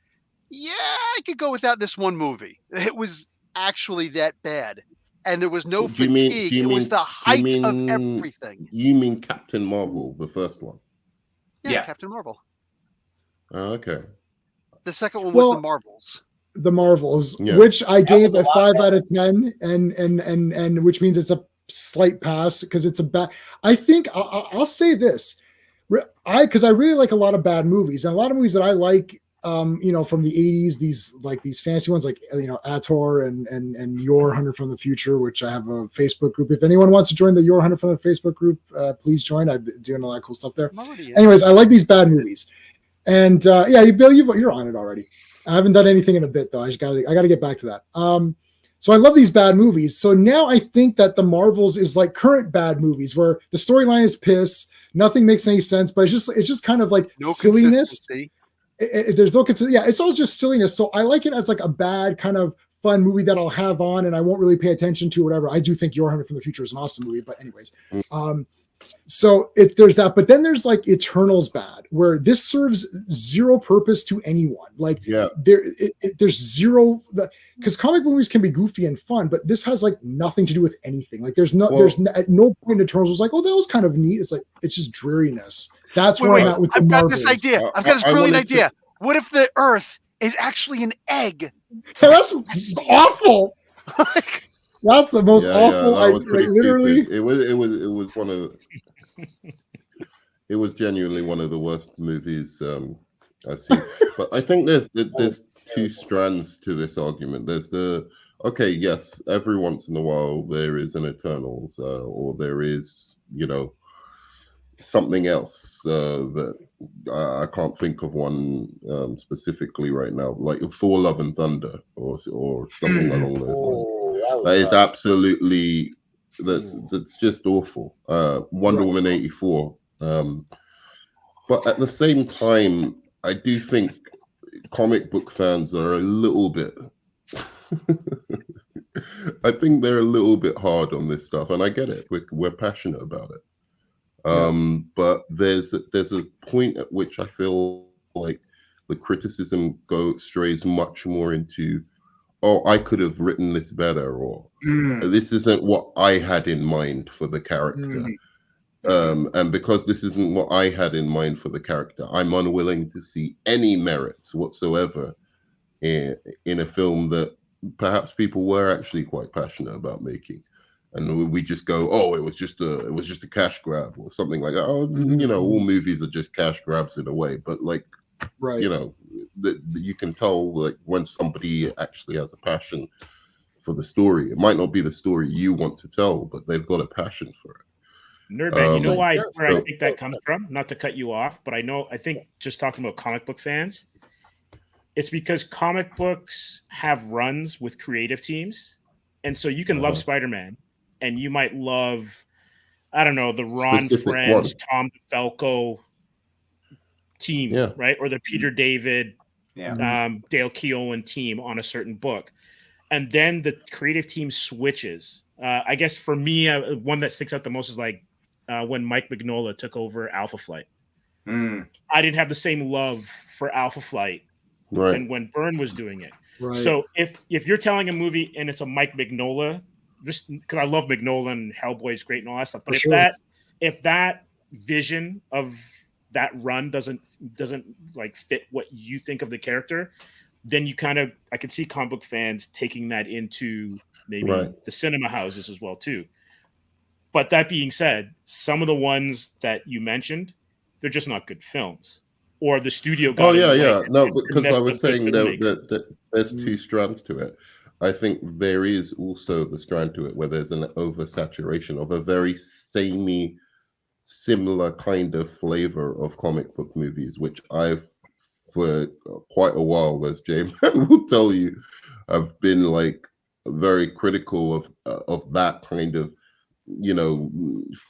"Yeah, I could go without this one movie." It was actually that bad, and there was no fatigue. It was the height of everything. You mean Captain Marvel, the first one? Yeah. Captain Marvel. Oh, okay. The second one was the Marvels. The Marvels, which I gave a 5 out of 10, and which means it's a slight pass because it's a bad. I think I'll say this, because I really like a lot of bad movies, and a lot of movies that I like, from the 80s, these fancy ones like Ator and Your Hunter from the Future, which I have a Facebook group. If anyone wants to join the Your Hunter from the Facebook group, please join. I've been doing a lot of cool stuff there. Anyways, I like these bad movies. And Bill, you're on it already. I haven't done anything in a bit though. I got to get back to that. So I love these bad movies. So now I think that the Marvels is like current bad movies where the storyline is piss, nothing makes any sense, but it's just kind of like silliness. there's no it's all just silliness. So I like it as like a bad kind of fun movie that I'll have on and I won't really pay attention to, whatever. I do think Your Hunter from the Future is an awesome movie, but anyways. So if there's that, but then there's like Eternals bad, where this serves zero purpose to anyone. Like there's zero, because comic movies can be goofy and fun, but this has like nothing to do with anything. Like there's at no point in Eternals was like, oh, that was kind of neat. It's like, it's just dreariness. That's where I'm at with the Got this idea. I've got this brilliant idea. What if the Earth is actually an egg? That's awful. That's the most awful. That was like, literally, it was one of. It was genuinely one of the worst movies I've seen. But I think there's two strands to this argument. There's yes, every once in a while there is an Eternals, or there is, something else that I can't think of one specifically right now, like Thor: Love and Thunder or something along those lines. That is absolutely that's just awful. Wonder Woman 84. But at the same time, I do think comic book fans are a little bit. I think they're a little bit hard on this stuff, and I get it. We're passionate about it. But there's a point at which I feel like the criticism strays much more into, oh, I could have written this better, or this isn't what I had in mind for the character. And because this isn't what I had in mind for the character, I'm unwilling to see any merits whatsoever in a film that perhaps people were actually quite passionate about making. And we just go, oh, it was just a cash grab or something like that. Oh, all movies are just cash grabs in a way. But like, you can tell like when somebody actually has a passion for the story. It might not be the story you want to tell, but they've got a passion for it. Nerdman, you know where I think that comes from? Not to cut you off, but I think just talking about comic book fans, it's because comic books have runs with creative teams. And so you can love Spider-Man and you might love, I don't know, the Ron Frenz, Tom DeFalco team, right? Or the Peter David, Dale Keown team on a certain book. And then the creative team switches. I guess for me, one that sticks out the most is like when Mike Mignola took over Alpha Flight. I didn't have the same love for Alpha Flight than when Byrne was doing it. So if you're telling a movie and it's a Mike Mignola, just because I love Mignola and Hellboy's great and all that stuff, but if that vision of that run doesn't like fit what you think of the character, then I could see comic book fans taking that into maybe the cinema houses as well too. But that being said, some of the ones that you mentioned, they're just not good films. Or the studio got no, because I was saying that there's two strands to it. I think there is also the strand to it where there's an oversaturation of a very samey, similar kind of flavor of comic book movies, which I've for quite a while, as J-Man will tell you, I've been like very critical of that kind of,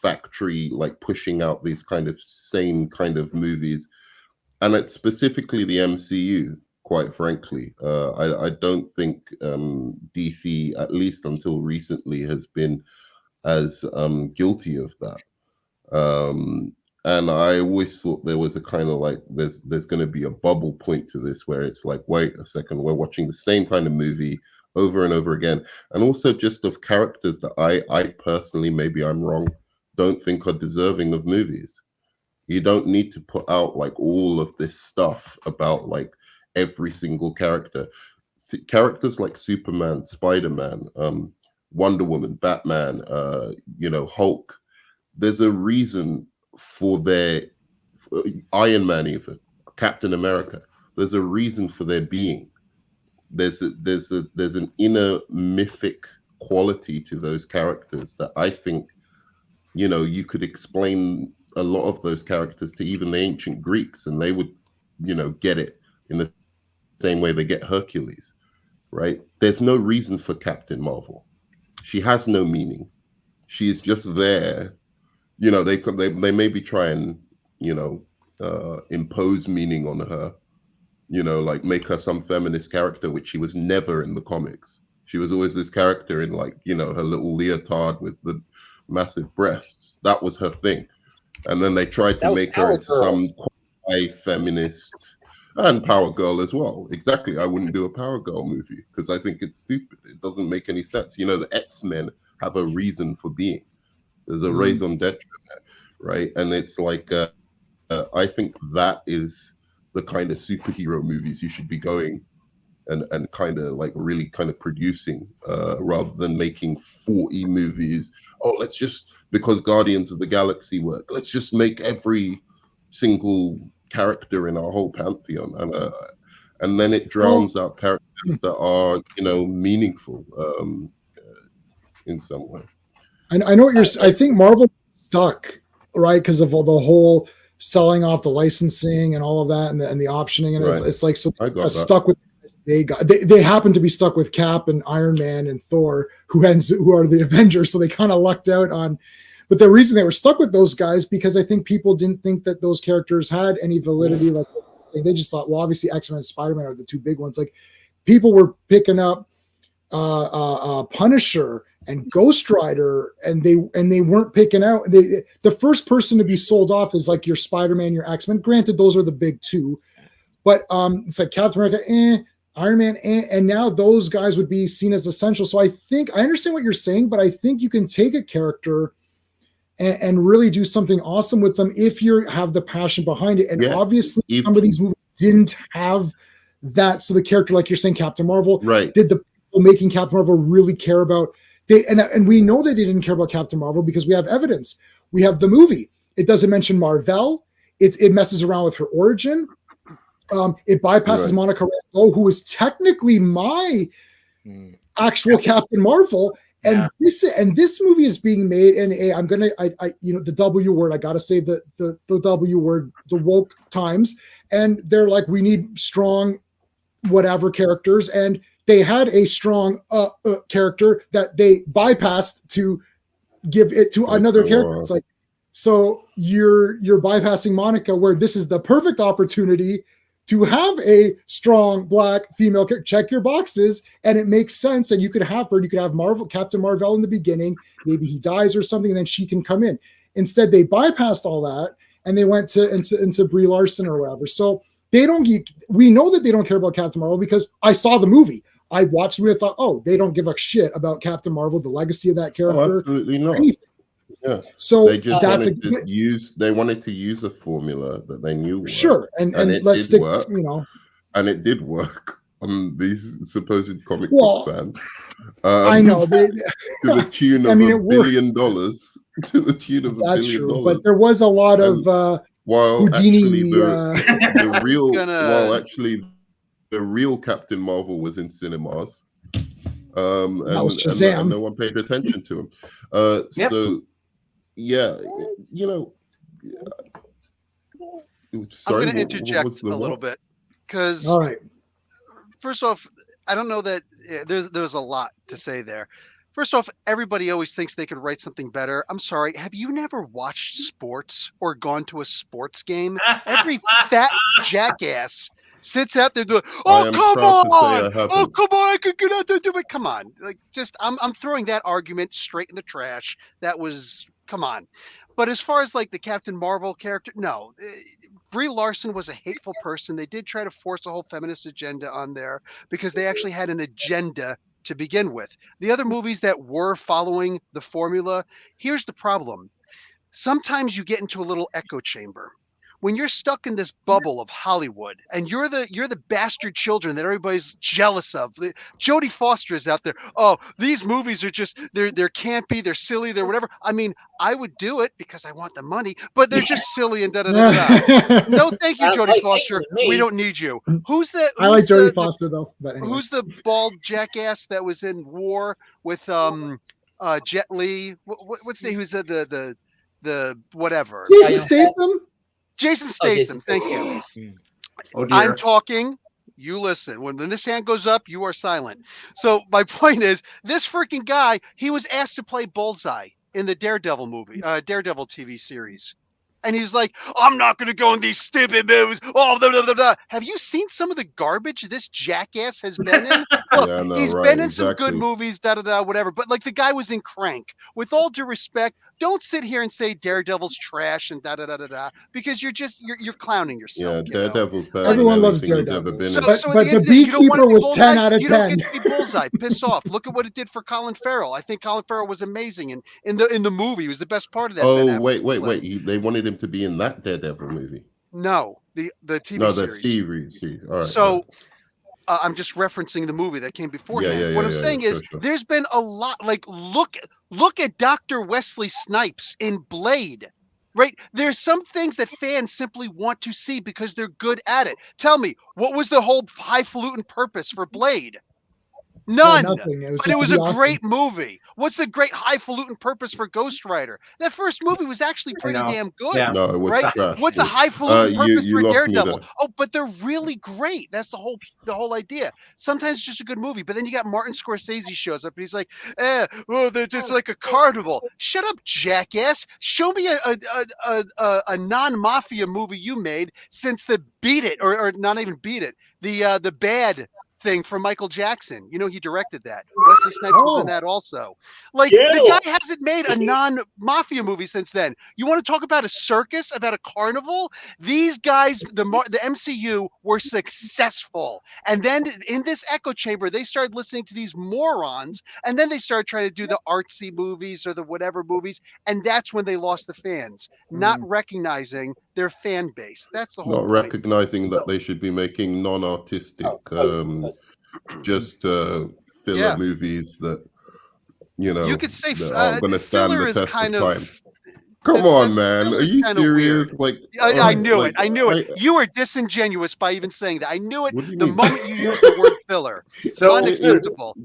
factory, like pushing out these kind of same kind of movies. And it's specifically the MCU, quite frankly. I don't think DC, at least until recently, has been as guilty of that. And I always thought there was a kind of like, there's going to be a bubble point to this where it's like, wait a second, we're watching the same kind of movie over and over again. And also just of characters that I personally, maybe I'm wrong, don't think are deserving of movies. You don't need to put out like all of this stuff about like every single character. Characters like Superman, Spider-Man, Wonder Woman, Batman, Hulk. There's a reason for their Iron Man, even Captain America. There's a reason for their being. There's an inner mythic quality to those characters that I think, you could explain a lot of those characters to even the ancient Greeks, and they would, get it in the same way they get Hercules, right? There's no reason for Captain Marvel. She has no meaning. She is just there. They maybe try and impose meaning on her, You know, like make her some feminist character, which she was never in the comics. She was always this character in like, you know, her little leotard with the massive breasts. That was her thing. And then they tried to make her into some feminist and Power Girl as well. Exactly. I wouldn't do a Power Girl movie because I think it's stupid. It doesn't make any sense. You know, the X-Men have a reason for being. There's a raison d'etre there, right? And it's like, I think that is the kind of superhero movies you should be going and kind of like really kind of producing rather than making 40 movies. Oh, let's just, because Guardians of the Galaxy work, let's just make every single character in our whole pantheon, and then it drowns out characters that are, you know, meaningful in some way. I know what you're. I think Marvel stuck, right, because of all the whole selling off the licensing and all of that, and the optioning, and it's like so stuck with. They happen to be stuck with Cap and Iron Man and Thor, who are the Avengers, so they kind of lucked out on. But the reason they were stuck with those guys because I think people didn't think that those characters had any validity. Like they just thought, well, obviously X-Men and Spider-Man are the two big ones. Like people were picking up Punisher and Ghost Rider, and they weren't picking out. The first person to be sold off is like your Spider-Man, your X-Men. Granted, those are the big two, but it's like Captain America, Iron Man, and now those guys would be seen as essential. So I think I understand what you're saying, but I think you can take a character and really do something awesome with them if you have the passion behind it. And obviously, some of these movies didn't have that. So the character, like you're saying, Captain Marvel, did the people making Captain Marvel really care about? And we know that they didn't care about Captain Marvel because we have evidence. We have the movie. It doesn't mention Marvel. It messes around with her origin. It bypasses Monica Rambeau, who is technically my actual Captain Marvel. And this movie is being made, and I'm gonna, the W word. I gotta say the W word, the woke times, and they're like, we need strong, whatever characters, and they had a strong character that they bypassed to give it to another character. It's like, so you're bypassing Monica, where this is the perfect opportunity to have a strong black female character. Check your boxes, and it makes sense. And you could have her. You could have Captain Marvel in the beginning. Maybe he dies or something, and then she can come in. Instead, they bypassed all that, and they went into Brie Larson or whatever. So they don't. We know that they don't care about Captain Marvel because I saw the movie. I watched it and thought, oh, they don't give a shit about Captain Marvel, the legacy of that character. Oh, absolutely not. Anything. Yeah. So they just wanted to use a formula that they knew worked. Sure, and it let's stick, work, and it did work on these supposed comic book fans. I know to the tune of $1 billion. To the tune of $1 billion. That's true, but there was a lot of Houdini. The real Captain Marvel was in cinemas. That was Shazam. And no one paid attention to him. So, yeah, you know. I'm going to interject a little bit because, all right. First off, I don't know that there's a lot to say there. First off, everybody always thinks they could write something better. I'm sorry. Have you never watched sports or gone to a sports game? Every fat jackass sits out there doing, oh, come on. Oh, come on. I could get out there and do it. Come on. Like, just, I'm throwing that argument straight in the trash. That was, come on. But as far as like the Captain Marvel character, no. Brie Larson was a hateful person. They did try to force a whole feminist agenda on there because they actually had an agenda to begin with. The other movies that were following the formula, here's the problem. Sometimes you get into a little echo chamber. When you're stuck in this bubble of Hollywood and you're the bastard children that everybody's jealous of. Jodie Foster is out there. Oh, these movies are just they're campy, they're silly, they're whatever. I mean, I would do it because I want the money, but they're just silly and da da da da. No, thank you, Jodie Foster. We don't need you. Who's I like Jodie Foster though. But anyway. Who's the bald jackass that was in War with Jet Li? What's the name? Who's the whatever? Jason Statham. Jason Statham, thank you. I'm talking, you listen. When this hand goes up, you are silent. So my point is, this freaking guy, he was asked to play Bullseye in the Daredevil movie, Daredevil TV series. And he's like, I'm not going to go in these stupid movies. Oh, blah, blah, blah, blah. Have you seen some of the garbage this jackass has been in? Look, Yeah, no, he's right, been in some good exactly. movies, whatever. But like the guy was in Crank. With all due respect, don't sit here and say Daredevil's trash and because you're clowning yourself. Yeah, Daredevil's better Everyone than loves anything he's Daredevil. ever been So, in. But so at the end the of the day, you don't want Beekeeper to be was bullseye. 10 out of You don't 10. get to be bullseye. Piss off. Look at what it did for Colin Farrell. I think Colin Farrell was amazing in the movie. He was the best part of that. Oh, Ben Affleck wait. film. They wanted him to be in that Daredevil movie. No, the TV No, the series. series. All right. So I'm just referencing the movie that came beforehand. What I'm saying is, sure. there's been a lot. Like, look at Dr. Wesley Snipes in Blade. Right? There's some things that fans simply want to see because they're good at it. Tell me, what was the whole highfalutin purpose for Blade? None. Nothing. It was But just it was to a be awesome. great movie. What's the great highfalutin purpose for Ghost Rider? That first movie was actually pretty damn good. Yeah. No, it was Right? trash. What's the highfalutin purpose you for lost me Daredevil? there. Oh, but they're really great. That's the whole idea. Sometimes it's just a good movie, but then you got Martin Scorsese shows up and he's like, they're just like a carnival. Shut up, jackass. Show me a non-mafia movie you made since the Beat It, or not even Beat It, the Bad thing from Michael Jackson. You know, he directed that. Wesley Snipes was in that also. Like, the guy hasn't made a non-mafia movie since then. You want to talk about a circus, about a carnival? These guys, the MCU, were successful. And then in this echo chamber, they started listening to these morons, and then they started trying to do the artsy movies or the whatever movies, and that's when they lost the fans, not recognizing their fan base. That's the whole Not point. recognizing that they should be making non-artistic, just filler movies that you could say aren't going to stand the test of time. Come That's on, man. Are you serious? Weird. Like, I knew it. I knew it. You were disingenuous by even saying that. I knew it the mean? moment you used the word filler. So unacceptable.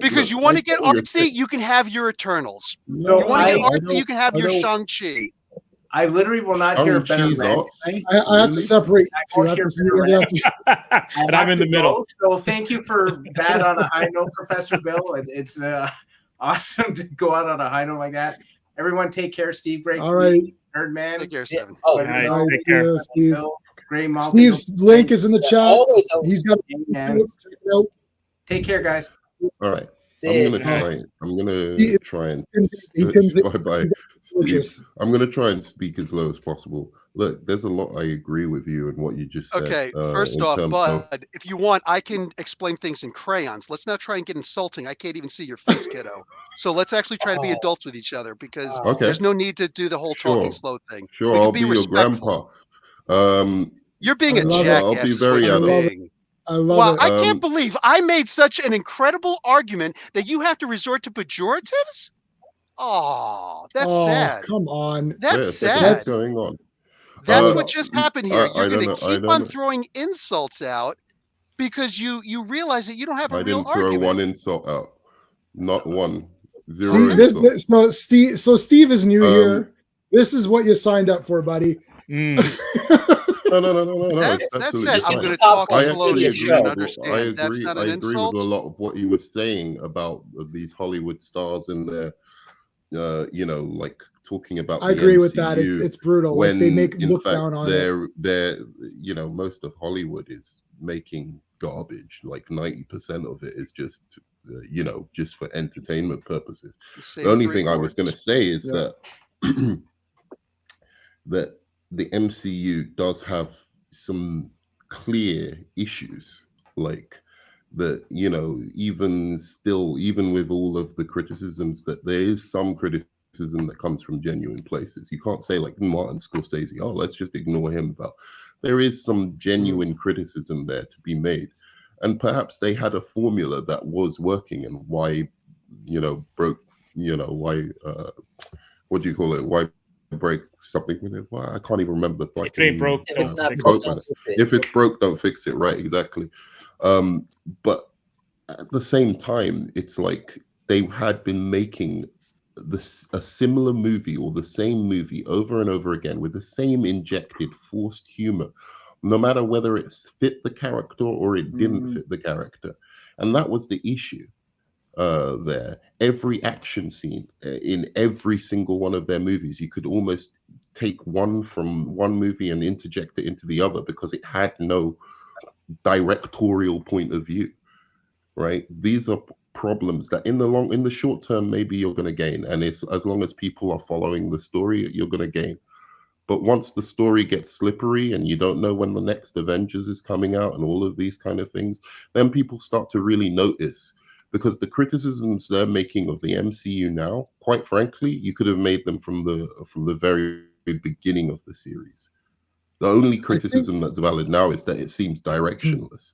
Because you want to get artsy, you can have your Eternals. So you want to get artsy, you can have your Shang-Chi. I literally will not hear a better rant. I have to separate. And I'm in the middle. So thank you for that on a high note, Professor Bill. It's awesome to go out on a high note like that. Everyone take care. Steve, great. All right. Nerd man. Take care, Stephen. Take care. Steve. Great mom. Steve's link is in the chat. He's got Take care, guys. All right. I'm gonna try and bye-bye. Steve, I'm gonna try and speak as low as possible. Look, there's a lot I agree with you and what you just said. Okay, first off, but if you want, I can explain things in crayons. Let's not try and get insulting. I can't even see your face, kiddo. So let's actually try to be adults with each other, because there's no need to do the whole talking slow thing. Sure, I'll be your grandpa. You're being a jackass. I'll be very adult. I love it. I can't believe I made such an incredible argument that you have to resort to pejoratives. Oh, that's sad. Come on. That's sad. What's going on? That's what just happened here. You're going to keep on know. throwing insults out because you realize that you don't have a I real didn't argument. throw one insult out. Not one. Zero. So Steve is new here. This is what you signed up for, buddy. No. That's it. I'm going to talk slow so you can understand. I agree not an insult. with a lot of what you were saying about these Hollywood stars and their, like talking about. I agree with that. It's brutal. When, like they make in look fact, down on it. they're, most of Hollywood is making garbage. Like 90% of it is just, just for entertainment purposes. The only thing I was going to say is that that the MCU does have some clear issues, like that, even with all of the criticisms, that there is some criticism that comes from genuine places. You can't say like Martin Scorsese, oh, let's just ignore him. There is some genuine criticism there to be made. And perhaps they had a formula that was working, and why, broke, why, what do you call it? Why break something with it? Well, I can't even remember the if it ain't broke, if it's not broke, don't fix it. If it's broke, don't fix it. Right, exactly. But at the same time, it's like they had been making a similar movie or the same movie over and over again with the same injected forced humor, no matter whether it fit the character or it didn't fit the character. And that was the issue. There, every action scene in every single one of their movies, you could almost take one from one movie and interject it into the other because it had no directorial point of view, right? These are problems that in the short term, maybe you're going to gain. And it's as long as people are following the story, you're going to gain. But once the story gets slippery and you don't know when the next Avengers is coming out and all of these kind of things, then people start to really notice, because the criticisms they're making of the MCU now, quite frankly, you could have made them from the very beginning of the series. The only criticism that's valid now is that it seems directionless,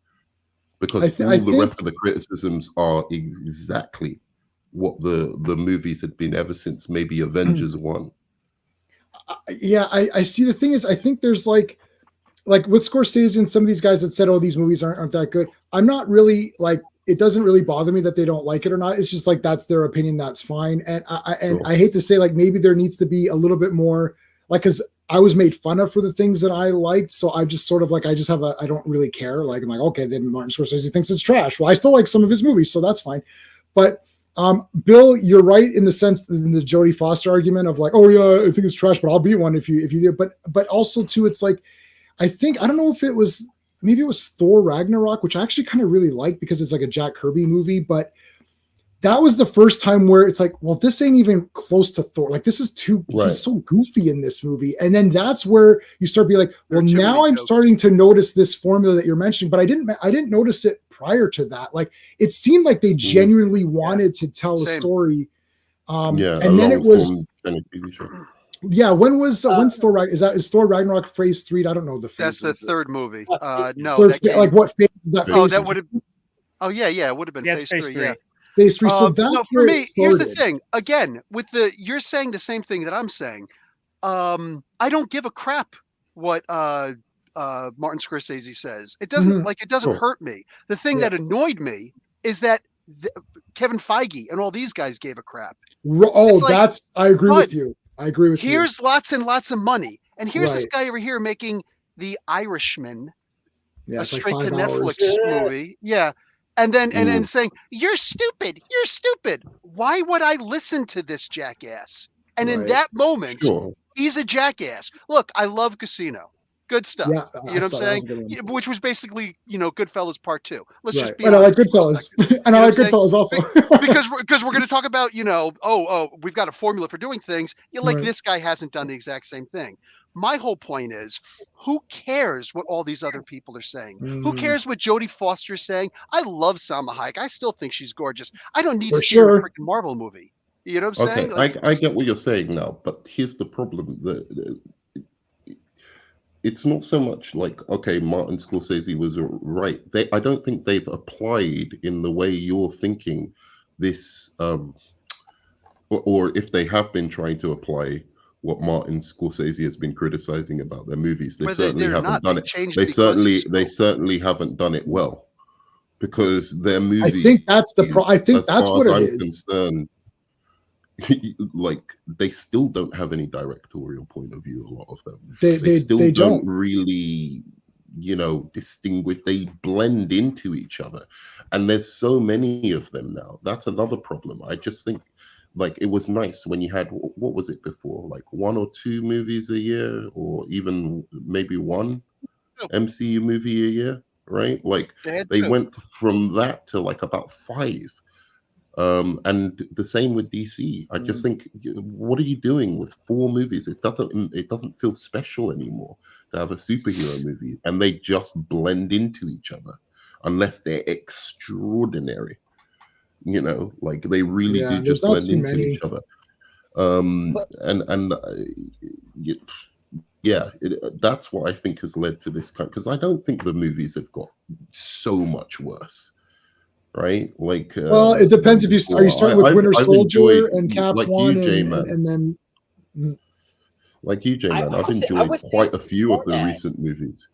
because all the rest of the criticisms are exactly what the movies had been ever since maybe Avengers 1. Yeah, I see. The thing is, I think there's like with Scorsese and some of these guys that said, oh, these movies aren't that good. I'm not really like, it doesn't really bother me that they don't like it or not. It's just like, that's their opinion. That's fine. And I hate to say, like, maybe there needs to be a little bit more, like, because I was made fun of for the things that I liked. So I just sort of like, I don't really care. Like, I'm like, okay, then Martin Scorsese thinks it's trash. Well, I still like some of his movies, so that's fine. But Bill, you're right in the sense, in the Jodie Foster argument of like, oh yeah, I think it's trash, but I'll be one if you do. But also too, it's like, I don't know if it was, maybe it was Thor Ragnarok, which I actually kind of really liked because it's like a Jack Kirby movie, but that was the first time where it's like, well, this ain't even close to Thor. Like, this is he's so goofy in this movie. And then that's where you start being like, well, now I'm starting to notice this formula that you're mentioning, but I didn't notice it prior to that. Like, it seemed like they genuinely wanted to tell a story. And then it was, when's Thor Ragnarok? Is Thor Ragnarok phase 3? I don't know the phase. That's the third movie. No, like what phase is that? Oh, that would have. Oh yeah, it would have been phase 3. Yeah. Phase 3. So that's for me. Here's the thing. Again, you're saying the same thing that I'm saying. I don't give a crap what Martin Scorsese says. It doesn't it doesn't hurt me. The thing that annoyed me is that Kevin Feige and all these guys gave a crap. I agree with you. I agree with you. Here's lots and lots of money, and here's this guy over here making The Irishman, a straight to Netflix movie. Yeah. And then and saying, you're stupid. Why would I listen to this jackass? And in that moment, he's a jackass. Look, I love Casino. Good stuff. Yeah, you know what I'm saying? Which was basically, Goodfellas Part 2. Let's just be honest. I like Goodfellas. And I like Goodfellas also. because we're going to talk about, we've got a formula for doing things. This guy hasn't done the exact same thing. My whole point is, who cares what all these other people are saying? Who cares what Jodie Foster's saying? I love Salma Hayek. I still think she's gorgeous. I don't need to see a freaking Marvel movie. You know what I'm saying? I get what you're saying now, but here's the problem. It's not so much like, okay, Martin Scorsese was right. I don't think they've applied in the way you're thinking this, or if they have been trying to apply what Martin Scorsese has been criticizing about their movies, they certainly haven't done it. They certainly haven't done it well, because their movies. I think that's that's what it is. Concerned, like, they still don't have any directorial point of view. A lot of them, they still don't really, distinguish. They blend into each other, and there's so many of them now. That's another problem. I just think, like, it was nice when you had, what was it before, like 1 or 2 movies a year, or even maybe 1 MCU movie a year, right? Like, they went from that to like about 5. And the same with DC. I just think, what are you doing with 4 movies? It doesn't feel special anymore to have a superhero movie, and they just blend into each other unless they're extraordinary. Like, they really do just blend into each other. That's what I think has led to this kind, because I don't think the movies have got so much worse. Right, like, well, it depends if you starting with Winter Soldier and Cap like 1 and then like you, J-Man. I've enjoyed quite a few of the recent movies.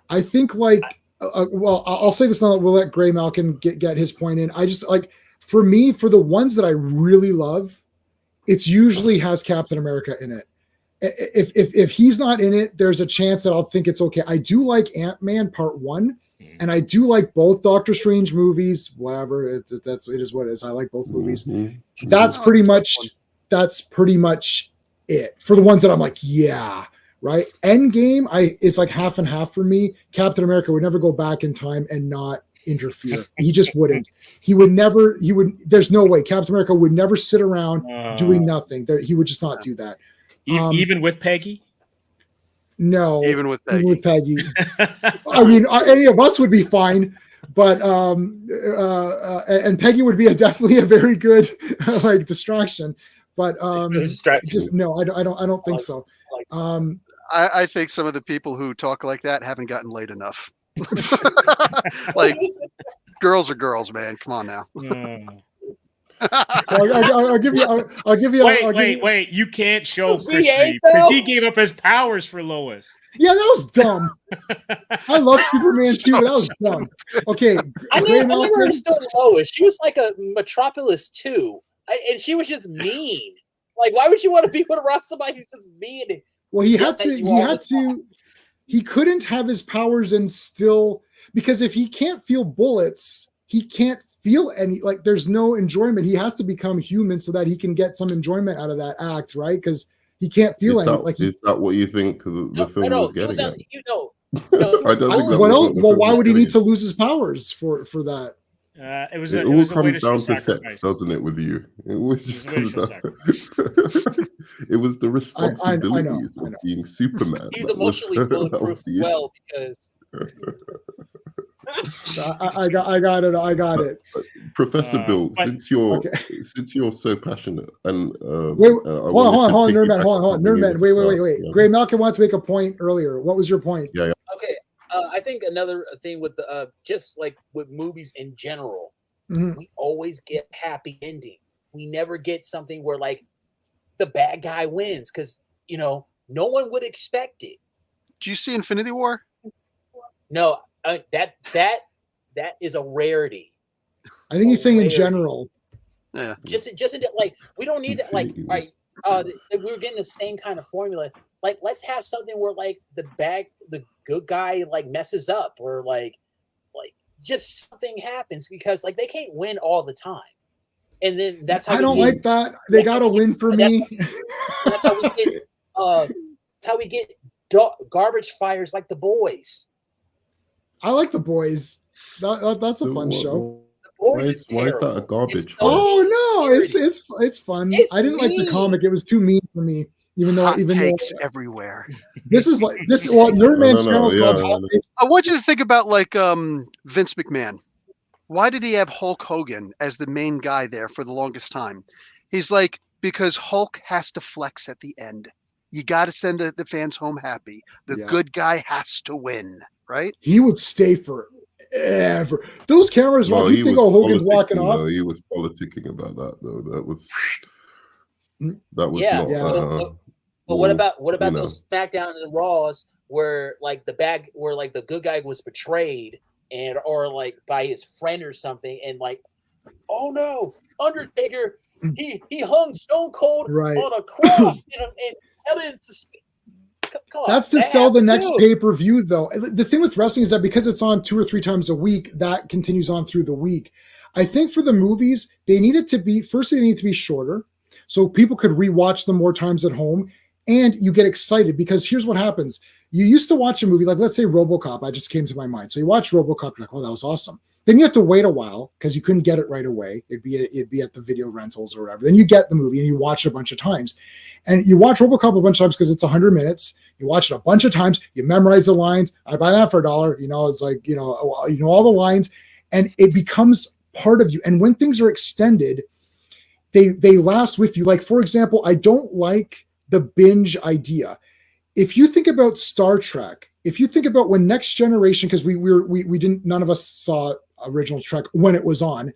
I think, like, well, I'll say this now. We'll let Gray Malkin get his point in. I just, like, for me, for the ones that I really love, it's usually has Captain America in it. If he's not in it, there's a chance that I'll think it's okay. I do like Ant-Man Part 1. And I do like both Doctor Strange movies. Whatever, it is what it is. I like both movies. That's pretty much it. For the ones that I'm like, yeah, right. Endgame, it's like half and half for me. Captain America would never go back in time and not interfere. He just wouldn't. He would never. He would. There's no way. Captain America would never sit around doing nothing. He would just not do that. Even with Peggy. No, even with Peggy. Even with Peggy. I mean, any of us would be fine, but and Peggy would be definitely a very good like distraction. But just no, I don't think so. I think some of the people who talk like that haven't gotten laid enough. Like, girls are girls, man. Come on now. I'll give you. Wait! You can't show Christy because he gave up his powers for Lois. Yeah, that was dumb. I love Superman too. That was dumb. Okay, I never understood Lois. She was like a Metropolis too, and she was just mean. Like, why would you want to be around somebody who's just mean? Well, he couldn't have his powers and still, because if he can't feel bullets, he can't feel any, like, there's no enjoyment. He has to become human so that he can get some enjoyment out of that act, right? Because he can't feel anything. Is that what you think the film was getting at? I don't think what else? Well, why would he need to lose his powers for that? It all comes down to sex, doesn't it? With you, it always just comes down. It was the responsibilities of being Superman. He's emotionally bulletproof as well because. I got it. Professor Bill, since you're so passionate and hold on, Nerdman, wait. Gray Malcolm wanted to make a point earlier. What was your point? Yeah. Okay, I think another thing with the just like with movies in general, we always get happy ending. We never get something where like the bad guy wins because no one would expect it. Do you see Infinity War? No. That is a rarity. I think he's saying in general. Yeah. Just like we don't need that. Like, all right, we were getting the same kind of formula. Like, let's have something where like the good guy like messes up, or like just something happens because like they can't win all the time. And then that's how I don't like that. They gotta win for me. That's how we get. That's how we get garbage fires like The Boys. I like The Boys. That's a fun show. Why is that a garbage? It's fun. I didn't like the comic. It was too mean for me. Even though takes everywhere. This is like this. Well, Nerdman's channel is called Hot Takes. I want you to think about like Vince McMahon. Why did he have Hulk Hogan as the main guy there for the longest time? He's like, because Hulk has to flex at the end. You got to send the fans home happy. The good guy has to win. Right? He would stay forever. Those cameras, if you think Hogan's walking off. He was politicking about that, though. That was not. But what about those SmackDown and Raws where like the good guy was betrayed or like by his friend or something, and like, oh no, Undertaker, he hung Stone Cold on a cross and held it in suspense. That's to sell the next pay-per-view, though. The thing with wrestling is that because it's on 2 or 3 times a week, that continues on through the week. I think for the movies, they need to be shorter so people could rewatch them more times at home, and you get excited because here's what happens. You used to watch a movie, like let's say RoboCop, I just came to my mind. So you watch RoboCop, you're like, oh, that was awesome. Then you have to wait a while because you couldn't get it right away. It'd be at the video rentals or whatever. Then you get the movie and you watch it a bunch of times. And you watch RoboCop a bunch of times because it's 100 minutes. You watch it a bunch of times. You memorize the lines. I buy that for $1. It's like, all the lines. And it becomes part of you. And when things are extended, they last with you. Like, for example, I don't like the binge idea. If you think about Star Trek, if you think about when Next Generation, because we didn't, none of us saw original Trek when it was on,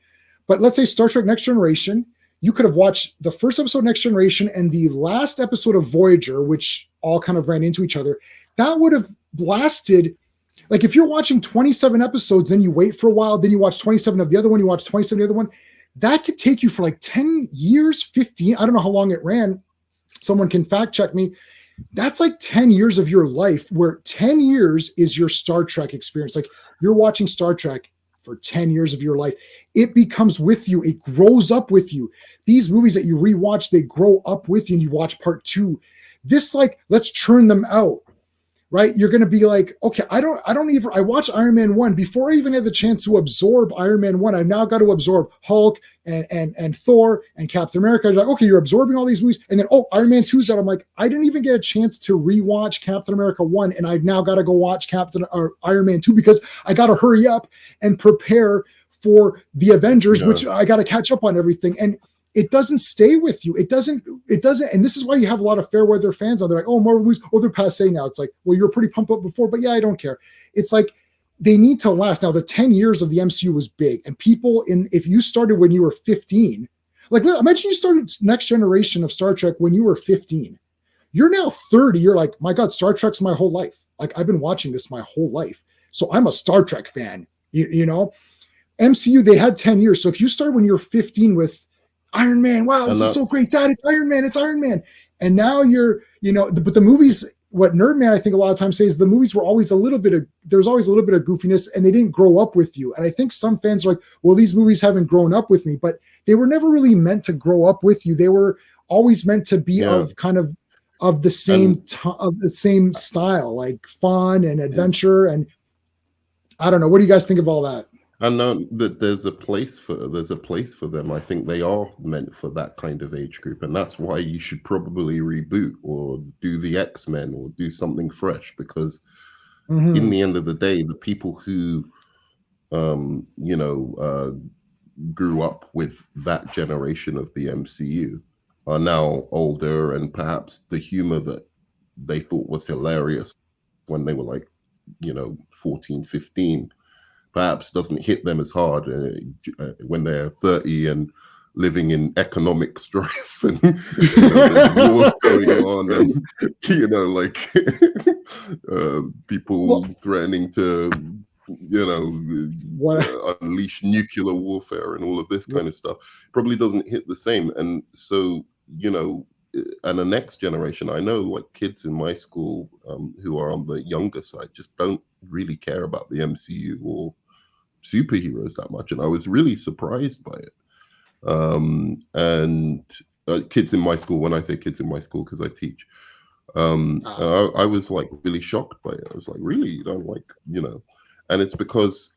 but let's say Star Trek Next Generation, you could have watched the first episode of Next Generation and the last episode of Voyager, which all kind of ran into each other. That would have lasted, like if you're watching 27 episodes, then you wait for a while, then you watch 27 of the other one, you watch 27 of the other one. That could take you for like 10 years, 15. I don't know how long it ran. Someone can fact check me. That's like 10 years of your life, where 10 years is your Star Trek experience. Like you're watching Star Trek for 10 years of your life, it becomes with you. It grows up with you. These movies that you rewatch, they grow up with you, and you watch part 2. This, like, let's churn them out. Right? You're going to be like, okay, I watched Iron Man 1 before I even had the chance to absorb Iron Man 1. I've now got to absorb Hulk and Thor and Captain America. You're like, okay, you're absorbing all these movies. And then, Iron Man 2's out. I'm like, I didn't even get a chance to rewatch Captain America 1. And I've now got to go watch Iron Man 2 because I got to hurry up and prepare for the Avengers, which I got to catch up on everything. And it doesn't stay with you. It doesn't. And this is why you have a lot of fair weather fans out there like, Marvel movies, they're passe now. It's like, well, you were pretty pumped up before, but yeah, I don't care. It's like, they need to last. Now, the 10 years of the MCU was big. And people if you started when you were 15, like, imagine you started Next Generation of Star Trek when you were 15. You're now 30. You're like, my God, Star Trek's my whole life. Like, I've been watching this my whole life. So I'm a Star Trek fan, you know? MCU, they had 10 years. So if you started when you're 15 with Iron Man, wow, this is so great, Dad, it's Iron Man. And now but the movies, what Nerdman, I think a lot of times says, the movies were always there's always a little bit of goofiness, and they didn't grow up with you. And I think some fans are like, well, these movies haven't grown up with me, but they were never really meant to grow up with you. They were always meant to be of the same style, like fun and adventure. And I don't know. What do you guys think of all that? I know that there's a place for them. I think they are meant for that kind of age group, and that's why you should probably reboot or do the X-Men or do something fresh, because in the end of the day, the people who grew up with that generation of the MCU are now older, and perhaps the humor that they thought was hilarious when they were like 14, 15 perhaps doesn't hit them as hard when they're 30 and living in economic strife and there's wars going on, and people threatening to unleash nuclear warfare and all of this kind of stuff. Probably doesn't hit the same. And so and the next generation, I know, like, kids in my school who are on the younger side just don't really care about the MCU or superheroes that much, and I was really surprised by it. And kids in my school, when I say kids in my school, because I teach, I was like really shocked by it. I was like, really, you don't like, and it's because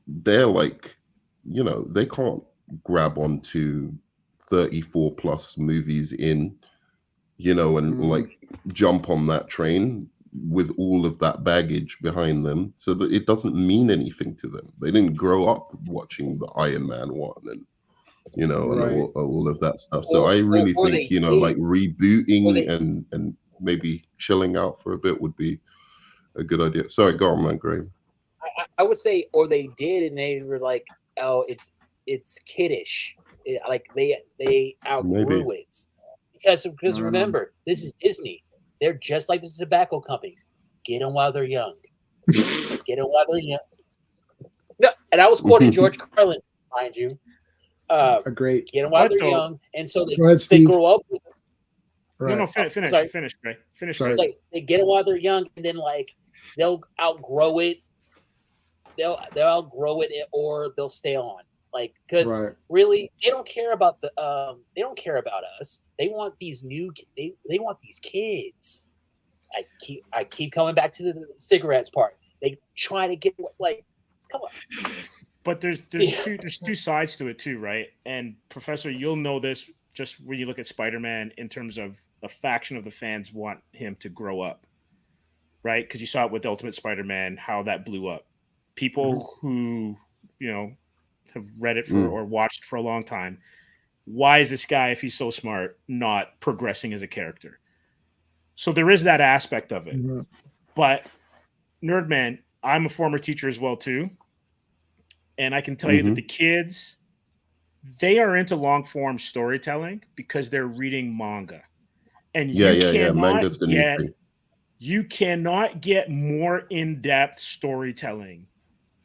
they're like, they can't grab onto 34 plus movies and like jump on that train with all of that baggage behind them, so that it doesn't mean anything to them. They didn't grow up watching the Iron Man 1 and and all of that stuff. So I really think like rebooting and maybe chilling out for a bit would be a good idea. Sorry, go on, man, Graham. I would say, or they did, and they were like, oh, it's kiddish. Like they outgrew it because remember, this is Disney. They're just like the tobacco companies. Get them while they're young. Get them while they're young. No, and I was quoting George Carlin, mind you. Great. Get them while they're young, and so they grow up with them. Right. No, finish, Ray. Finish. Like, they get them while they're young, and then like they'll outgrow it. They'll outgrow it, or they'll stay on. Like, because really, they don't care about they don't care about us. They want these they want these kids. I keep coming back to the cigarettes part. They try to get, like, come on. But there's two sides to it too, right? And Professor, you'll know this just when you look at Spider-Man in terms of a faction of the fans want him to grow up, right? Because you saw it with Ultimate Spider-Man, how that blew up. People who have read it for or watched for a long time. Why is this guy, if he's so smart, not progressing as a character? So there is that aspect of it. But Nerdman, I'm a former teacher as well too, and I can tell you that the kids, they are into long form storytelling because they're reading manga, and manga's the new thing. You cannot get more in depth storytelling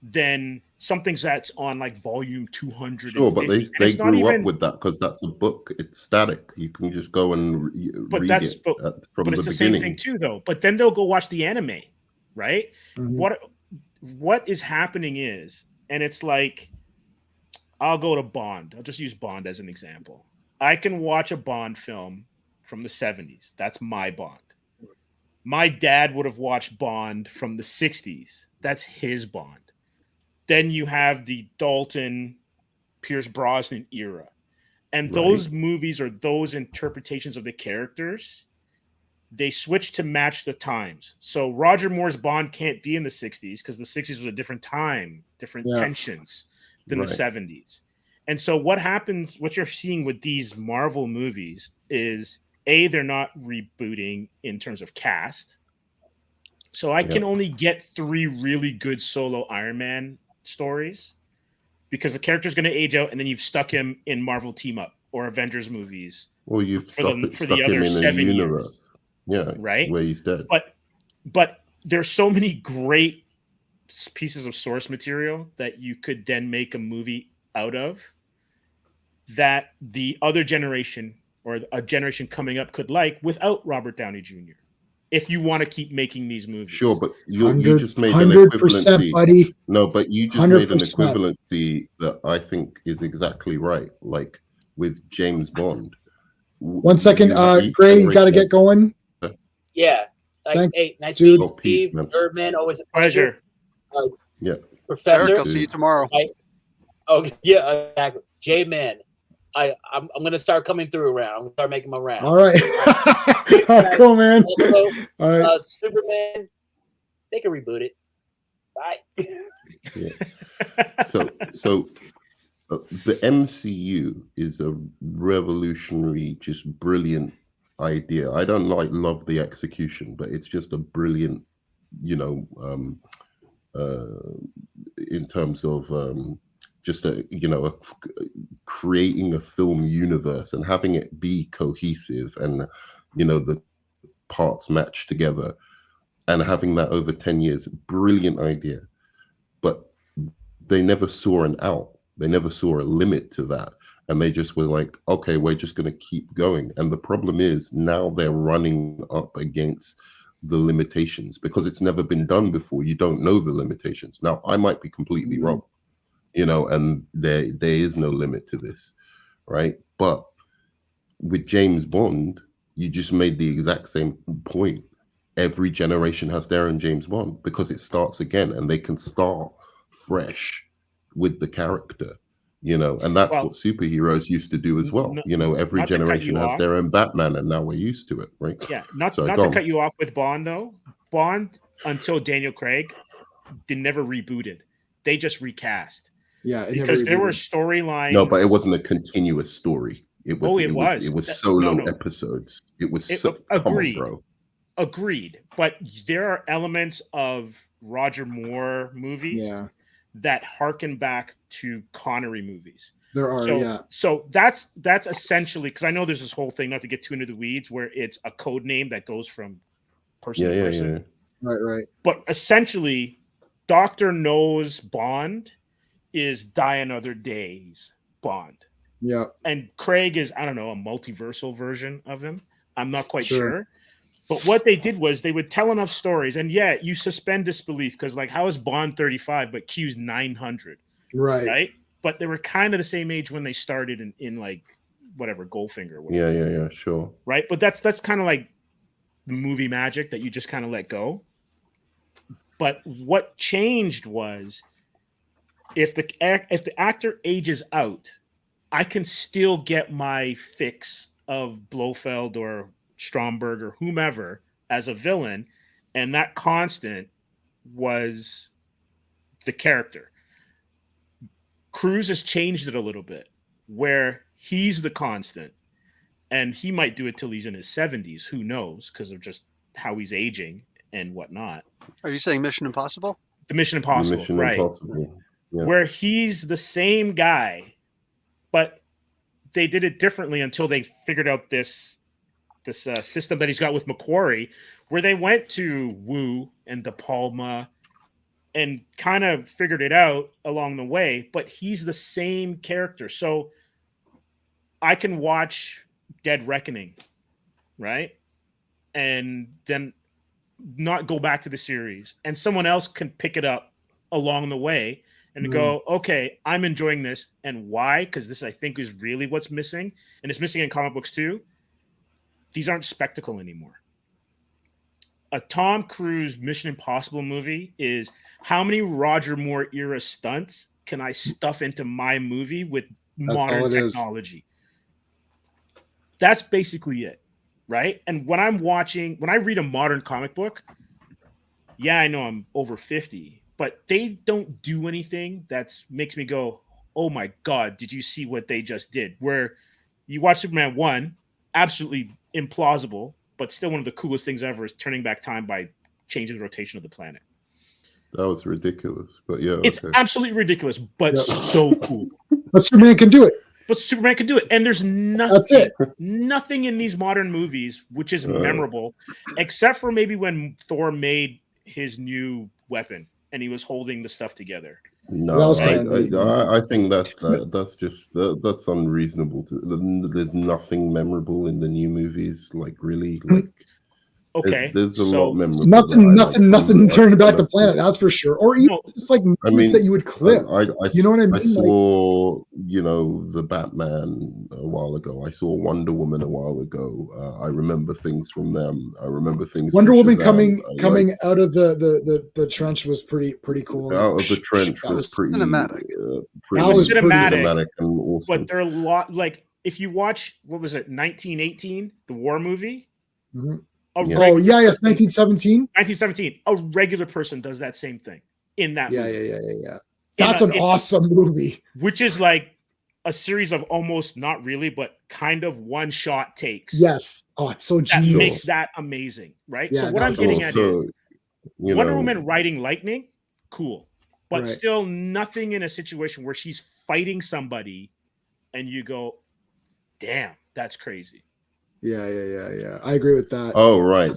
than something that's on like volume 200. Sure, but they grew up with that because that's a book. It's static. You can just go and read it from the beginning. The same thing too, though. But then they'll go watch the anime, right? What is happening is And it's like, I'll go to Bond. I'll just use Bond as an example. I can watch a Bond film from the 70s. That's my Bond. My dad would have watched Bond from the 60s. That's his Bond. Then you have the Dalton, Pierce Brosnan era. And those movies or those interpretations of the characters, they switch to match the times. So Roger Moore's Bond can't be in the 60s because the 60s was a different time, different tensions than the 70s. And so what happens, what you're seeing with these Marvel movies is, A, they're not rebooting in terms of cast. So I can only get 3 really good solo Iron Man stories because the character's going to age out, and then you've stuck him in Marvel Team Up or Avengers movies. Or you've stuck him in 7 a universe. Years, right? Where he's dead. But there's so many great pieces of source material that you could then make a movie out of that the other generation or a generation coming up could like without Robert Downey Jr. If you want to keep making these movies. Sure, but you just made an equivalency. Buddy. No, but you just 100%. Made an equivalency that I think is exactly right. Like with James Bond. 1 second, Gray, you got to get going. Yeah. Hey, nice to meet you, Steve. Birdman, always a pleasure. Professor, Eric, I'll see you tomorrow. Yeah, exactly. J-Man, I'm going to start coming through around. I'm going to start making my round. All right. Cool, man. Also, all right. Superman, they can reboot it. Bye. So the MCU is a revolutionary, just brilliant idea. I don't love the execution, but it's just a brilliant, in terms of just creating a film universe and having it be cohesive and the parts match together and having that over 10 years. Brilliant idea, but they never saw an out. They never saw a limit to that. And they just were like, okay, we're just going to keep going. And the problem is now they're running up against the limitations because it's never been done before. You don't know the limitations. Now, I might be completely wrong, and there is no limit to this, right? But with James Bond, you just made the exact same point. Every generation has their own James Bond because it starts again and they can start fresh with the character. And that's what superheroes used to do as well. Every generation has their own Batman, and now we're used to it, right? Yeah, not to cut you off with Bond, though. Bond, until Daniel Craig, never rebooted. They just recast. Yeah, because there were storylines. No, but it wasn't a continuous story. It was solo episodes. It was agreed, bro. Agreed. But there are elements of Roger Moore movies that harken back to Connery movies. There are, So that's essentially, because I know there's this whole thing, not to get too into the weeds, where it's a code name that goes from person to person. Yeah. Right. But essentially, Dr. No's Bond is Die Another Day's Bond. Yeah. And Craig is, I don't know, a multiversal version of him. I'm not quite sure. But what they did was they would tell enough stories, and you suspend disbelief because, like, how is Bond 35 but Q's 900? Right. But they were kind of the same age when they started in like whatever Goldfinger. Whatever. Yeah, sure. Right, but that's kind of like the movie magic that you just kind of let go. But what changed was if the actor ages out, I can still get my fix of Blofeld or Stromberg or whomever as a villain, and that constant was the character. Cruise has changed it a little bit where he's the constant, and he might do it till he's in his 70s, who knows, because of just how he's aging and whatnot. Are you saying Mission Impossible? The Mission Impossible, Impossible. Yeah. Where he's the same guy, but they did it differently until they figured out this system that he's got with Macquarie, where they went to Wu and De Palma and kind of figured it out along the way, but he's the same character. So I can watch Dead Reckoning, right? And then not go back to the series, and someone else can pick it up along the way and go, okay, I'm enjoying this. And why? Because this, I think, is really what's missing. And it's missing in comic books too. These aren't spectacle anymore. A Tom Cruise Mission Impossible movie is how many Roger Moore era stunts can I stuff into my movie with modern technology? That's basically it, right? And when I read a modern comic book, yeah, I know I'm over 50, but they don't do anything that makes me go, oh my God, did you see what they just did? Where you watch Superman 1, absolutely implausible, but still one of the coolest things ever is turning back time by changing the rotation of the planet. That was ridiculous, but yeah. It's absolutely ridiculous, but so cool. But Superman can do it. And there's nothing in these modern movies which is memorable, except for maybe when Thor made his new weapon and he was holding the stuff together. No, I think that's unreasonable. There's nothing memorable in the new movies, like really. Like, okay, there's a lot memorable. Nothing turning back the planet. That's for sure. Or even just like movies that you would clip. You know what I mean? I saw, the Batman a while ago. I saw Wonder Woman a while ago. I remember things from them. I remember things. Wonder Woman coming out of the trench was pretty cool. Out of the trench was pretty cinematic. That was cinematic, and awesome. But there are a lot. Like if you watch, what was it, 1918, the war movie. Mm-hmm. Yes, 1917. 1917. A regular person does that same thing in that movie. Yeah. That's an awesome movie. Which is like a series of almost not really, but kind of one-shot takes. Yes. Oh, it's so genius. That makes that amazing, right? Yeah, so what I'm getting at is Wonder Woman riding lightning, cool. But still nothing in a situation where she's fighting somebody and you go, damn, that's crazy. Yeah. I agree with that. Oh, right.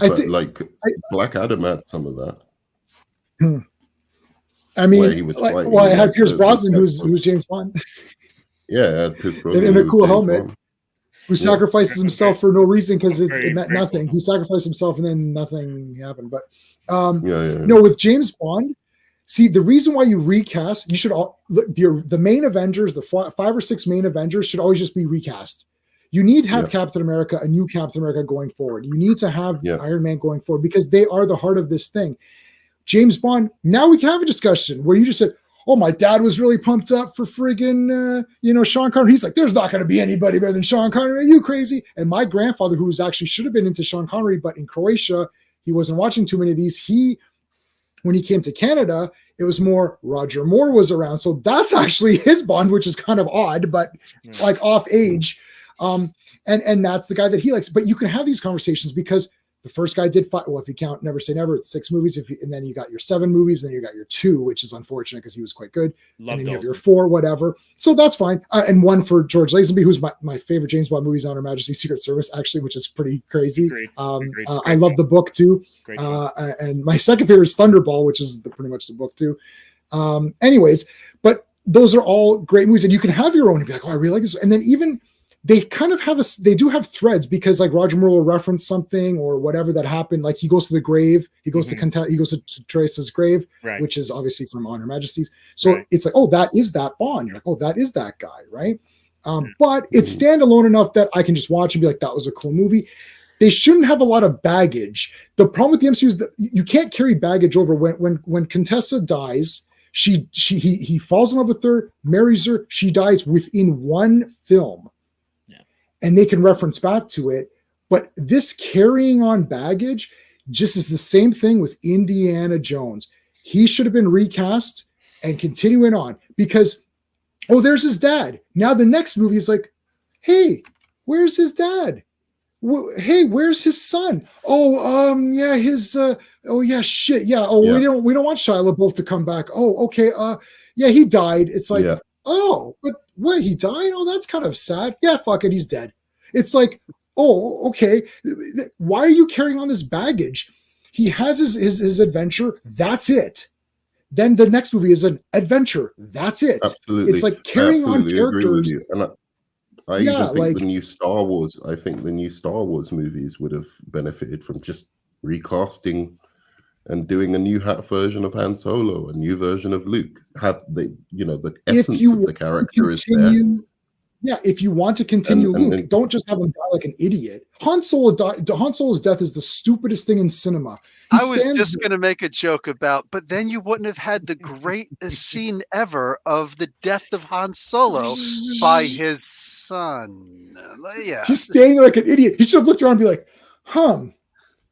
Black Adam had some of that. I mean, I had Pierce Brosnan, who's James Bond. Yeah, Pierce Brosnan in a cool helmet, who sacrifices himself for no reason because it meant nothing. He sacrificed himself and then nothing happened. But with James Bond, see, the reason why you recast, you should the main Avengers, the 5 or 6 main Avengers should always just be recast. You need to have Captain America, a new Captain America going forward. You need to have Iron Man going forward because they are the heart of this thing. James Bond, now we can have a discussion where you just said, oh, my dad was really pumped up for friggin', Sean Connery. He's like, there's not going to be anybody better than Sean Connery. Are you crazy? And my grandfather, who was actually should have been into Sean Connery, but in Croatia, he wasn't watching too many of these. When he came to Canada, it was more Roger Moore was around. So that's actually his Bond, which is kind of odd, but like off age. And that's the guy that he likes. But you can have these conversations because the first guy did 5. Well, if you count Never Say Never, it's 6 movies. And then you got your 7 movies, then you got your 2, which is unfortunate because he was quite good. And then you have your 4, whatever. So that's fine. And 1 for George Lazenby, who's my favorite James Bond movies on Her Majesty's Secret Service, actually, which is pretty crazy. I love the book too. And my second favorite is Thunderball, which is pretty much the book too. Anyways, but those are all great movies, and you can have your own and be like, oh, I really like this. And then even they kind of they do have threads because like Roger Moore will reference something or whatever that happened. Like he goes to the grave, he goes to Teresa's grave, which is obviously from On Her Majesty's. So it's like, oh, that is that Bond. You're like, oh, that is that guy, right? But it's standalone enough that I can just watch and be like, that was a cool movie. They shouldn't have a lot of baggage. The problem with the MCU is that you can't carry baggage over. When Contessa dies, he falls in love with her, marries her, she dies within 1 film. And they can reference back to it. But this carrying on baggage just is the same thing with Indiana Jones. He should have been recast and continuing on because, oh, there's his dad. Now the next movie is like, hey, where's his dad? Hey, where's his son? Oh, shit. Yeah. Oh, we don't want Shia LaBeouf to come back. Oh, okay. He died. It's like, oh, but what? He died? Oh, that's kind of sad. Yeah, fuck it. He's dead. It's like, oh, okay. Why are you carrying on this baggage? He has his adventure. That's it. Then the next movie is an adventure. That's it. Absolutely. It's like carrying on characters. And I even think the new Star Wars. I think the new Star Wars movies would have benefited from just recasting and doing a new version of Han Solo, a new version of Luke. Have the the essence of the character is there. Yeah, if you want to continue Luke, don't just have him die like an idiot. Han Solo's death is the stupidest thing in cinema. I was just going to make a joke about, but then you wouldn't have had the greatest scene ever of the death of Han Solo by his son. Yeah, he's standing there like an idiot. He should have looked around and be like,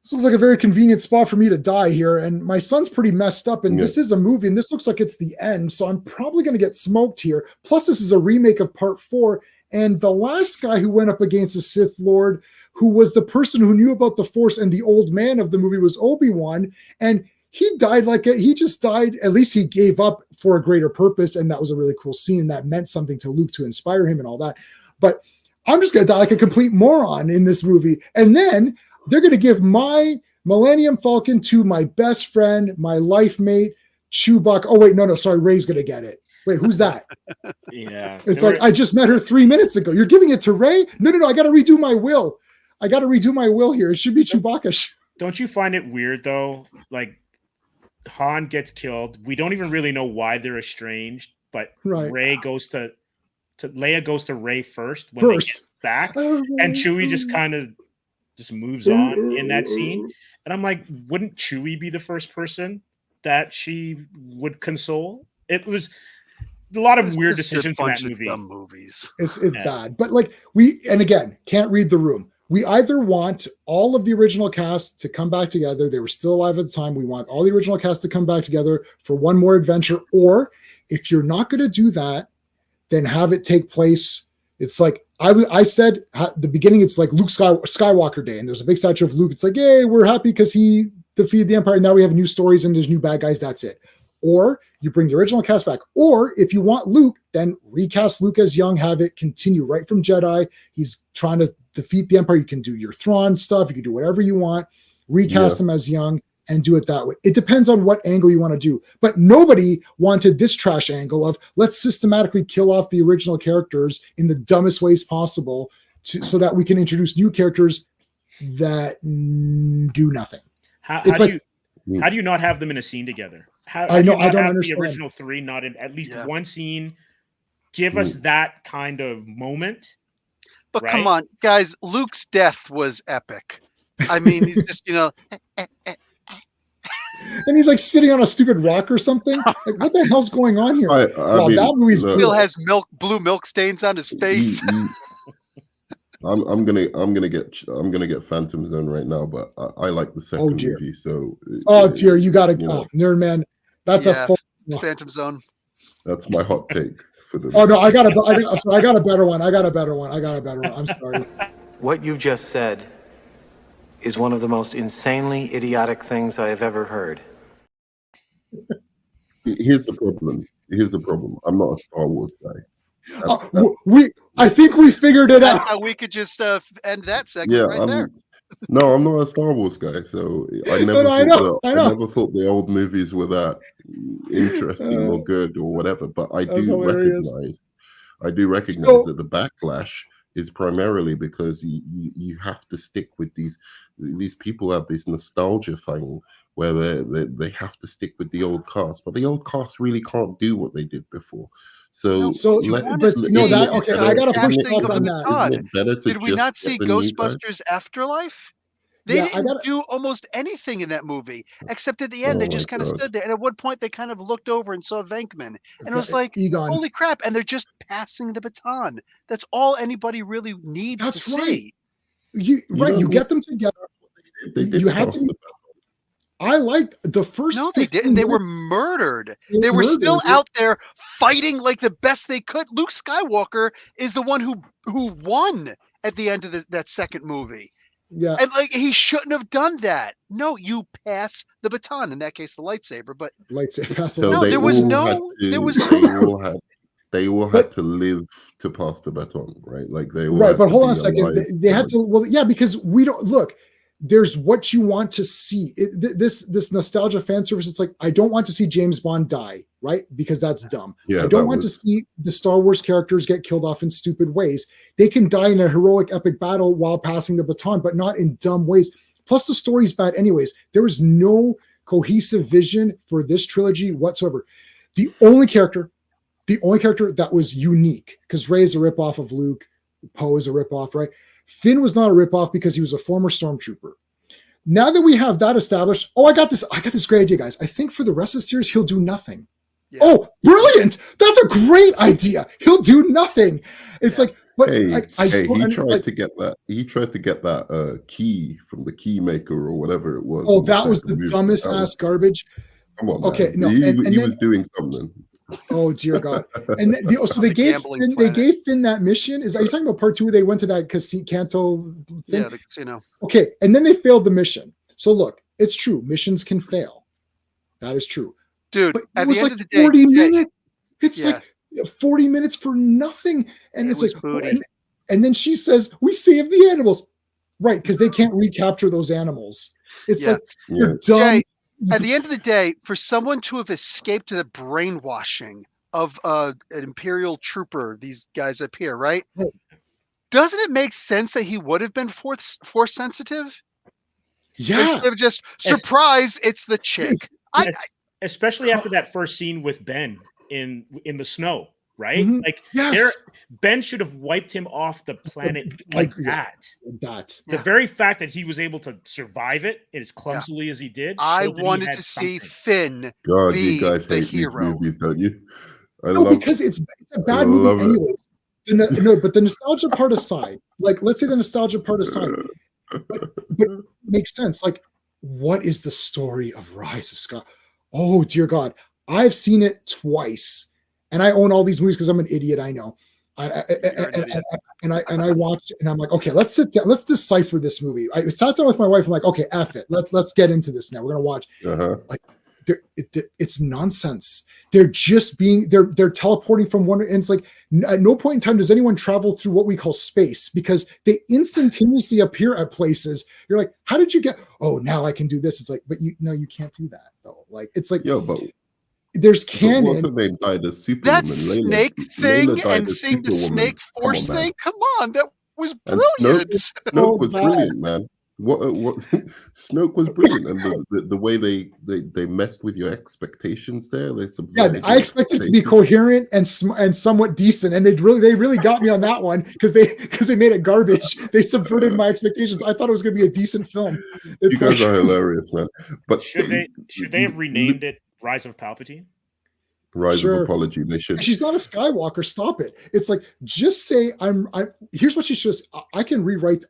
this looks like a very convenient spot for me to die here. And my son's pretty messed up. And this is a movie, and this looks like it's the end. So I'm probably going to get smoked here. Plus, this is a remake of Part 4. And the last guy who went up against the Sith Lord, who was the person who knew about the Force and the old man of the movie, was Obi-Wan. And he died he just died. At least he gave up for a greater purpose. And that was a really cool scene. And that meant something to Luke to inspire him and all that. But I'm just going to die like a complete moron in this movie. And then they're going to give my Millennium Falcon to my best friend, my life mate, Chewbacca. Oh, wait, no, sorry. Rey's going to get it. Wait, who's that? Yeah. It's like, I just met her 3 minutes ago. You're giving it to Rey? No. I got to redo my will. Here. It should be Chewbacca. Don't you find it weird, though? Like, Han gets killed. We don't even really know why they're estranged, but Leia goes to Rey first when they get back. And Chewie just kind of just moves on in that scene. And I'm like, wouldn't Chewie be the first person that she would console? It was a lot of weird decisions in that movie. Dumb movies. It's bad. But and again, can't read the room. We either want all of the original cast to come back together. They were still alive at the time. We want all the original cast to come back together for one more adventure. Or if you're not going to do that, then have it take place. It's like I said at the beginning, it's like Luke Skywalker Day, and there's a big statue of Luke. It's like, hey, we're happy because he defeated the Empire. Now we have new stories and there's new bad guys. That's it. Or you bring the original cast back. Or if you want Luke, then recast Luke as young, have it continue right from Jedi. He's trying to defeat the Empire. You can do your Thrawn stuff. You can do whatever you want. Recast him as young and do it that way. It depends on what angle you want to do. But nobody wanted this trash angle of let's systematically kill off the original characters in the dumbest ways possible so that we can introduce new characters that do nothing. How do you not have them in a scene together? I don't understand. The original three not in at least one scene. Give us that kind of moment. But come on, guys, Luke's death was epic. I mean, he's just, and he's like sitting on a stupid rock or something. Like, what the hell's going on here? That movie's still has blue milk stains on his face. I'm gonna get Phantom Zone right now, but I like the second movie. So dear, you gotta Nerd Man. That's a full Phantom Zone. That's my hot take for the. Oh no, I got a better one. I'm sorry. What you just said is one of the most insanely idiotic things I have ever heard. Here's the problem. I'm not a Star Wars guy. I think we figured it out. How we could just end that segment there. No, I'm not a Star Wars guy, so I never thought the old movies were that interesting or good or whatever. But I do recognize that the backlash is primarily because you have to stick with these people have this nostalgia thing where they have to stick with the old cast, but the old cast really can't do what they did before. I gotta push back on that. Did we not see Ghostbusters Afterlife? They didn't do almost anything in that movie, except at the end they just kind of stood there. And at one point they kind of looked over and saw Venkman, and it was like, holy crap! And they're just passing the baton. That's all anybody really needs to see. You get them together. You have to. I liked the first. No, they didn't. They were murdered. They were still out there fighting like the best they could. Luke Skywalker is the one who won at the end of that second movie. Yeah, and he shouldn't have done that. No, you pass the baton. In that case, the lightsaber. But they all had to live to pass the baton, right? Like they all but hold on a second. They had to. Because we don't look. There's what you want to see. This nostalgia fan service. It's like, I don't want to see James Bond die, right? Because that's dumb. I don't want to see the Star Wars characters get killed off in stupid ways. They can die in a heroic, epic battle while passing the baton, but not in dumb ways. Plus, the story's bad anyways. There is no cohesive vision for this trilogy whatsoever. The only character that was unique, because Rey is a ripoff of Luke, Poe is a ripoff, right? Finn was not a ripoff because he was a former stormtrooper. Now that we have that established, I got this great idea, guys. I think for the rest of the series, he'll do nothing. Yeah. Oh, brilliant! That's a great idea. He'll do nothing. It's like, but he tried to get that. He tried to get that key from the key maker or whatever it was. Oh, that was the dumbest ass garbage. Come on, okay, man. no, he was doing something. Oh dear God! And so they gave Finn that mission. Are you talking about part 2 where they went to that canto thing? Yeah, the casino. Okay, and then they failed the mission. So look, it's true. Missions can fail. That is true. Dude, but at it was the end like of the day, 40 minutes. It's like 40 minutes for nothing. And it's like, and then she says, we saved the animals. Right, because they can't recapture those animals. It's like, you're dumb. Jay, at the end of the day, for someone to have escaped the brainwashing of an Imperial trooper, these guys up here, right? Doesn't it make sense that he would have been force sensitive? Yeah. Instead of just, surprise, it's the chick. Especially after that first scene with Ben in the snow, right? Mm-hmm. Like, Ben should have wiped him off the planet like that. The very fact that he was able to survive it as clumsily as he did. I wanted to see Finn God, be you guys the hate hero. these movies, don't you? Because it's a bad movie anyways. But the nostalgia part aside, like, let's say the nostalgia part aside, but it makes sense. Like, what is the story of Rise of Skywalker? Oh dear God, I've seen it twice, and I own all these movies because I'm an idiot. I know. And I watched it, and I'm like, okay, let's sit down, let's decipher this movie. I sat down with my wife. I'm like, okay, F it, let's get into this now. We're gonna watch. Like, it's nonsense. They're just they're teleporting from one, and it's like at no point in time does anyone travel through what we call space, because they instantaneously appear at places. You're like, how did you get? Oh, now I can do this. It's like, but you can't do that though. Like, it's like, but there's canon. What's her name died as Superwoman? That snake thing and seeing the snake force thing. Come on, that was brilliant. Snoke was brilliant, man. What Snoke was brilliant, and the way they messed with your expectations there. I expected it to be coherent and somewhat decent, and they really got me on that one because they made it garbage. They subverted my expectations. I thought it was going to be a decent film. You guys are hilarious, man. But should they have renamed it Rise of Palpatine? Rise of Apology. They should. She's not a Skywalker. Stop it. It's like, just say I'm. Here's what she should. I can rewrite.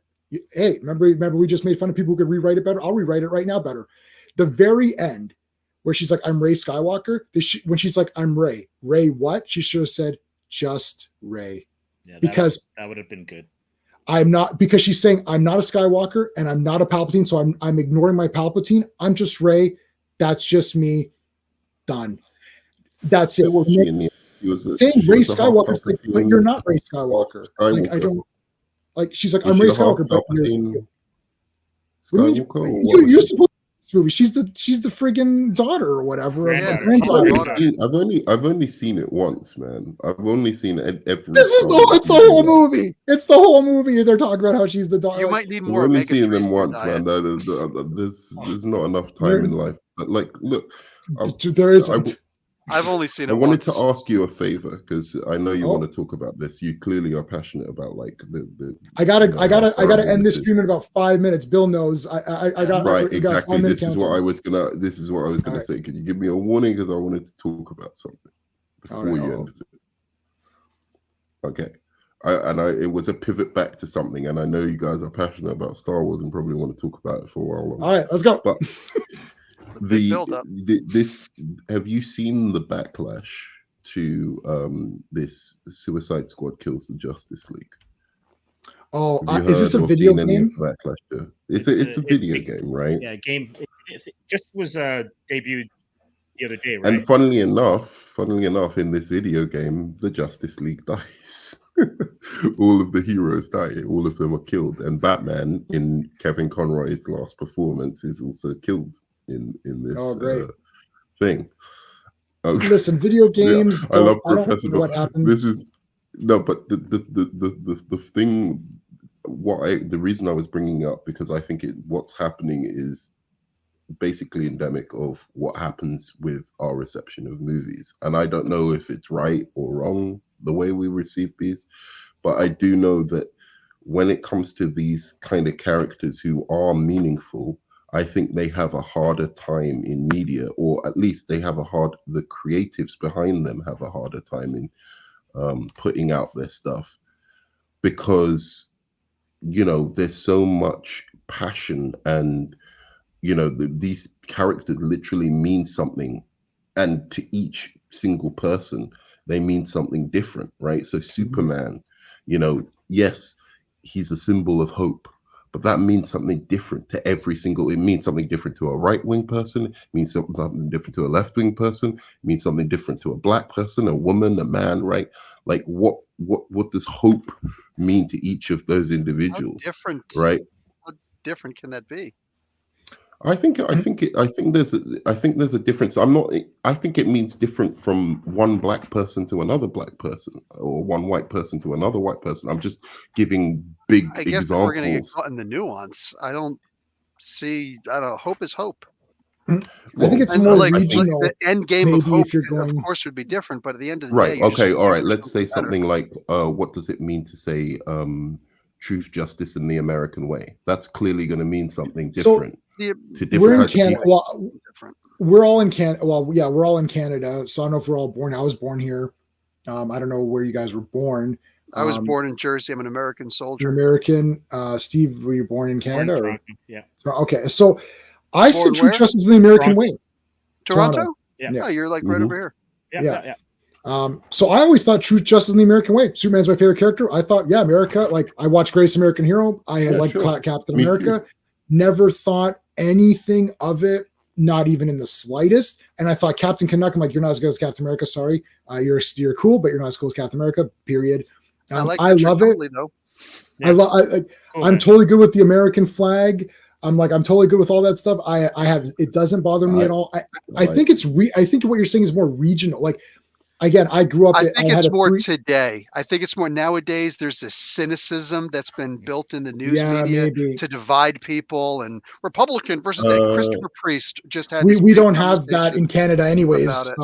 Hey, remember we just made fun of people who could rewrite it better. I'll rewrite it right now better. The very end, where she's like, I'm Rey Skywalker. When she's like, I'm Rey. Rey what? She should have said, just Rey. Yeah, because that would have been good. I'm not, because she's saying I'm not a Skywalker and I'm not a Palpatine, so I'm ignoring my Palpatine. I'm just Rey. That's just me. Done. That's it. Saying Rey Skywalker, like, but you're not Rey Skywalker. Like, I don't. Like, she's like, I'm Rey Skywalker, but you're supposed to this movie. She's the friggin' daughter or whatever. I've only seen it once, man. I've only seen it every. It's the whole movie. It's the whole movie. They're talking about how she's the daughter. You might need more. I've only seen them once, man. There's not enough time in life. But like, look, there isn't. I've only seen it. I wanted to ask you a favor, because I know you want to talk about this. You clearly are passionate about like the. I gotta end this stream in about 5 minutes. Bill knows. I got right. Exactly. This is what I was gonna say. Can you give me a warning, because I wanted to talk about something before you ended it. Okay. It was a pivot back to something, and I know you guys are passionate about Star Wars and probably want to talk about it for a while. All right, let's go. But have you seen the backlash to this Suicide Squad kills the Justice League? Oh, is this a video game? Backlash to? It's a video game, right? Yeah, game. It just was debuted the other day, right? And funnily enough, in this video game, the Justice League dies. All of the heroes die. All of them are killed, and Batman, in Kevin Conroy's last performance, is also killed in this thing. Listen, video games. I love Professor. What happens? This is but the thing. The reason I was bringing up, because I think what's happening is basically endemic of what happens with our reception of movies. And I don't know if it's right or wrong the way we receive these, but I do know that when it comes to these kind of characters who are meaningful, I think they have a harder time in media, or at least the creatives behind them have a harder time in putting out their stuff, because there's so much passion, and these characters literally mean something, and to each single person they mean something different, right? So Superman, yes, he's a symbol of hope, but that means something different to every single. It means something different to a right-wing person, it means something different to a left-wing person, it means something different to a black person, a woman, a man, right? Like what does hope mean to each of those individuals? Right? How different can that be? I think there's a difference. I think it means different from one black person to another black person, or one white person to another white person. I'm just giving big examples. I guess if we're going to get caught in the nuance, I don't know. Hope is hope. I think it's more regional. The end game of maybe hope, if you're going, of course, would be different. But at the end of the right, day, okay, all right. Let's say something like, what does it mean to say truth, justice, and the American way? That's clearly going to mean something different to different we're in types of Canada. people. Well, we're all in Canada. Well, yeah, we're all in Canada. So I don't know if we're all born. I was born here. I don't know where you guys were born. I was born in Jersey. I'm an American soldier. You're American. Steve, were you born in Canada? Born in Toronto, yeah. Okay, so I said true where? justice in the American way. Toronto? Yeah. Oh, you're like right over here. Yeah. So I always thought truth, justice, in the American way. Superman's my favorite character. I thought, yeah, America. Like I watched Greatest American Hero. I like Captain Me America. too. Never thought anything of it, not even in the slightest. And I thought Captain Canuck, I'm like, you're not as good as Captain America. Sorry, you're cool, but you're not as cool as Captain America. Period. I love it. Though. Yeah. I'm totally good with the American flag. I'm totally good with all that stuff. It doesn't bother me at all. I think I think what you're saying is more regional. Like, again, I grew up. I think it's more today. I think it's more nowadays. There's this cynicism that's been built in the news media to divide people, and Republican versus Christopher Priest just had. We don't have that in Canada, anyways.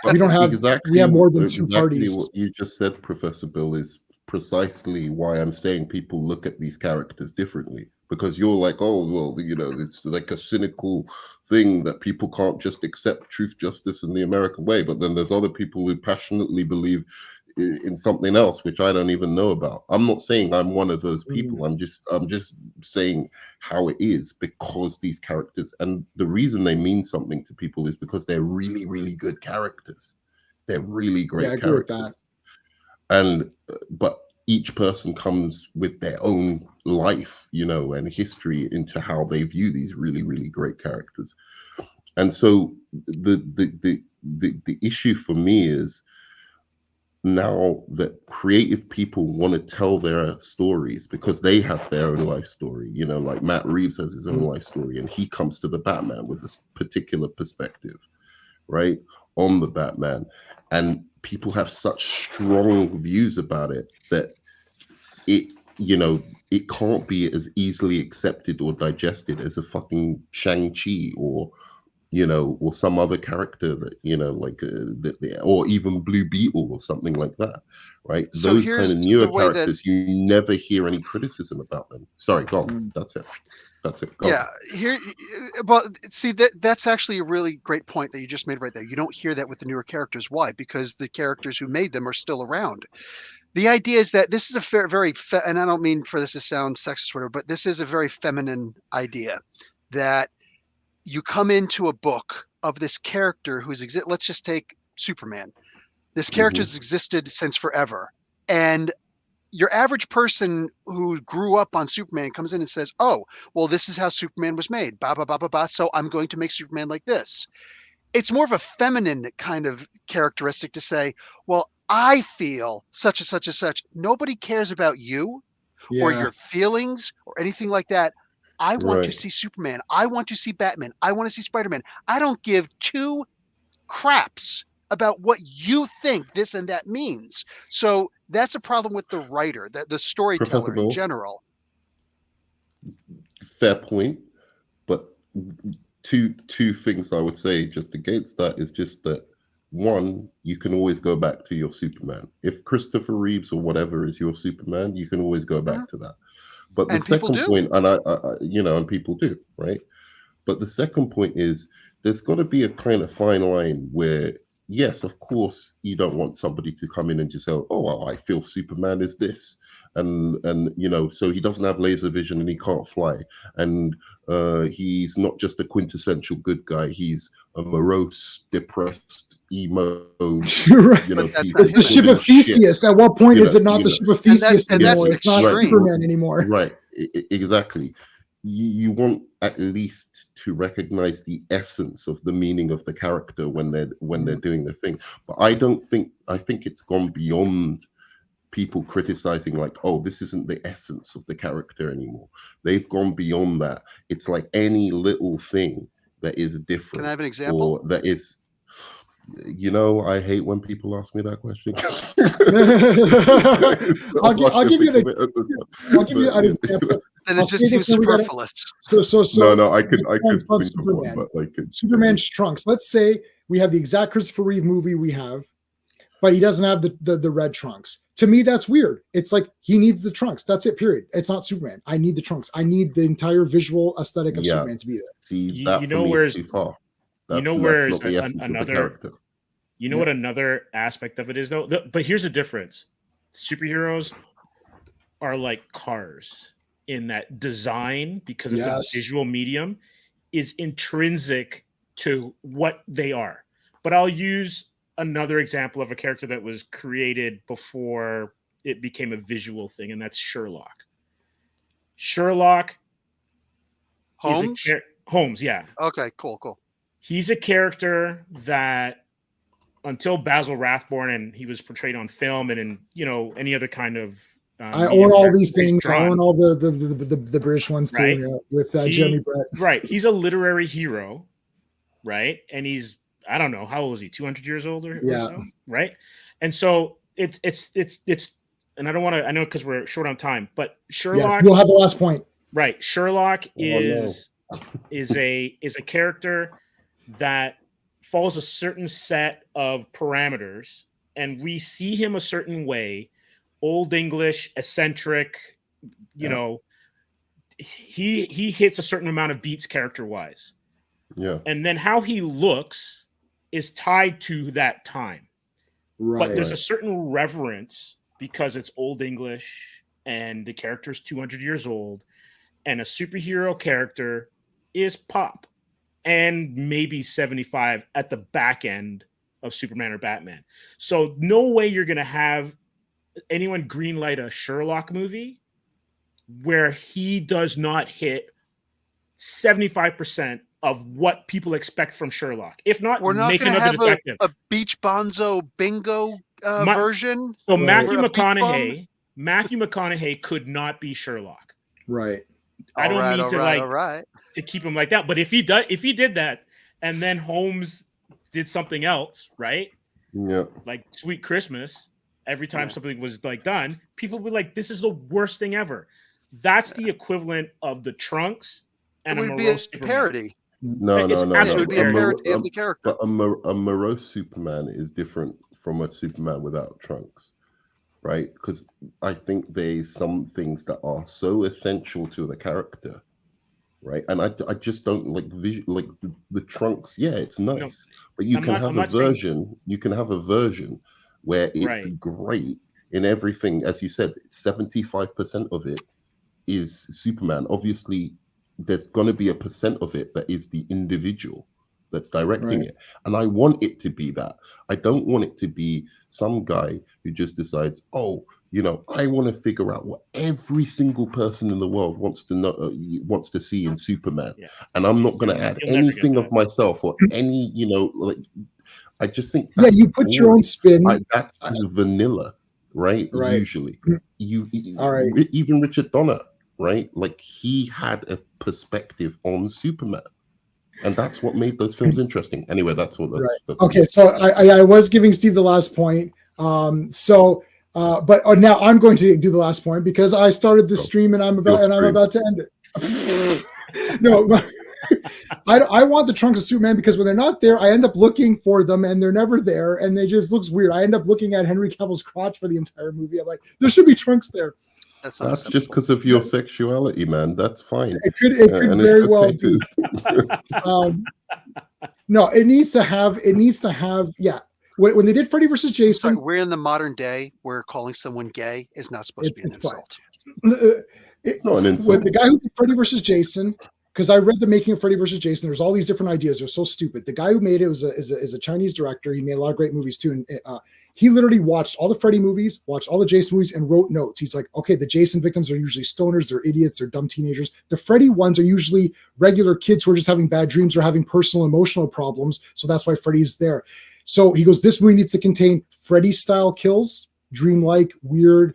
We don't have we have more than two parties. What you just said, Professor Bill, is precisely why I'm saying people look at these characters differently, because you're like, oh well, it's like a cynical thing that people can't just accept truth, justice, and the American way. But then there's other people who passionately believe in something else, which I don't even know about. I'm not saying I'm one of those people. I'm just saying how it is, because these characters, and the reason they mean something to people is because they're really, really good characters. They're really great characters. And but each person comes with their own life, and history into how they view these really, really great characters. And so the issue for me is, now that creative people want to tell their stories because they have their own life story, like Matt Reeves has his own life story, and he comes to the Batman with this particular perspective, right, on the Batman. And people have such strong views about it that it can't be as easily accepted or digested as a fucking Shang-Chi or some other character that, or even Blue Beetle or something like that, right? So those kind of newer characters, you never hear any criticism about them. Sorry, go on. That's it. Go on. See, that's actually a really great point that you just made right there. You don't hear that with the newer characters. Why? Because the characters who made them are still around. The idea is that this is a very, and I don't mean for this to sound sexist or whatever, but this is a very feminine idea that you come into a book of this character who's let's just take Superman. This character has existed since forever. And your average person who grew up on Superman comes in and says, oh, well, this is how Superman was made. Ba, ba, ba, ba, ba. So I'm going to make Superman like this. It's more of a feminine kind of characteristic to say, well, I feel such and such and such. Nobody cares about you or your feelings or anything like that. I want to see Superman. I want to see Batman. I want to see Spider-Man. I don't give two craps about what you think this and that means. So that's a problem with the writer, the storyteller in general. Fair point. But two things I would say just against that is just that, one, you can always go back to your Superman. If Christopher Reeves or whatever is your Superman, you can always go back to that. But the second point, and I and people do, right? But the second point is there's got to be a kind of fine line where, yes, of course, you don't want somebody to come in and just say, oh, well, I feel Superman is this. And so he doesn't have laser vision and he can't fly. And he's not just a quintessential good guy. He's a morose, depressed, emo, right. It's the ship of Theseus. Shit. At what point is it not the ship of Theseus anymore? It's not Superman anymore. Right, exactly. You want at least to recognize the essence of the meaning of the character when they're doing the thing. But I think it's gone beyond people criticizing like, oh, this isn't the essence of the character anymore. They've gone beyond that. It's like any little thing that is different. Can I have an example? Or that is, I hate when people ask me that question. I'll give you an example. And it's just too superfluous. No, I could think of one, but like Superman's trunks. Let's say we have the exact Christopher Reeve movie we have, but he doesn't have the red trunks. To me, that's weird. It's like he needs the trunks. That's it, period. It's not Superman. I need the trunks. I need the entire visual aesthetic of Superman to be there. See, that where's too far. Where another what another aspect of it is though? But here's the difference. Superheroes are like cars in that design, because it's a visual medium, is intrinsic to what they are. But I'll use another example of a character that was created before it became a visual thing, and that's Sherlock. Sherlock Holmes? Holmes, yeah. Okay, cool. He's a character that until Basil Rathbone, and he was portrayed on film and in any other kind of I own all these things. I own all the British ones too, right? With Jeremy Brett. Right. He's a literary hero, right? And he's, I don't know, how old is he? 200 years older? Yeah. So, right. And so it's, and I don't want to, I know because we're short on time, but Sherlock. Yes, you'll have the last point. Right. Sherlock is a character that follows a certain set of parameters, and we see him a certain way. Old English, eccentric, he hits a certain amount of beats character-wise. Yeah. And then how he looks is tied to that time. Right. But there's a certain reverence because it's Old English and the character's 200 years old, and a superhero character is pop and maybe 75 at the back end of Superman or Batman. So no way you're going to have anyone greenlight a Sherlock movie where he does not hit 75% of what people expect from Sherlock. If not, we're not make going to another have detective. A Beach Bonzo bingo version. So Matthew McConaughey could not be Sherlock. Right. I don't mean to keep him like that, but if he did that, and then Holmes did something else, right? Yeah. Like Sweet Christmas. Every time something was like done, people would like, this is the worst thing ever. That's the equivalent of the trunks and it would be a parody. No. It would be a parody of the character. But a morose Superman is different from a Superman without trunks, right? Because I think there's some things that are so essential to the character, right? And I just don't like the trunks. Yeah, it's nice, but you can have a version. You can have a version where it's great in everything. As you said, 75% of it is Superman. Obviously, there's going to be a percent of it that is the individual that's directing it. And I want it to be that. I don't want it to be some guy who just decides, oh, I want to figure out what every single person in the world wants to know, wants to see in Superman. Yeah. And I'm not going to add anything of myself or any, I just think you put your own spin. That's vanilla, right? Usually, all right. Even Richard Donner, right? Like he had a perspective on Superman, and that's what made those films interesting. Anyway, that's what. That's okay, so I was giving Steve the last point. But now I'm going to do the last point because I started the stream and I'm about to end it. No. I want the trunks of Superman because when they're not there, I end up looking for them and they're never there, and they just looks weird. I end up looking at Henry Cavill's crotch for the entire movie. I'm like, there should be trunks there. That's just because of your sexuality, man. That's fine. It could very well be. No, it needs to have. Yeah. When they did Freddy versus Jason, we're in the modern day where calling someone gay is not supposed to be an insult. It's not an insult. When the guy who did Freddy versus Jason, because I read the making of Freddy versus Jason, there's all these different ideas. They're so stupid. The guy who made it is a Chinese director. He made a lot of great movies too, and he literally watched all the Freddy movies, watched all the Jason movies, and wrote notes. He's like, okay, the Jason victims are usually stoners, they're idiots, they're dumb teenagers. The Freddy ones are usually regular kids who are just having bad dreams or having personal emotional problems. So that's why Freddy's there. So he goes, this movie needs to contain Freddy-style kills, dreamlike, weird.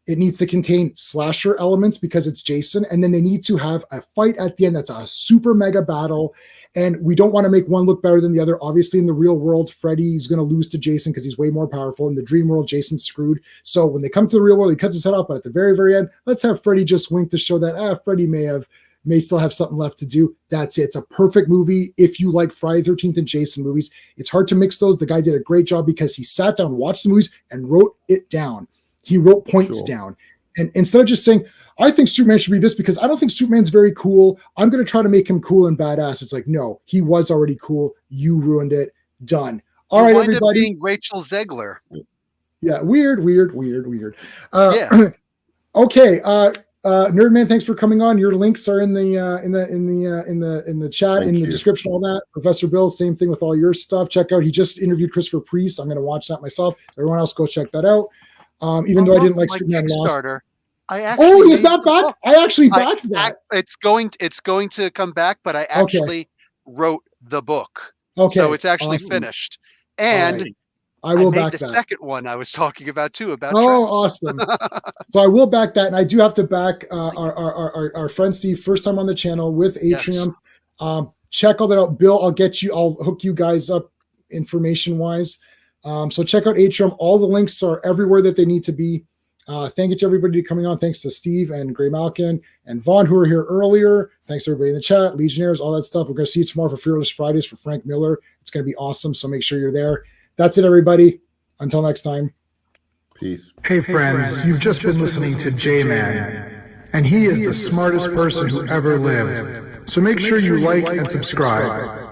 It needs to contain slasher elements because it's Jason. And then they need to have a fight at the end that's a super mega battle. And we don't want to make one look better than the other. Obviously, in the real world, Freddy's going to lose to Jason because he's way more powerful. In the dream world, Jason's screwed. So when they come to the real world, he cuts his head off. But at the very, very end, let's have Freddy just wink to show that Freddy may still have something left to do. That's it. It's a perfect movie if you like Friday the 13th and Jason movies. It's hard to mix those. The guy did a great job because he sat down, watched the movies, and wrote it down. He wrote points down. And instead of just saying, I think Superman should be this because I don't think Superman's very cool, I'm going to try to make him cool and badass. It's like, no, he was already cool. You ruined it. Done. All right, everybody. Being Rachel Zegler. Yeah, weird. Yeah. Okay, Nerdman, thanks for coming on. Your links are in the chat, in the description, all that. Professor Bill, same thing with all your stuff. Check out. He just interviewed Christopher Priest. I'm going to watch that myself. Everyone else, go check that out. Even though I didn't like Superman Lost. Is that back? I actually backed that. It's going to come back, but I actually wrote the book. Okay, so it's actually finished, and right. I will back the that. Second one I was talking about too. About awesome! So I will back that, and I do have to back our friend Steve, first time on the channel with Atrium. Yes. Check all that out, Bill. I'll hook you guys up information wise. So check out Atrium. All the links are everywhere that they need to be. Thank you to everybody coming on. Thanks to Steve and Gray Malkin and Vaughn who were here earlier. Thanks to everybody in the chat, Legionnaires, all that stuff. We're going to see you tomorrow for Fearless Fridays for Frank Miller. It's going to be awesome. So make sure you're there. That's it, everybody. Until next time. Peace. Hey, friends, you've just been listening to J-Man, and he is the smartest person who ever lived. So make sure you like and subscribe.